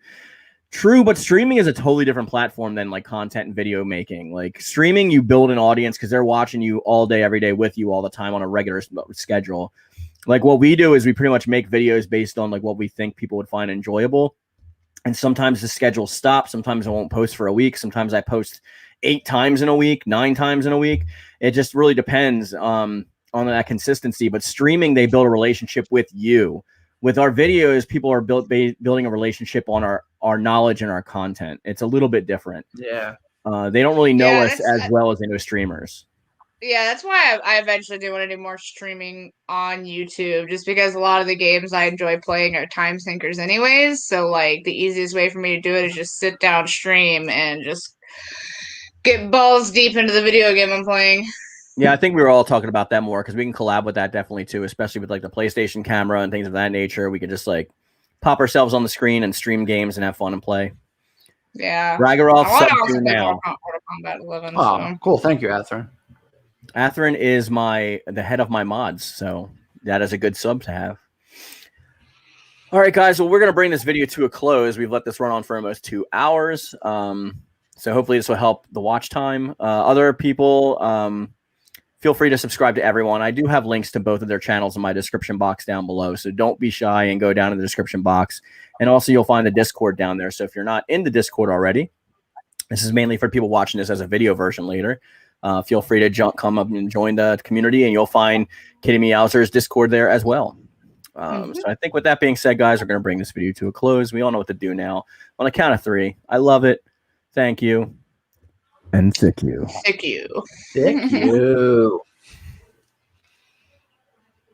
Speaker 2: True, but streaming is a totally different platform than like content and video making. Like streaming, you build an audience because they're watching you all day, every day with you all the time on a regular schedule. Like what we do is we pretty much make videos based on like what we think people would find enjoyable. And sometimes the schedule stops. Sometimes I won't post for a week. Sometimes I post 8 times in a week, 9 times in a week. It just really depends on that consistency. But streaming, they build a relationship with you. With our videos, people are building a relationship on our knowledge and our content. It's a little bit different.
Speaker 1: Yeah.
Speaker 2: They don't really know us as well as they know streamers.
Speaker 3: Yeah, that's why I eventually do want to do more streaming on YouTube, just because a lot of the games I enjoy playing are time sinkers anyways. So, like, the easiest way for me to do it is just sit down, stream, and just get balls deep into the video game I'm playing.
Speaker 2: Yeah, I think we were all talking about that more because we can collab with that definitely too, especially with like the PlayStation camera and things of that nature. We could just like pop ourselves on the screen and stream games and have fun and play.
Speaker 3: Yeah.
Speaker 2: Ragiroth
Speaker 3: I want to
Speaker 2: sub
Speaker 3: also
Speaker 2: 2
Speaker 3: play
Speaker 2: now.
Speaker 3: Mortal Kombat 11.
Speaker 1: Oh,
Speaker 3: So.
Speaker 1: cool. Thank you, Atherin.
Speaker 2: Atherin is the head of my mods, so that is a good sub to have. All right, guys. Well, we're going to bring this video to a close. We've let this run on for almost 2 hours. So hopefully this will help the watch time. Other people, feel free to subscribe to everyone. I do have links to both of their channels in my description box down below, so don't be shy and go down to the description box. And also, you'll find the Discord down there. So if you're not in the Discord already, this is mainly for people watching this as a video version later. Feel free to come up and join the community, and you'll find KittyMeowser's Discord there as well. So I think with that being said, guys, we're going to bring this video to a close. We all know what to do now. On a count of 3, I love it. Thank you. And sick you.
Speaker 3: Sick you.
Speaker 1: Sick you.